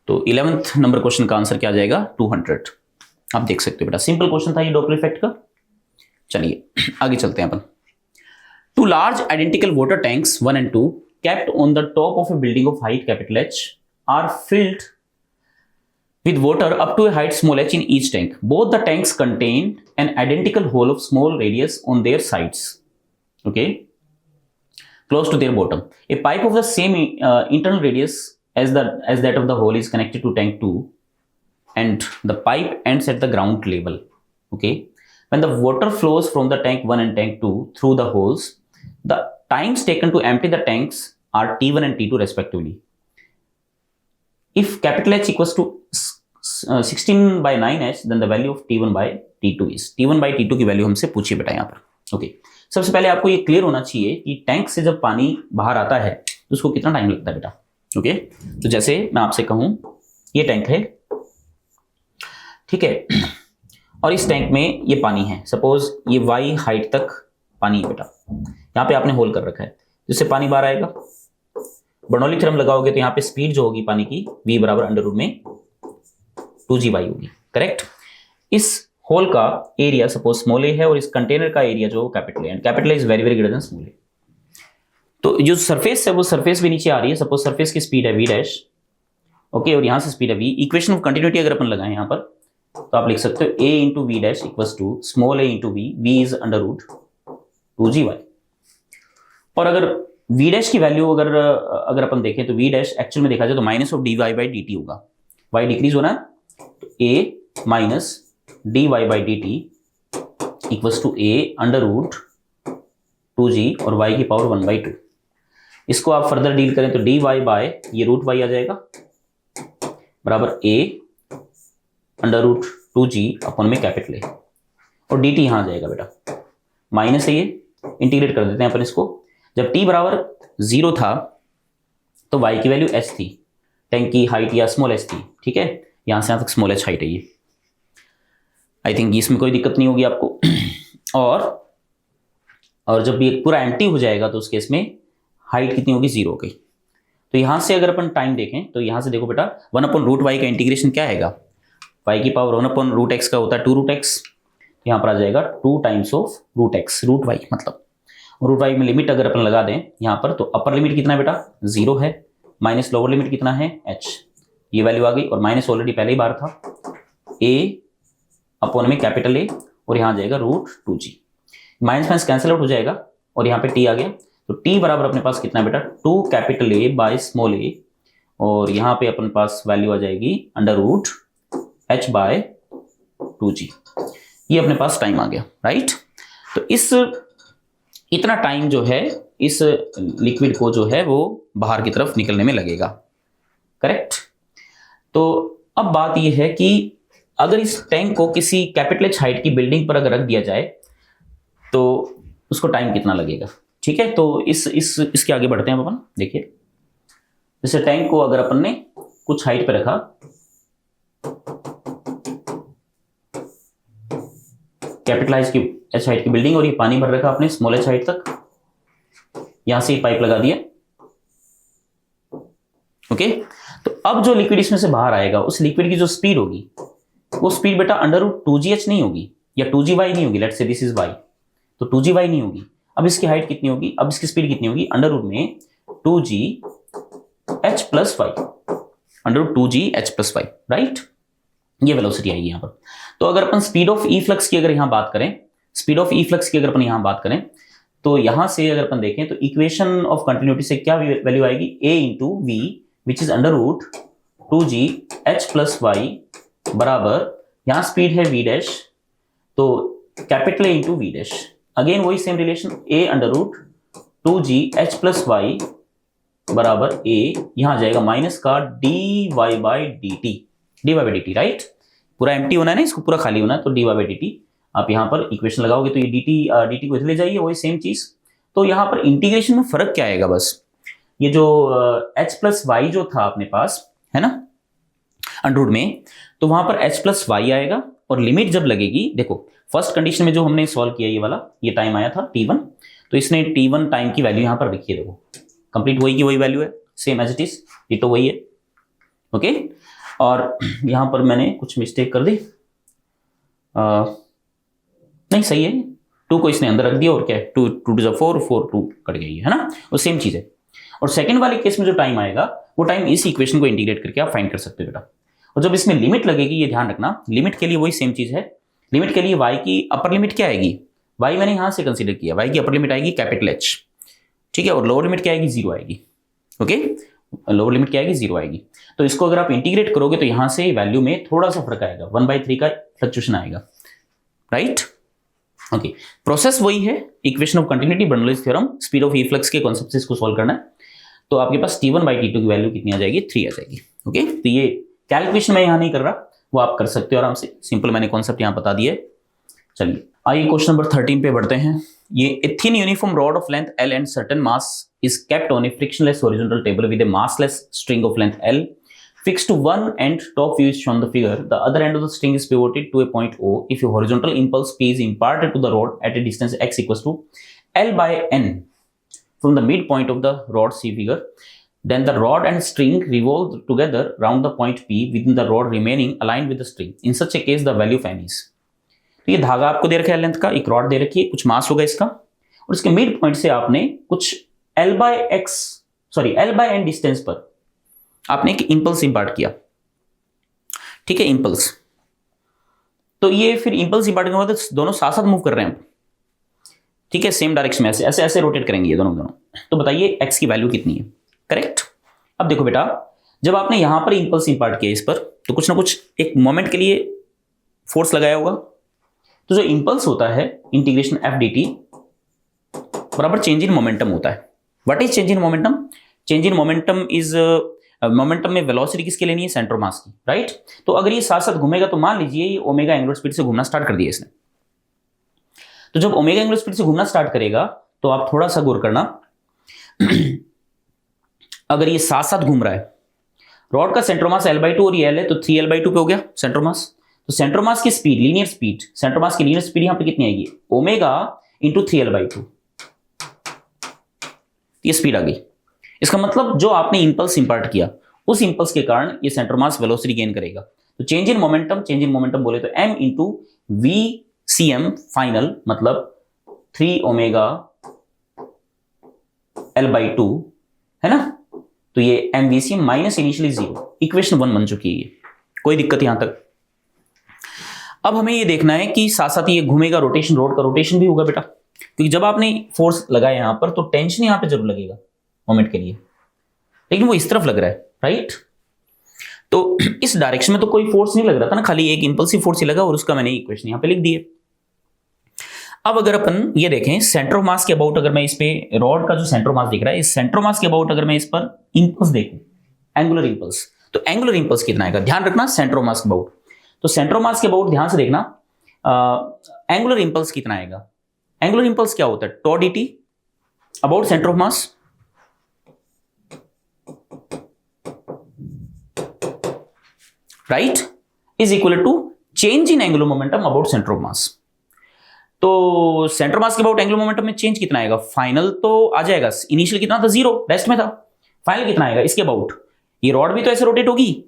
S1: तो 11th नंबर क्वेश्चन का आंसर क्या आ जाएगा, 200। आप देख सकते हो बेटा, सिंपल क्वेश्चन था ये डॉपलर इफेक्ट का। चलिए आगे चलते हैं अपन। Two large identical water tanks 1 and 2 kept on the top of a building of height capital H are filled with water up to a height small h in each tank. Both the tanks contain an identical hole of small radius on their sides, okay, close to their bottom. A pipe of the same internal radius as that of the hole is connected to tank 2, and the pipe ends at the ground level. Okay, when the water flows from the tank 1 and tank 2 through the holes, the times taken to empty the tanks are T1 and T2 respectively. If capital H equals to 16 by 9h, then the value of T1 by T2 is, T1 by T2 की value हमसे पूछी बेटा यहाँ पर। Okay, सबसे पहले आपको ये क्लियर होना चाहिए कि टैंक से जब पानी बाहर आता है तो उसको कितना टाइम लगता है बेटा। ओके, तो जैसे मैं आपसे कहूं ये टैंक है, ठीक है, और इस टैंक में ये पानी है, सपोज ये y हाइट तक पानी है बेटा, यहाँ पे आपने होल कर रखा है, जिससे पानी बाहर आएगा। बर्नौली थ्योरम लगाओगे तो यहाँ पे स्पीड जो होगी पानी की v बराबर अंडर रूट में 2gy होगी, करेक्ट। इस होल का एरिया सपोज स्मॉल ए है और इस कंटेनर का एरिया जो कैपिटल है, and capital is very very greater than small A. तो जो सरफेस है वो सरफेस भी नीचे आ रही है, सपोज सरफेस की स्पीड है v डैश, ओके, और यहां से स्पीड है v। इक्वेशन ऑफ कंटिन्यूटी अगर अपन लगाएं यहाँ पर तो आप लिख सकते हो a into V dash equals to small a into V, v is under root 2gy। और अगर v डैश की वैल्यू अगर अपन देखें तो v डैश एक्चुअल में देखा जाए तो minus of dy by dt होगा, y डिक्रीज होना है, तो a minus dy by dt equals to a under root 2g और y की पावर 1/2। इसको आप फर्दर डील करें तो dy बाय ये रूट y आ जाएगा बराबर a अंडर रूट 2g अपन में कैपिटल ए, और dt यहां आ जाएगा बेटा, माइनस है, ये इंटीग्रेट कर देते हैं अपन इसको। जब t बराबर 0 था तो y की वैल्यू h थी, टैंक की हाइट या स्मॉल h थी, ठीक है, यहां से यहां तक स्मॉल h हाइट है ये। आई थिंक इसमें कोई दिक्कत नहीं होगी आपको। और जब ये पूरा एम्प्टी हो जाएगा तो उस केस में हाइट कितनी होगी, 0 हो गई। तो यहां से अगर अपन टाइम देखें तो यहां से देखो बेटा 1/√y का इंटीग्रेशन क्या आएगा, y की पावर 1/√x का होता है 2√x, यहां पर आ जाएगा 2 टाइम्स ऑफ √x, √y मतलब। √y में लिमिट अगर अपन लगा दें यहां पर तो अपर लिमिट कितना है बेटा 0 है, माइनस लोअर लिमिट कितना है h, ये वैल्यू आ गई, और माइनस ऑलरेडी पहले ही बाहर था, a अपॉन में कैपिटल A और यहां आ जाएगा √2g, minus minus cancel out हो जाएगा और यहाँ पे t आ गया, तो t बराबर अपने पास कितना है बेटा 2 capital A by small a, और यहाँ पे अपने पास वैल्यू आ जाएगी under root h bye 2g। ये अपने पास टाइम आ गया, राइट। तो इतना टाइम जो है इस लिक्विड को जो है वो बाहर की तरफ निकलने में लगेगा, करेक्ट। तो अब बात ये है कि अगर इस टैंक को किसी कैपिटल H हाइट की बिल्डिंग पर अगर रख दिया जाए तो उसको टाइम कितना लगेगा, ठीक है। तो इसके आगे बढ़ते हैं अपन। देखिए जैसे टैंक को अगर अपन ने कुछ हाइट पे रखा, कैपिटल H हाइट की बिल्डिंग, और ये पानी भर रखा आपने स्मॉल h हाइट तक, यहां से पाइप लगा दिया, ओके। तो अब जो लिक्विड इसमें से बाहर आएगा उस लिक्विड की जो स्पीड होगी वो स्पीड बेटा अंडर रूट 2gh नहीं होगी या 2gy नहीं होगी, let's say this is y, तो 2gy नहीं होगी। अब इसकी हाइट कितनी होगी, अब इसकी स्पीड कितनी होगी, अंडर रूट में 2gh plus y, under root 2gh plus y, right. ये वेलोसिटी आएगी यहाँ पर। तो अगर अपन स्पीड ऑफ ई फ्लक्स की अगर यहाँ बात करें, स्पीड ऑफ ई फ्लक्स की अगर अपन यहाँ बात करें तो यहां से अगर अपन देखें तो इक्वेशन ऑफ कंटिन्यूटी से क्या वैल्यू आएगी, a into V which is under root 2gh plus y बराबर, यहां स्पीड है v डैश, तो capital A into V dash, again वही same relation, a under root 2gh plus y बराबर a, यहां आ जाएगा माइनस का dy by dt, dy by dt, right. पूरा एम्प्टी होना है ना, इसको पूरा खाली होना है, तो dy बाई dt आप यहाँ पर इक्वेशन लगाओगे तो ये dt को इधर ले जाइए, वही सेम चीज। तो यहाँ पर इंटीग्रेशन में फर्क क्या आएगा, बस ये जो h प्लस वाई जो था अपने पास, है ना, अंडररूट में, तो वहां पर h प्लस वाई आएगा, और लिमिट जब लगेगी, देखो फर्स्ट कंडीशन में जो हमने सॉल्व किया ये वाला, ये टाइम आया था t1, तो इसने t1 टाइम की वैल्यू यहाँ पर रखी है, देखो कंप्लीट वही की वही वैल्यू है, सेम एज इट इज, ये तो वही है, ओके। और यहाँ पर मैंने कुछ मिस्टेक कर दी, नहीं सही है, 2 को इसने अंदर रख दिया, और क्या है 2 2 2 4 4 2 कट गई है ना, वो सेम चीज है। और सेकंड वाले केस में जो टाइम आएगा वो टाइम इस इक्वेशन को इंटीग्रेट करके आप फाइंड कर सकते हो बेटा। और जब इसमें लिमिट लगेगी, ये ध्यान रखना, लिमिट के लिए वही सेम चीज है, लिमिट के लिए y की अपर लिमिट क्या आएगी, y मैंने यहां से कंसीडर किया, y की अपर लिमिट आएगी कैपिटल H, ठीक है, और लोअर लिमिट क्या आएगी, 0 आएगी, ओके, लोअर लिमिट क्या आएगी, 0 आएगी। तो इसको अगर आप इंटीग्रेट करोगे तो यहां से वैल्यू में थोड़ा सा फर्क आएगा, 1/3 का फ्लक्चुएशन आएगा, राइट, ओके। प्रोसेस वही है, equation of continuity, Bernoulli's theorem, speed of efflux के कॉन्सेप्ट से इसको सॉल्व करना है। तो आपके पास t1/t2 की वैल्यू कितनी आ जाएगी, 3 आ जाएगी, ओके। तो ये कैलकुलेशन मैं यहां नहीं कर रहा, वो आप कर सकते हो आराम से, सिंपल मैंने कॉन्सेप्ट यहां बता दिया है। चलिए आइए क्वेश्चन नंबर 13 पे बढ़ते हैं। ये a thin uniform rod of length L and certain mass is kept on a frictionless horizontal table with a massless string of length L fixed to one end, top view is shown in the figure. The other end of the string is pivoted to a point O. If a horizontal impulse P is imparted to the rod at a distance x equals to L by n from the midpoint of the rod, see figure, then the rod and string revolve together round the point P within the rod remaining aligned with the string. In such a case, the value of n is. तो ये धागा आपको दे रखा है length का, एक rod दे रखी है, कुछ मास होगा इसका, और इसके मिड पॉइंट से आपने कुछ L by n डिस्टेंस पर आपने एक इंपल्स इंपार्ट किया, ठीक है, इंपल्स। तो ये फिर इंपल्स इंपार्ट करने के बाद दोनों साथ साथ मूव कर रहे हैं, ठीक है, सेम डायरेक्शन में, ऐसे ऐसे ऐसे रोटेट करेंगे ये दोनों। तो बताइए x की वैल्यू कितनी है, करेक्ट। अब देखो बेटा, जब आपने यहां पर इंपल्स इंपार्ट किया इस पर, तो कुछ ना कुछ एक मोमेंट के लिए फोर्स लगाया होगा। तो जो इंपल्स होता है, इंटीग्रेशन एफ डी टी बराबर चेंज इन मोमेंटम होता है। What is change in momentum? Change in momentum is, momentum में वेलोसिटी किसके लेनी है, सेंटर मास की, राइट। तो अगर ये साथ साथ घूमेगा तो मान लीजिए ये ओमेगा एंगुलर स्पीड से घूमना स्टार्ट कर दिया इसने। तो जब ओमेगा एंगुलर स्पीड से घूमना स्टार्ट करेगा तो आप थोड़ा सा गौर करना, अगर ये साथ साथ घूम रहा है, रॉड का सेंटर मास L/2 और ये L है, तो 3L/2 पे हो गया सेंटर मास। तो सेंटर मास की speed, linear speed, centre mass की लीनियर स्पीड यहां पे कितनी आएगी, ओमेगा इंटू 3L/2, ये स्पीड आ गई। इसका मतलब जो आपने इंपल्स इंपार्ट किया, उस इंपल्स के कारण ये सेंटर मास वेलोसिटी गेन करेगा। तो चेंज इन मोमेंटम बोले तो m into V C M final, मतलब 3 ओमेगा L/2 है ना। तो ये MVCM माइनस इनिशियली 0, इक्वेशन 1 बन चुकी है, कोई दिक्कत यहां तक। अब हमें ये देखना है कि साथ साथ ये घूमेगा, रोटेशन, रोड का रोटेशन भी होगा बेटा, क्योंकि जब आपने फोर्स लगाया यहां पर तो टेंशन यहां पे जरूर लगेगा मोमेंट के लिए, लेकिन वो इस तरफ लग रहा है, राइट। तो इस डायरेक्शन में तो कोई फोर्स नहीं लग रहा था ना, खाली एक इंपल्सिव फोर्स ही लगा, और उसका मैंने इक्वेशन यहां पे लिख दी है। अब अगर अपन ये देखें सेंटर ऑफ मास के अबाउट, अगर मैं इस पे रॉड का जो सेंटर ऑफ मास दिख रहा है, इस सेंटर ऑफ मास के अबाउट अगर मैं इस पर इंपल्स देखूं, एंगुलर इंपल्स, तो एंगुलर इंपल्स कितना आएगा, ध्यान रखना सेंटर ऑफ मास के अबाउट। तो सेंटर ऑफ मास के अबाउट ध्यान से देखना, एंगुलर इंपल्स कितना आएगा। एंगुलर इंपल्स क्या होता है, tau dt about centre of mass, right, is equal to change in angular momentum about centre of mass. तो सेंटर मास के अबाउट एंगुलर मोमेंटम में चेंज कितना आएगा, फाइनल तो आ जाएगा, इनिशियल कितना था 0, रेस्ट में था, फाइनल कितना आएगा इसके अबाउट। ये रॉड भी तो ऐसे रोटेट होगी,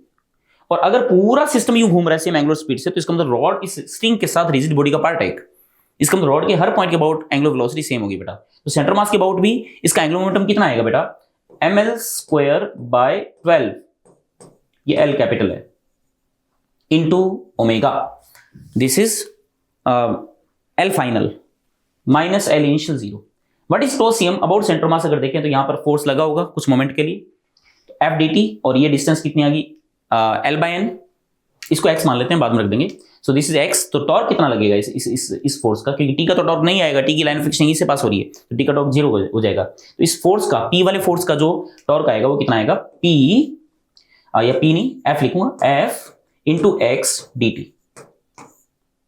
S1: और अगर पूरा सिस्टम यूं घूम रहा है सेम एंगुलर स्पीड से, तो इसका मतलब रॉड इस स्ट्रिंग के साथ रिजिड बॉडी का पार्ट है, इसका मतलब रॉड के हर पॉइंट के अबाउट एंगुलर वेलोसिटी सेम होगी बेटा। तो सेंटर मास के अबाउट भी इसका एंगुलर मोमेंटम कितना आएगा बेटा, ml²/12, ये L कैपिटल है, into omega, this is L final minus L initial 0। What is tau CM about centre mass, अगर देखें तो यहां पर फोर्स लगा होगा कुछ मोमेंट के लिए, तो F dt, और ये डिस्टेंस कितनी आ गई L/n, इसको x मान लेते हैं, बाद में रख देंगे। सो दिस इज x। तो टॉर्क कितना लगेगा इस फोर्स का, क्योंकि t का तो टॉर्क नहीं आएगा, t की लाइन फिक्सिंग से पास हो रही है, तो t का टॉर्क 0 हो जाएगा। तो इस फोर्स का, p वाले फोर्स का जो टॉर्क आएगा वो कितना आएगा, p, या p नहीं, f लिखूंगा, f into x D T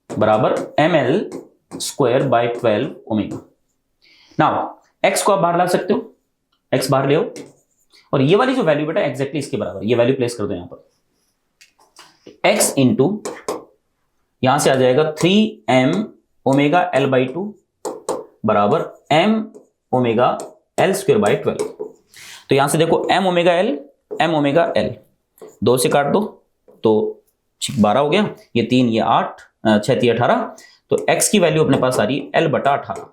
S1: बराबर ml square by 12 omega. Now x को आप बाहर ला सकते हो, x बाहर ले आओ, और ये वाली जो वैल्यू बेटा एग्जैक्टली इसके बराबर, ये वैल्यू प्लेस कर दो यहां पर, x इंटू यहां से आ जाएगा 3m ओमेगा l बाई 2 बराबर m omega l square by 12। तो यहां से देखो m ओमेगा l 2 से काट दो तो 12 हो गया, ये 3 ये 8 6 3 18, तो x की वैल्यू अपने पास आ रही है l बटा 18,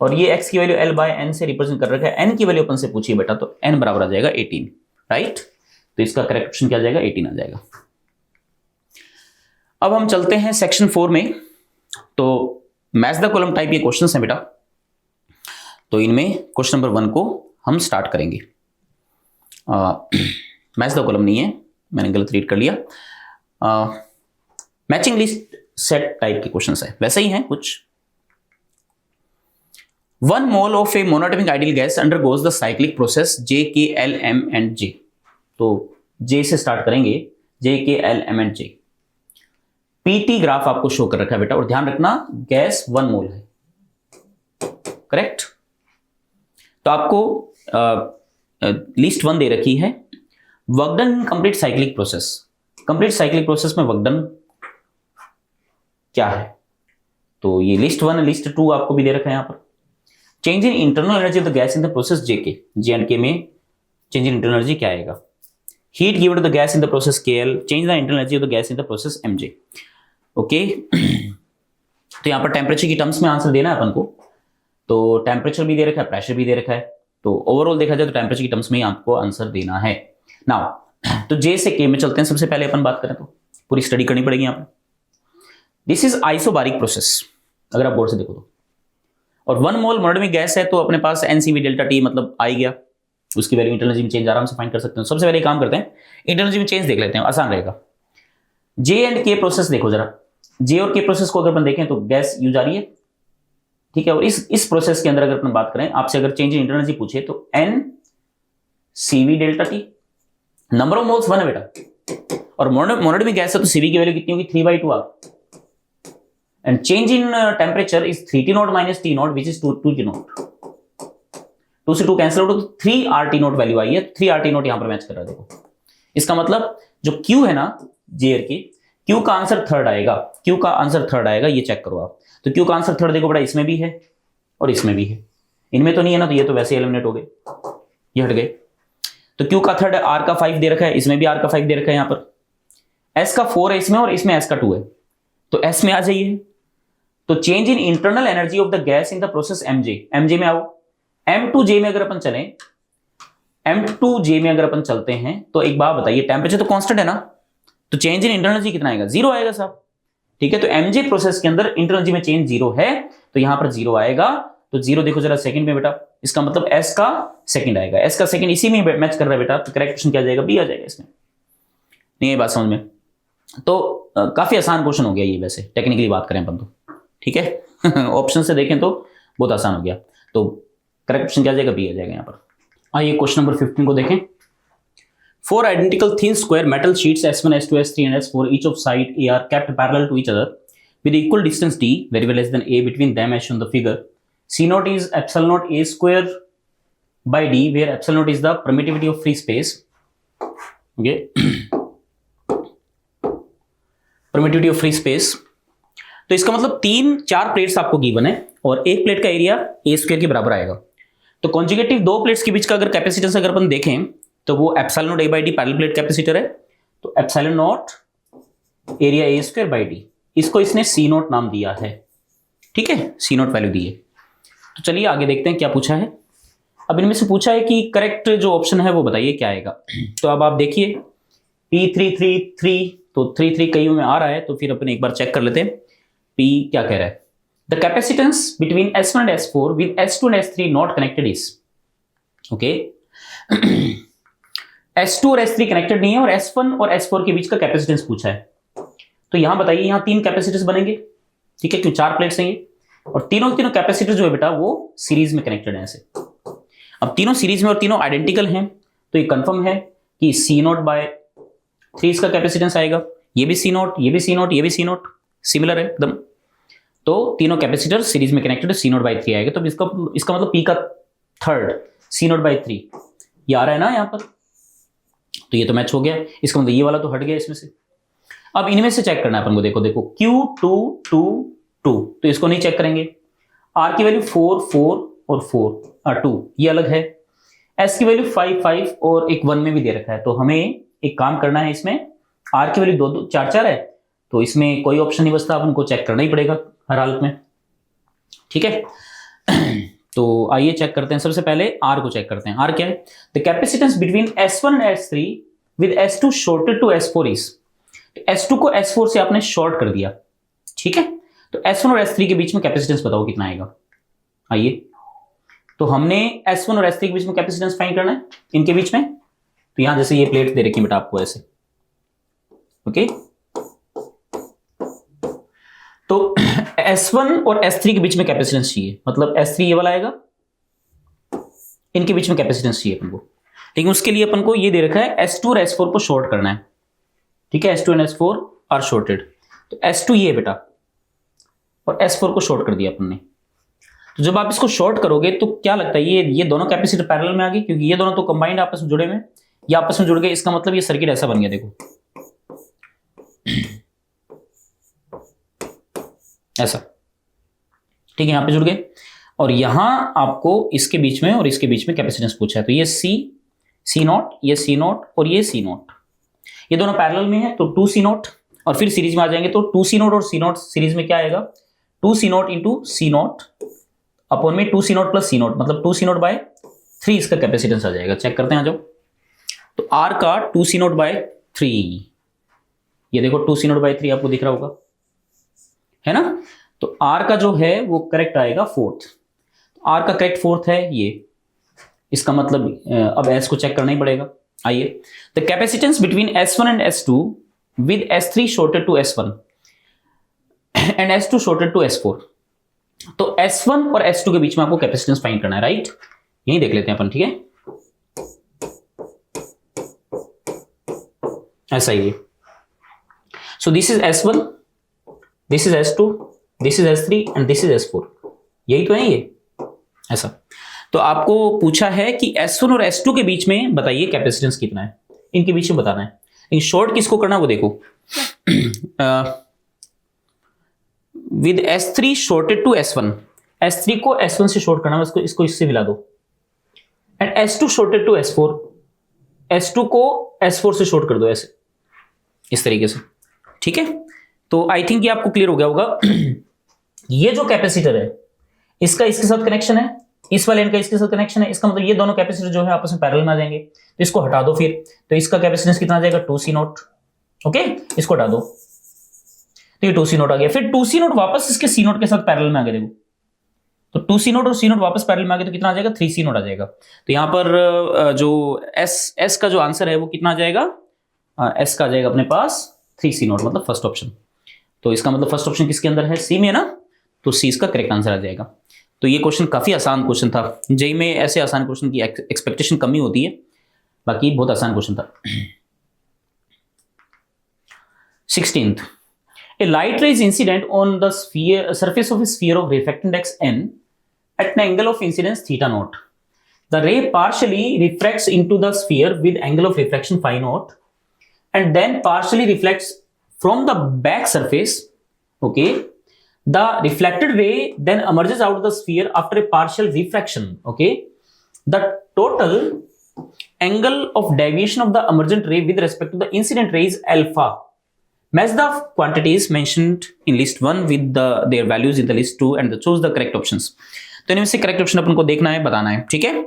S1: और ये x की वैल्यू l बाय n से रिप्रेजेंट कर रखा है, n की वैल्यू अपन से पूछी बेटा, तो n बराबर आ जाएगा 18, राइट। तो इसका करेक्ट ऑप्शन क्या आ जाएगा, 18 आ जाएगा। अब हम चलते हैं सेक्शन 4 में। तो मैच द कॉलम टाइप ये क्वेश्चंस हैं बेटा, तो इनमें क्वेश्चन नंबर 1 को हम स्टार्ट करेंगे। मैच द कॉलम नहीं है, मैंने गलत रीड कर लिया, मैचिंग लिस्ट सेट टाइप के क्वेश्चंस है, वैसे ही हैं कुछ। 1 mole of a monatomic ideal gas undergoes the cyclic process J, K, L, M and J। तो J से स्टार्ट करेंगे, J, K, L, M and J। PT graph आपको show कर रखा है बेटा, और ध्यान रखना गैस 1 मोल है, करेक्ट। तो आपको लिस्ट 1 दे रखी है, work done in complete cyclic process. Complete cyclic process में वर्क डन क्या है, तो ये लिस्ट 1 लिस्ट 2 आपको भी दे रखा है यहां पर। Change in internal energy of the gas in the process JK, J and K में चेंज इन इंटरनल एनर्जी क्या आएगा। Heat given to the gas in the process KL, change the internal energy of the gas in the process MJ. Okay, तो यहां पर temperature की terms में answer देना है अपन को, तो टेम्परेचर भी दे रखा है, प्रेशर भी दे रखा है, तो ओवरऑल देखा जाए तो टेम्परेचर की टर्म्स में ही आपको आंसर देना है। नाउ तो जे से के में चलते हैं, सबसे पहले अपन बात करें तो पूरी स्टडी करनी पड़ेगी यहां पर। दिस इज आइसोबारिक प्रोसेस, अगर आप गौर से देखो तो, और 1 मोल मोनोटोमिक गैस है, तो अपने पास NCV डेल्टा T मतलब आ ही गया, उसकी वैल्यू इंटरनल एनर्जी में चेंज आराम से फाइंड कर सकते हैं। सबसे पहले काम करते हैं, इंटरनल एनर्जी में चेंज देख लेते हैं, आसान रहेगा। J एंड K प्रोसेस देखो जरा, J और K प्रोसेस को अगर अपन देखें तो गैस यूज आ रही है, ठीक है, और इस प्रोसेस के अंदर अगर अपन बात करें, आपसे अगर चेंज इन इंटरनल एनर्जी पूछे तो NCV delta T, number of moles 1 है बेटा, और मोनोटोमिक गैस है तो CV की वैल्यू कितनी होगी, 3/2 आ, and change in temperature is 3T0 minus T0 which is 2T0। 2 से 2 कैंसिल आउट, तो 3RT0 वैल्यू आई है, 3RT0 यहां पर मैच कर रहा है। देखो इसका मतलब जो Q है ना जेयर की, Q का आंसर थर्ड आएगा, Q का आंसर थर्ड आएगा, ये चेक करो आप। तो Q का आंसर थर्ड देखो बड़ा, इसमें भी है और इसमें भी है, इनमें तो नहीं है ना, तो ये तो वैसे एलिमिनेट हो गए, ये हट गए। तो Q का थर्ड R का 5 दे रखा है, इसमें भी R का 5 दे रखा है यहां पर, S का 4 है इसमें, और इसमें S का 2 है, तो S में आ जाइए। तो change in internal energy of the gas in the process MJ में आओ। M2J में अगर अपन चले, M2J में अगर अपन चलते हैं, तो एक बात बताइए, टेम्परेचर तो कांस्टेंट है ना, तो चेंज इन इंटरनल एनर्जी कितना आएगा, 0 आएगा साहब, ठीक है। तो MJ प्रोसेस के अंदर इंटरनल एनर्जी में चेंज 0 है, तो यहां पर 0 आएगा। तो 0 देखो जरा सेकंड में बेटा, इसका मतलब S का सेकंड आएगा, S का सेकंड इसी में मैच कर रहा है बेटा, तो करेक्ट ऑप्शन क्या आ जाएगा, बी आ जाएगा इसमें। नहीं ये बात समझ में, तो काफी आसान क्वेश्चन हो गया ये, वैसे टेक्निकली बात करें अपन तो, ठीक है। ऑप्शन से देखें तो बहुत आसान हो गया, तो करेक्ट ऑप्शन क्या आ जाएगा, बी आ जाएगा यहां पर। आइए क्वेश्चन नंबर 15 को देखें। 4 identical thin square metal sheets S1, S2, S3 and S4 each of side A are kept parallel to each other with equal distance d, very less than a between them as shown in the figure. C0 is epsilon naught a square by d, where epsilon naught is the permittivity of free space. Okay. Permittivity of free space. तो इसका मतलब 4 plates आपको given है, और एक plate का area A square के बराबर आएगा। तो कॉन्जुगेटिव 2 प्लेट्स के बीच का अगर कैपेसिटेंस अगर अपन देखें, तो वो epsilon not a by D parallel plate capacitor है, तो epsilon not area A square by D, इसको इसने सी नॉट नाम दिया है, ठीक है, सी नॉट वैल्यू दी है। तो चलिए आगे देखते हैं क्या पूछा है। अब इनमें से पूछा है कि करेक्ट जो ऑप्शन है वो बताइए क्या आएगा। तो अब आप देखिए P333, तो 3 कईयों में आ रहा है, तो फिर अपन एक बार चेक कर लेते हैं P क्या कह रहा है। The capacitance between S1 and S4 with S2 and S3 not connected is, okay. S2 और S3 कनेक्टेड नहीं है, और S1 और S4 के बीच का कैपेसिटेंस पूछा है। तो यहां बताइए, यहां 3 कैपेसिटर्स बनेंगे, ठीक है, क्यों 4 प्लेट्स हैं ये, और तीनों कैपेसिटर जो है बेटा वो सीरीज में कनेक्टेड है ऐसे। अब तीनों सीरीज में और तीनों आइडेंटिकल हैं, तो ये कंफर्म है कि C0/3 इसका कैपेसिटेंस आएगा, ये भी सी नॉट, ये भी सी नॉट, ये भी सी नॉट, सिमिलर है एकदम। तो तीनों कैपेसिटर सीरीज में कनेक्टेड है, सी नॉट बाई थ्री आएगा। तो इसका मतलब पी का third C naught by three ये आ रहा है ना यहाँ पर, तो ये तो मैच हो गया। इसका मतलब ये वाला तो हट गया इसमें से। अब इनमें से चेक करना है अपन को, देखो देखो Q2 2 2, तो इसको नहीं चेक करेंगे। R की वैल्यू 4 4 और 4 2 ये अलग है। S की वैल्यू 5 5 और एक 1 में भी दे रखा है। तो हमें एक काम करना है, इसमें R की वैल्यू 2 2 4 4 है, तो इसमें कोई ऑप्शन नहीं बचता, अपन को चेक करना ही पड़ेगा हर हालत में, ठीक है। तो आइए चेक करते हैं। सबसे पहले R को चेक करते हैं। R क्या है? The capacitance between S1 and S3 with S2 shorted to S4 is, S2 को S4 से आपने शॉर्ट कर दिया, ठीक है। तो S1 और S3 के बीच में कैपेसिटेंस बताओ कितना आएगा। आइए, तो हमने S1 और S3 के बीच में कैपेसिटेंस फाइंड करना है, इनके बीच में। तो यहां जैसे ये प्लेट दे रखी बेटा आपको ऐसे, ओके। तो S1 और S3 के बीच में कैपेसिटेंस चाहिए, मतलब S3 ये वाला आएगा, इनके बीच में कैपेसिटेंस चाहिए अपन को। लेकिन उसके लिए अपन को ये दे रखा है S2 और S4 को शॉर्ट करना है, ठीक है। S2 and S4 are shorted. तो S2 ये है बेटा, और S4 को शॉर्ट कर दिया अपन ने। तो जब आप इसको शॉर्ट करोगे तो क्या लगता है, ये दोनों कैपेसिटर पैरेलल में आ गए, क्योंकि ये दोनों तो कंबाइंड आपस में जुड़े हुए, ये आपस में जुड़ गए। इसका मतलब ये सर्किट ऐसा बन गया, देखो ऐसा, ठीक है। यहां पे जुड़ गए, और यहां आपको इसके बीच में और इसके बीच में कैपेसिटेंस पूछा है। तो ये सी नॉट, ये सी नॉट और ये सी नॉट, ये दोनों पैरेलल में है, तो 2 सी नॉट। और फिर सीरीज में आ जाएंगे तो 2 सी नॉट और सी नॉट सीरीज में क्या आएगा, 2 C naught into C naught upon में 2 C naught plus C naught, मतलब 2 सी नॉट बाय 3 इसका कैपेसिटेंस आ जाएगा। चेक करते हैं, आ जाओ। तो आर का 2 सी नॉट बाय 3, ये देखो 2 सी नॉट बाय 3 आपको दिख रहा होगा, है ना। तो आर का जो है वो करेक्ट आएगा फोर्थ। आर का करेक्ट फोर्थ है ये, इसका मतलब अब एस को चेक करना ही पड़ेगा। आइए, the capacitance between S1 and S2 with S3 shorted to S1 and S2 shorted to S4। तो S1 और S2 के बीच में आपको कैपेसिटेंस फाइंड करना है, राइट। यही देख लेते हैं अपन, ठीक है। ऐसा ही है। सो this is S1, this is S2, this is S3 and this is S4, यही तो है ये, ऐसा। तो आपको पूछा है कि S1 और S2 के बीच में बताइए कैपेसिटेंस कितना है, इनके बीच में बताना है। लेकिन शॉर्ट किसको करना है वो देखो, with S3 shorted to S1, S3 को S1 से शॉर्ट करना है, इसको इससे मिला दो। And S2 shorted to S4, S2 को S4 से शॉर्ट कर दो, ऐसे इस तरीके से, ठीक है। तो आई थिंक ये आपको क्लियर हो गया होगा। ये जो कैपेसिटर है इसका इसके साथ कनेक्शन है, इस वाले का इसके साथ कनेक्शन है, इसका मतलब ये दोनों कैपेसिटर जो है आपस में पैरेलल में आ जाएंगे। तो इसको हटा दो फिर, तो इसका कैपेसिटेंस कितना आ जाएगा, 2 सी नॉट, ओके। इसको हटा दो, तो ये 2 सी नॉट आ गया। फिर 2 सी नॉट वापस इसके सी नॉट के साथ पैरेलल में आ गया, देखो। तो 2 सी नॉट और सी नॉट वापस पैरेलल में आ गया, तो कितना आ जाएगा, 3 सी नॉट आ जाएगा। तो यहां पर जो एस का जो आंसर है वो कितना आ जाएगा, एस का आ जाएगा अपने पास 3 सी नॉट, मतलब फर्स्ट ऑप्शन। तो इसका मतलब फर्स्ट ऑप्शन किसके अंदर है, सी में है ना, तो सी इसका करेक्ट आंसर आ जाएगा। तो ये क्वेश्चन काफी आसान क्वेश्चन था। जेई में ऐसे आसान क्वेश्चन की एक्सपेक्टेशन कम ही होती है, बाकी बहुत आसान क्वेश्चन था। 16th, a light ray is incident on the surface of a sphere of refracting index n at an angle of incidence theta naught. The ray partially refracts into the sphere with angle of refraction phi naught and then partially reflects from the back surface, okay. The reflected ray then emerges out of the sphere after a partial refraction, okay. The total angle of deviation of the emergent ray with respect to the incident ray is alpha. Match the quantities mentioned in list 1 with their values in the list 2 and choose the correct options. तो इनमें से correct option अपन को देखना है, बताना है, ठीक है।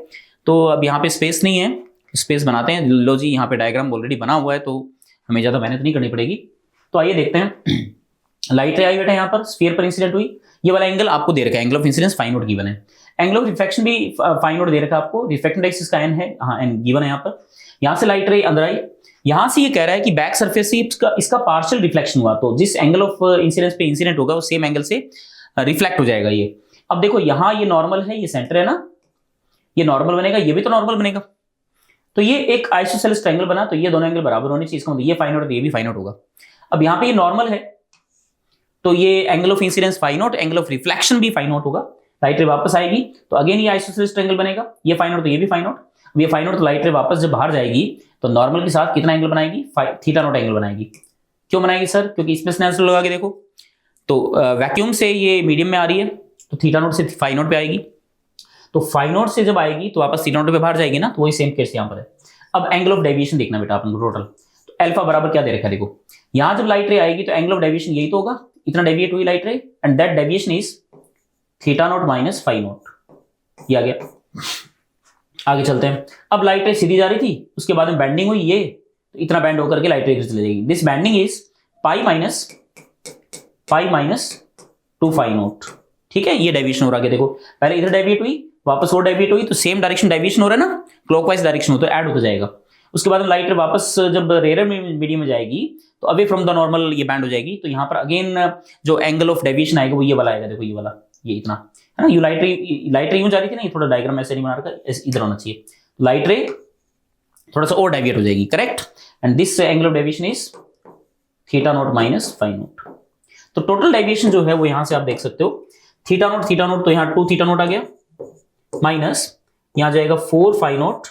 S1: तो अब यहाँ पे स्पेस नहीं है, स्पेस बनाते हैं। लो जी, यहाँ पे डायग्राम ऑलरेडी बना हुआ है, तो हमें ज्यादा मेहनत नहीं करनी पड़ेगी। तो आइए देखते हैं। लाइट रे आई बेटा यहाँ पर स्फीयर पर इंसिडेंट हुई, ये वाला एंगल आपको दे रखा है, angle of incidence phi naught given है। एंगल ऑफ रिफ्लेक्शन भी फाइ नॉट दे रखा है आपको, रिफ्लेक्टेड इंडेक्स इसका एन है, हाँ एन गिवन है यहाँ पर। यहाँ से लाइट रे अंदर आई, यहां से ये कह रहा है कि बैक सरफेस से इसका पार्शियल रिफ्लेक्शन हुआ, तो जिस एंगल ऑफ इंसिडेंस पे इंसिडेंट होगा वो सेम एंगल से रिफ्लेक्ट हो जाएगा ये। अब देखो यहाँ ये नॉर्मल है, ये सेंटर है ना, ये नॉर्मल बनेगा, ये भी तो नॉर्मल बनेगा। तो ये एक आइसोसेलेस ट्रायंगल बना, तो ये दोनों एंगल बराबर होने चाहिए, इसका मतलब ये फाइ नॉट ये भी फाइ नॉट होगा। अब यहाँ पे ये नॉर्मल है तो ये angle of incidence phi naught, angle of reflection भी फाई नॉट होगा। लाइट रे वापस आएगी तो अगेन ये आइसोसेलेस ट्रायंगल बनेगा, ये फाई नॉट तो ये भी फाई नॉट। अब ये फाई नॉट तो लाइट रे वापस जब बाहर जाएगी तो नॉर्मल के साथ कितना एंगल बनाएगी, थीटा नॉट एंगल बनाएगी। क्यों बनाएगी सर? क्योंकि इसमें स्नेल्स लगा के देखो तो वैक्यूम से ये मीडियम में आ रही है तो थीटा नॉट से फाई नॉट पे आएगी, तो फाई नॉट से जब आएगी तो वापस थीटा नॉट पे बाहर जाएगी ना, तो वही सेम केस यहाँ पर है। अब एंगल ऑफ डेविएशन देखना बेटा अपन को टोटल, तो अल्फा बराबर क्या दे रखा है देखो, यहां जब लाइट रे आएगी तो एंगल ऑफ डेविएशन यही तो होगा, इतना डेविएट हुई light ray and that deviation is theta naught minus phi naught. ये आ गया। आगे चलते हैं। अब लाइट रे सीधी जा रही थी, उसके बाद में बैंडिंग हुई, ये तो इतना बैंड होकर के लाइट रे चली जाएगी। This bending is pi minus 2 phi naught. ठीक है, ये डेविएशन हो रहा है। देखो पहले इधर डेविएट हुई, वापस और डेविएट हुई, तो सेम डायरेक्शन डेविएशन हो रहा है ना, क्लॉकवाइज डायरेक्शन हो तो ऐड होता जाएगा। उसके बाद लाइट रे वापस जब रेयर मीडियम में जाएगी तो अवे फ्रॉम द नॉर्मल ये बैंड हो जाएगी, तो यहाँ पर अगेन जो एंगल ऑफ डेविएशन आएगा वो ये वाला आएगा। देखो ये वाला, ये इतना है ना, ये लाइट रे यूं जा रही थी ना, ये थोड़ा डायग्राम ऐसे नहीं बना रखा, इधर होना चाहिए। लाइट रे थोड़ा सा और डेविएट हो जाएगी, correct, and this angle of deviation is theta naught minus phi naught. तो टोटल डेविएशन जो है वो यहां से आप देख सकते हो, थीटा नॉट तो यहाँ 2 थीटा नॉट आ गया, माइनस यहां जाएगा 4 फाई नॉट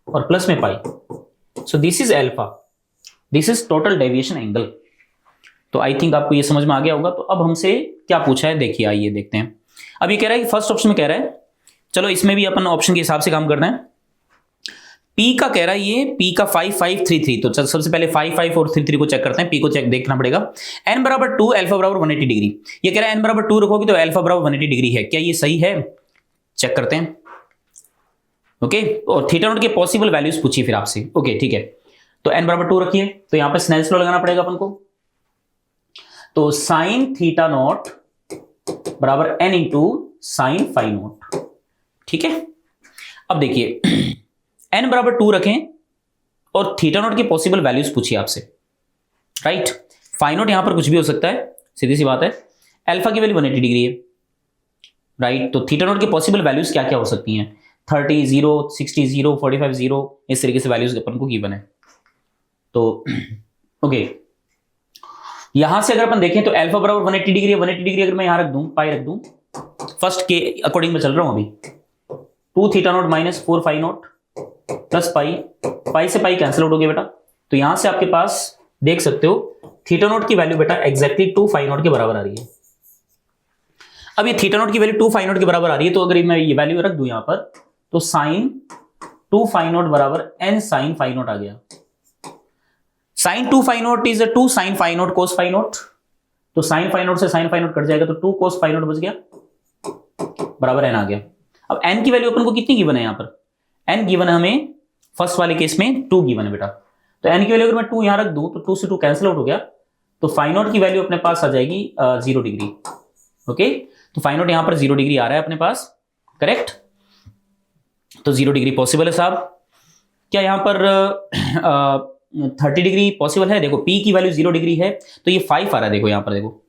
S1: और प्लस में pi. So this is alpha, this is total deviation angle. तो आई थिंक आपको ये समझ में आ गया होगा। तो अब हमसे क्या पूछा है देखिए, आइए देखते हैं। अब ये कह रहा है कि फर्स्ट ऑप्शन में कह रहा है, चलो इसमें भी अपन ऑप्शन के हिसाब से काम करना है। पी का कह रहा है ये, पी का 5 5 3 3, तो चल सबसे पहले 5 5 और 3 3 को चेक करते हैं। पी को चेक देखना पड़ेगा। एन बराबर 2, अल्फा बराबर 180 डिग्री। ये कह रहा है एन बराबर 2 रखोगे तो अल्फा बराबर 180 डिग्री है, क्या ये सही है? चेक करते हैं। ओके, और थीटा नॉट के पॉसिबल वैल्यूज पूछिए फिर आपसे। ओके ठीक है, तो एन बराबर 2 रखिए, तो यहां पर स्नेल्स लॉ लगाना पड़ेगा अपन को। तो साइन थीटा नॉट बराबर N into sine phi naught. ठीक है, अब देखिए एन बराबर 2 रखें और थीटा नॉट की पॉसिबल वैल्यूज पूछिए आपसे, राइट। फाई नॉट यहां पर कुछ भी हो सकता है, सीधी सी बात है। अल्फा की वैल्यू 180 डिग्री है, राइट। तो थीटा नॉट की पॉसिबल वैल्यूज क्या क्या हो सकती हैं? 30 0, 60 0, 45 0, इस तरीके से वैल्यूज अपन को गिवन है। तो ओके, यहां से अगर अपन देखें तो अल्फा बराबर 180 डिग्री है। 180 डिग्री अगर मैं यहां रख दूं, पाई रख दूं, फर्स्ट के अकॉर्डिंग में चल रहा हूं अभी, 2 theta naught minus 4 phi naught plus pi से पाई कैंसिल आउट हो गया बेटा। तो यहां से आपके पास देख सकते हो थीटा नॉट की वैल्यू बेटा एग्जैक्टली 2 फाई नॉट के बराबर आ रही है। अब ये थीटा नॉट की वैल्यू 2 फाई नॉट के बराबर आ रही है, तो अगर मैं ये वैल्यू रख दूं यहां पर, तो साइन 2 फाई नॉट बराबर एन साइन फाई नॉट आ गया। Sine 2 phi naught is 2 sine phi naught cos phi naught, तो साइन फाई नॉट से साइन फाई नॉट कट जाएगा, तो 2 कोस फाई नॉट बच गया, बराबर एन आ गया। अब एन की वैल्यू अपन को कितनी गिवन है? यहां पर एन गिवन है हमें, फर्स्ट वाले केस में 2 गिवन है बेटा। तो एन की वैल्यू अगर मैं 2 यहां रख दूं तो 2 से 2 कैंसिल आउट हो गया, तो फाई नॉट की वैल्यू अपने पास आ जाएगी 0 डिग्री। ओके, तो फाई नॉट यहां पर 0 डिग्री आ रहा है अपने पास, करेक्ट। तो 0 डिग्री पॉसिबल है साहब। क्या यहां पर 30 डिग्री पॉसिबल है? देखो पी की वैल्यू 0 डिग्री है, तो ये 5 आ रहा है। देखो यहां पर देखो,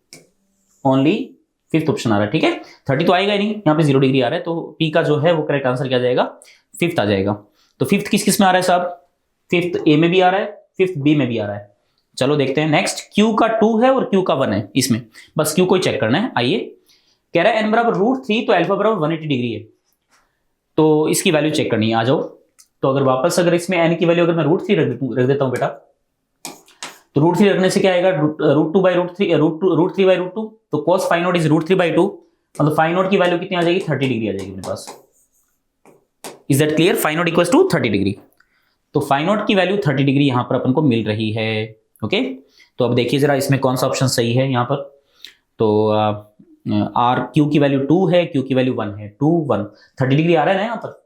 S1: ओनली 5th ऑप्शन आ रहा है। ठीक है, 30 तो आएगा ही नहीं, यहाँ पे 0 डिग्री आ रहा है, तो पी का जो है वो करेक्ट आंसर क्या जाएगा? 5th आ जाएगा। तो 5th किस किस में आ रहा है साहब? 5th ए में भी आ रहा है, 5th बी में भी आ रहा है। चलो देखते हैं नेक्स्ट। क्यू का 2 है और क्यू का 1 है, इसमें बस क्यू को ही चेक करना है। आइए, कह रहा है एन बराबर √3, तो अल्फा बराबर 180 डिग्री है, तो इसकी वैल्यू चेक करनी है। आ जाओ। तो अगर वापस अगर इसमें एन की वैल्यू अगर मैं √3 रख देता हूं बेटा, तो √3 रखने से क्या आएगा? √2 बाई √3, √3 बाई √2, तो cos phi naught is √3 by 2, मतलब फाई नॉट की वैल्यू कितनी आ जाएगी? 30 डिग्री आ जाएगी मेरे पास। Is that clear? Phi naught equals to 30 degree. तो फाई नॉट की वैल्यू 30 डिग्री यहां पर अपन को मिल रही है। ओके, तो अब देखिए जरा इसमें कौन सा ऑप्शन सही है यहां पर। तो आर क्यू की वैल्यू 2 है, क्यू की वैल्यू 1 है, 2 1 30 डिग्री आ रहा है ना यहां पर,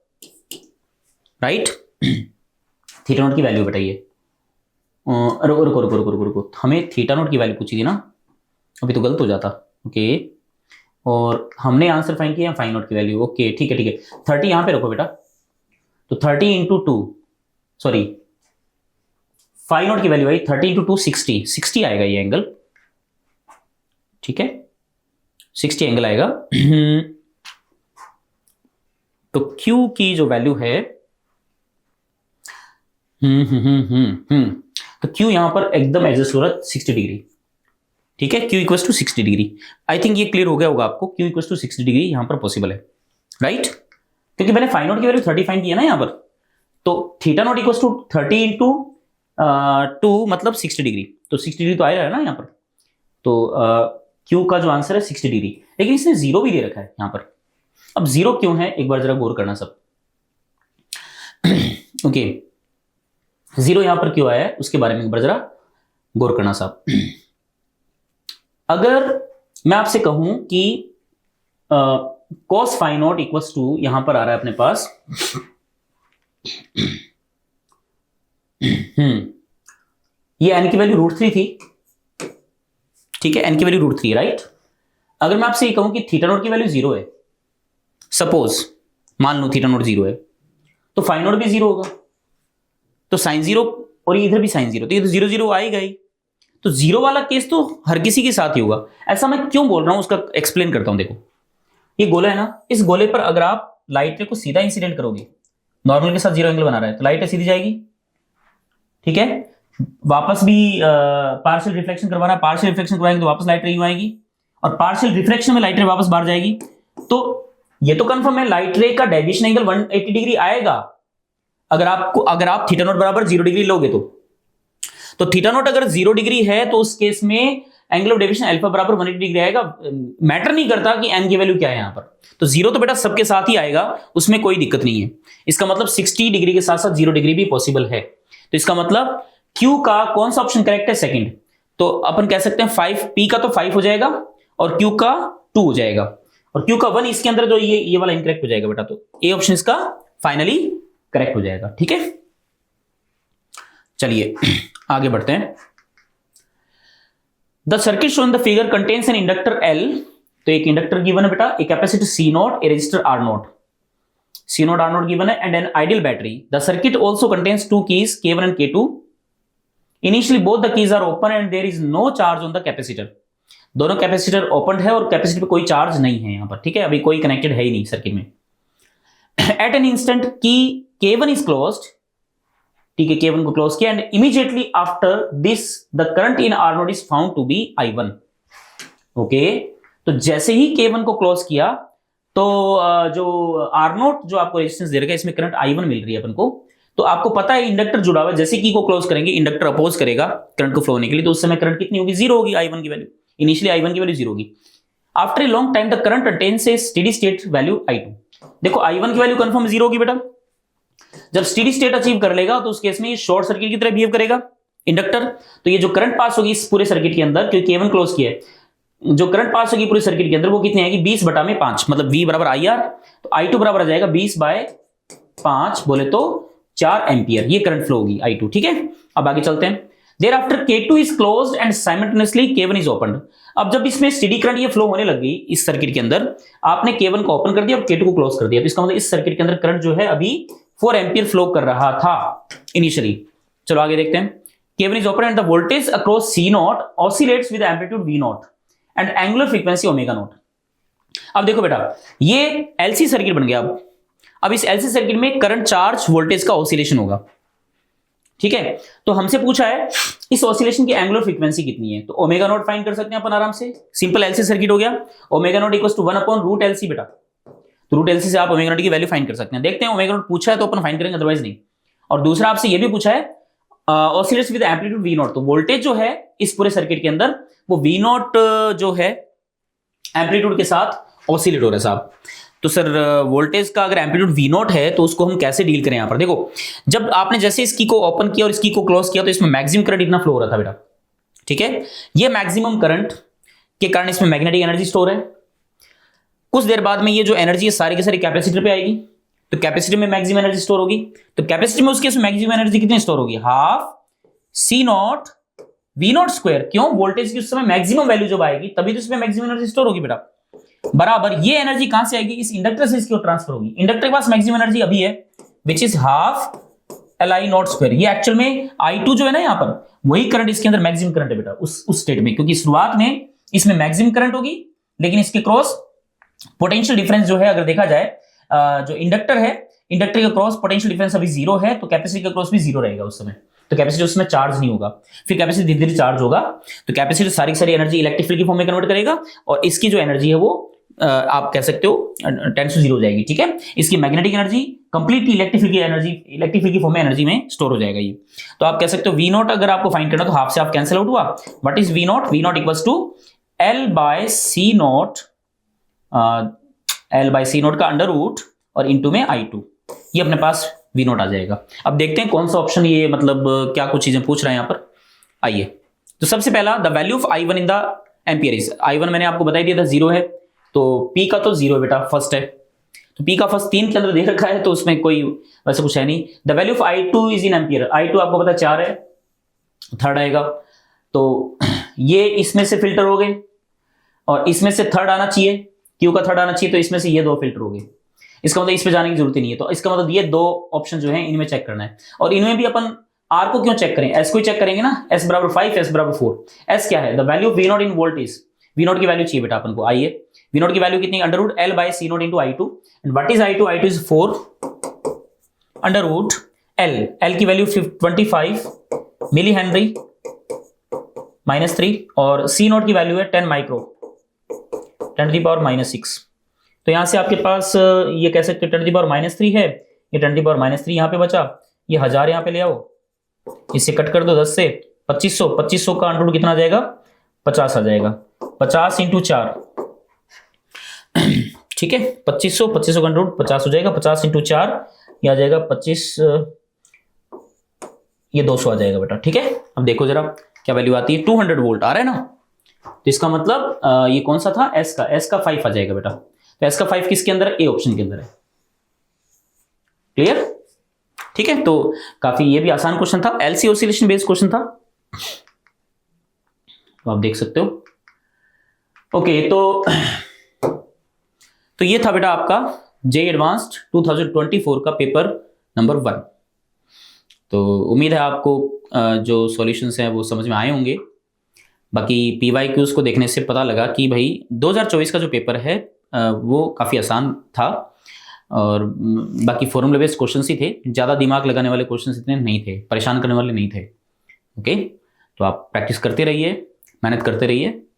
S1: राइट। थीटा नॉट की वैल्यू बताइए। रुको, हमें थीटा नॉट की वैल्यू पूछी थी ना, अभी तो गलत हो जाता। ओके, और हमने आंसर फाइंड किया फाई नॉट की वैल्यू। ओके ठीक है, 30 यहां पे रखो बेटा, तो 30 इंटू 2, सॉरी फाई नॉट की वैल्यू आई 30 इंटू 2 60 आएगा ये एंगल। ठीक है, 60 एंगल आएगा। तो Q की जो वैल्यू है तो Q यहां पर एकदम एडजस्ट हो रहा है 60 डिग्री। ठीक है, Q equal to 60 degree. I think ये क्लियर हो गया होगा आपको, Q इक्वल टू 60 डिग्री यहाँ पर पॉसिबल है, राइट? क्योंकि मैंने फाइव नॉट की वैल्यू 30 फाइंड किया ना यहाँ पर, तो theta naught equal to 30 into 2 मतलब 60 डिग्री, तो 60 डिग्री तो आ रहा है ना यहाँ पर, तो Q का जो आंसर है 60 डिग्री। लेकिन इसने जीरो भी दे रखा है यहाँ पर। अब जीरो क्यों है, एक बार जरा गौर करना सब। ओके, जीरो यहां पर क्यों आया है उसके बारे में एक बार जरा गौर करना साहब। अगर मैं आपसे कहूं कि cos phi naught equals to यहां पर आ रहा है अपने पास ये n की वैल्यू √3 थी, ठीक है, n की वैल्यू √3 राइट। अगर मैं आपसे ये कहूं कि थीटा नॉट की वैल्यू 0 है, सपोज मान लो थीटा नॉट 0 है, तो फाइ नॉट भी 0 होगा, तो साइन 0 और इधर भी साइन 0, तो ये तो 0 0 आएगा ही। तो 0 वाला केस तो हर किसी के साथ ही होगा। ऐसा मैं क्यों बोल रहा हूं उसका एक्सप्लेन करता हूं। देखो ये गोला है ना, इस गोले पर अगर आप लाइट रे को सीधा इंसिडेंट करोगे, नॉर्मल के साथ 0 एंगल बना रहा है, तो लाइट रे सीधी जाएगी, ठीक है। वापस भी पार्शियल रिफ्लेक्शन करवाना, पार्शियल रिफ्लेक्शन करवाएंगे तो वापस लाइट रे यूं आएगी, और पार्शियल रिफ्लेक्शन में लाइट रे वापस बाहर जाएगी। तो ये तो कंफर्म है लाइट रे का डेविएशन एंगल 180 डिग्री आएगा अगर आप थीटा नॉट बराबर 0 डिग्री लोगे तो थीटा नॉट अगर 0 डिग्री है तो उस केस में एंगल ऑफ डेविएशन अल्फा बराबर 180 डिग्री आएगा। मैटर नहीं करता कि एन की वैल्यू क्या है यहां पर, तो 0 तो बेटा सबके साथ ही आएगा, उसमें कोई दिक्कत नहीं है। इसका मतलब 60 डिग्री के साथ साथ 0 डिग्री भी पॉसिबल है। तो इसका मतलब Q का कौन सा ऑप्शन करेक्ट है, सेकंड। तो अपन कह सकते हैं 5 P का तो 5 हो जाएगा और Q का 2 हो जाएगा, और Q का 1 इसके अंदर जो ये वाला इनकरेक्ट हो जाएगा बेटा, तो ए ऑप्शन इसका फाइनली करेक्ट हो जाएगा, ठीक है। चलिए आगे बढ़ते हैं। The circuit shown the figure contains an inductor L, तो एक इंडक्टर गिवन है बेटा, एक capacitor C0, a resistor R0, C0 R0 given है, and an ideal battery. The circuit also contains two keys K1 and K2। Initially both the keys are open and there is no charge on the capacitor. दोनों capacitor open है और capacitor पे कोई charge नहीं है यहां पर, ठीक है, अभी कोई कनेक्टेड है ही नहीं सर्किट में। एट एन इंस्टेंट की K1 इज क्लोज्ड, ठीक है, K1 को क्लोज किया, and immediately after this the current in R0 is found to be I1। Okay, तो जैसे ही K1 को क्लोज किया तो जो R0 जो आपको रेजिस्टेंस दे रखा है इसमें करंट I1 मिल रही है अपन को। तो आपको पता है इंडक्टर जुड़ा हुआ है, जैसे की को क्लोज करेंगे इंडक्टर अपोज करेगा करंट को फ्लो होने के लिए, तो उस समय करंट कितनी होगी, 0 होगी, I1 की वैल्यू, इनिशियली I1 की वैल्यू 0 होगी। After a long time the current attains A steady state value I2। देखो I1 की वैल्यू कंफर्म 0 होगी बेटा। जब स्टेडी स्टेट अचीव कर लेगा तो उस केस में ये शॉर्ट सर्किट की तरह बिहेव करेगा इंडक्टर। तो ये जो करंट पास होगी इस पूरे सर्किट के अंदर, क्योंकि K1 क्लोज किया है, जो करंट पास होगी पूरे सर्किट के अंदर वो कितनी आएगी, 20/5, मतलब V बराबर IR, तो I2 बराबर आ जाएगा 20/5, बोले तो 4 एम्पियर ये करंट फ्लो होगी I2, ठीक है। अब आगे चलते हैं। Thereafter K2 is closed and simultaneously K1 is opened। अब जब इसमें स्टेडी करंट ये फ्लो होने लग गई इस सर्किट के अंदर, आपने K1 को ओपन कर दिया और K2 को क्लोज कर दिया, तो इसका मतलब इस सर्किट के अंदर करंट जो है अभी 4 एम्पियर फ्लो कर रहा था इनिशियली। चलो आगे देखते हैं। K1 is open and the voltage across C0 oscillates with amplitude V0 and angular frequency omega naught। अब देखो बेटा ये LC सर्किट बन गया। अब इस LC सर्किट में करंट चार्ज वोल्टेज का ऑसिलेशन होगा, ठीक है। तो हमसे पूछा है इस ऑसिलेशन की एंगुलर फ्रीक्वेंसी कितनी है, तो ओमेगा नॉट फाइंड कर सकते हैं अपन आराम से। सिंपल LC सर्किट हो गया, omega naught equals to 1/√LC बेटा, तो √LC से आप ओमेगा नॉट की वैल्यू फाइंड कर सकते हैं। देखते हैं ओमेगा नॉट पूछा है तो अपन फाइंड करेंगे, अदरवाइज नहीं। और दूसरा आपसे ये भी पूछा है ऑसिलेट्स विद एम्पलीट्यूड V0, तो वोल्टेज जो है इस पूरे सर्किट के अंदर वो V0 जो है एम्पलीट्यूड के साथ ऑसिलेट हो रहा है साहब। तो सर वोल्टेज का अगर एम्पलीट्यूड V0 है तो उसको हम कैसे डील करें। यहां पर देखो जब आपने जैसे इसकी को ओपन किया और इसकी को क्लोज किया तो इसमें मैक्सिमम करंट इतना फ्लो हो रहा था बेटा, ठीक है। ये मैक्सिमम करंट के कारण इसमें मैग्नेटिक एनर्जी स्टोर है। कुछ देर बाद में ये जो एनर्जी है सारी की सारी कैपेसिटर पे आएगी, तो कैपेसिटर में मैक्सिमम एनर्जी स्टोर होगी। तो कैपेसिटर में उसके मैक्सिमम एनर्जी कितनी स्टोर होगी, हाफ C0 V0 स्क्वायर। क्यों, वोल्टेज की उस समय मैक्सिमम वैल्यू जब आएगी तभी तो इसमें मैक्सिमम एनर्जी स्टोर होगी बेटा। बराबर ये एनर्जी कहां से आएगी, इस इंडक्टर से इसकी ओर ट्रांसफर होगी। इंडक्टर के पास मैक्सिमम एनर्जी अभी है which is half Li0 square. ये एक्चुअल में I2 जो है ना यहाँ पर वही करंट इसके अंदर मैक्सिमम करंट है बेटा उस स्टेट में, क्योंकि शुरुआत में इसमें मैक्सिमम करंट होगी लेकिन इसके क्रॉस पोटेंशियल डिफरेंस जो है अगर देखा जाए जो इंडक्टर है, इंडक्टर का क्रॉस पोटेंशियल डिफरेंस अभी 0 है, तो कैपेसिटर का क्रॉस भी 0 रहेगा उस समय। तो कैपेसिटर उसमें चार्ज नहीं होगा, फिर कैपेसिटर धीरे धीरे चार्ज होगा, तो कैपेसिटर सारी सारी एनर्जी इलेक्ट्रिक फील्ड की फॉर्म में कन्वर्ट करेगा और इसकी जो एनर्जी है वो आप कह सकते हो 10 to 0 हो जाएगी, ठीक है। इसकी magnetic energy completely electric field की फॉर्म में एनर्जी में स्टोर हो जाएगा ये। तो आप कह सकते हो वी नॉट अगर आपको फाइंड करना तो हाफ से हाफ कैंसिल आउट हुआ। What is V naught? V naught equals to L by C naught, L by C naught का अंडर रूट और इंटू में I2, ये अपने पास वी नॉट आ जाएगा। अब देखते हैं कौन सा ऑप्शन ये मतलब क्या कुछ चीजें पूछ रहे हैं यहाँ पर। आइए, तो सबसे पहला the value of I1 in the ampere is, I1 मैंने आपको बता दिया था 0 है, तो P का तो 0 है बेटा, फर्स्ट है, तो P का फर्स्ट 3 के अंदर दे रखा है तो उसमें कोई वैसे कुछ है नहीं। The value of I2 is in ampere, I2 आपको पता है 4 है, थर्ड आएगा, तो ये इसमें से फिल्टर हो गए और इसमें से थर्ड आना चाहिए, Q का थर्ड आना चाहिए, तो इसमें से ये 2 फिल्टर हो गए। इसका मतलब इस पे जाने की जरूरत ही नहीं है, तो इसका मतलब ये 2 ऑप्शन जो है इनमें चेक करना है। और इनमें भी अपन R को क्यों चेक करें, S को ही चेक करेंगे ना, S बराबर 5, S बराबर 4। S क्या है? The value of V naught in volt is, V naught की वैल्यू चाहिए बेटा अपन को। आइए, V नॉट की वैल्यू कितनी? Under root L by C naught into I2, and what is I2? I2 is 4 under root L, L की value 25 millihenry minus 3 और सी नॉट की वैल्यू है 10 माइक्रो 10 की पावर -6। तो यहां से आपके पास ये कह सकते हैं 10 की पावर -3 है, ये 10 की पावर -3 यहां पे बचा, ये 1000 यहां पे ले आओ, इससे कट कर दो 10 से 2500 का अंडर रूट कितना आ जाएगा? 50 आ जाएगा, 50 इंटू 4, ठीक है, 2500 का अंडर रूट 50 हो जाएगा, 50 इंटू 4 ये आ जाएगा 25, ये 200 आ जाएगा बेटा, ठीक है। अब देखो जरा क्या वैल्यू आती है, 200 वोल्ट आ रहा है ना, तो इसका मतलब ये कौन सा था? S का 5 आ जाएगा बेटा, तो S का 5 किसके अंदर है? ए ऑप्शन के अंदर है। क्लियर? ठीक है, तो काफी ये भी आसान क्वेश्चन था, LC ऑसिलेशन बेस्ड क्वेश्चन था, तो आप देख सकते हो। ओके, तो ये था बेटा आपका JEE एडवांस्ड 2024 का पेपर नंबर 1। तो उम्मीद है आपको जो सॉल्यूशंस हैं वो समझ में आए होंगे। बाकी PYQs को देखने से पता लगा कि भाई 2024 का जो पेपर है वो काफ़ी आसान था और बाकी फॉर्मूला बेस्ड क्वेश्चंस ही थे, ज़्यादा दिमाग लगाने वाले क्वेश्चंस इतने नहीं थे, परेशान करने वाले नहीं थे। ओके, तो आप प्रैक्टिस करते रहिए, मेहनत करते रहिए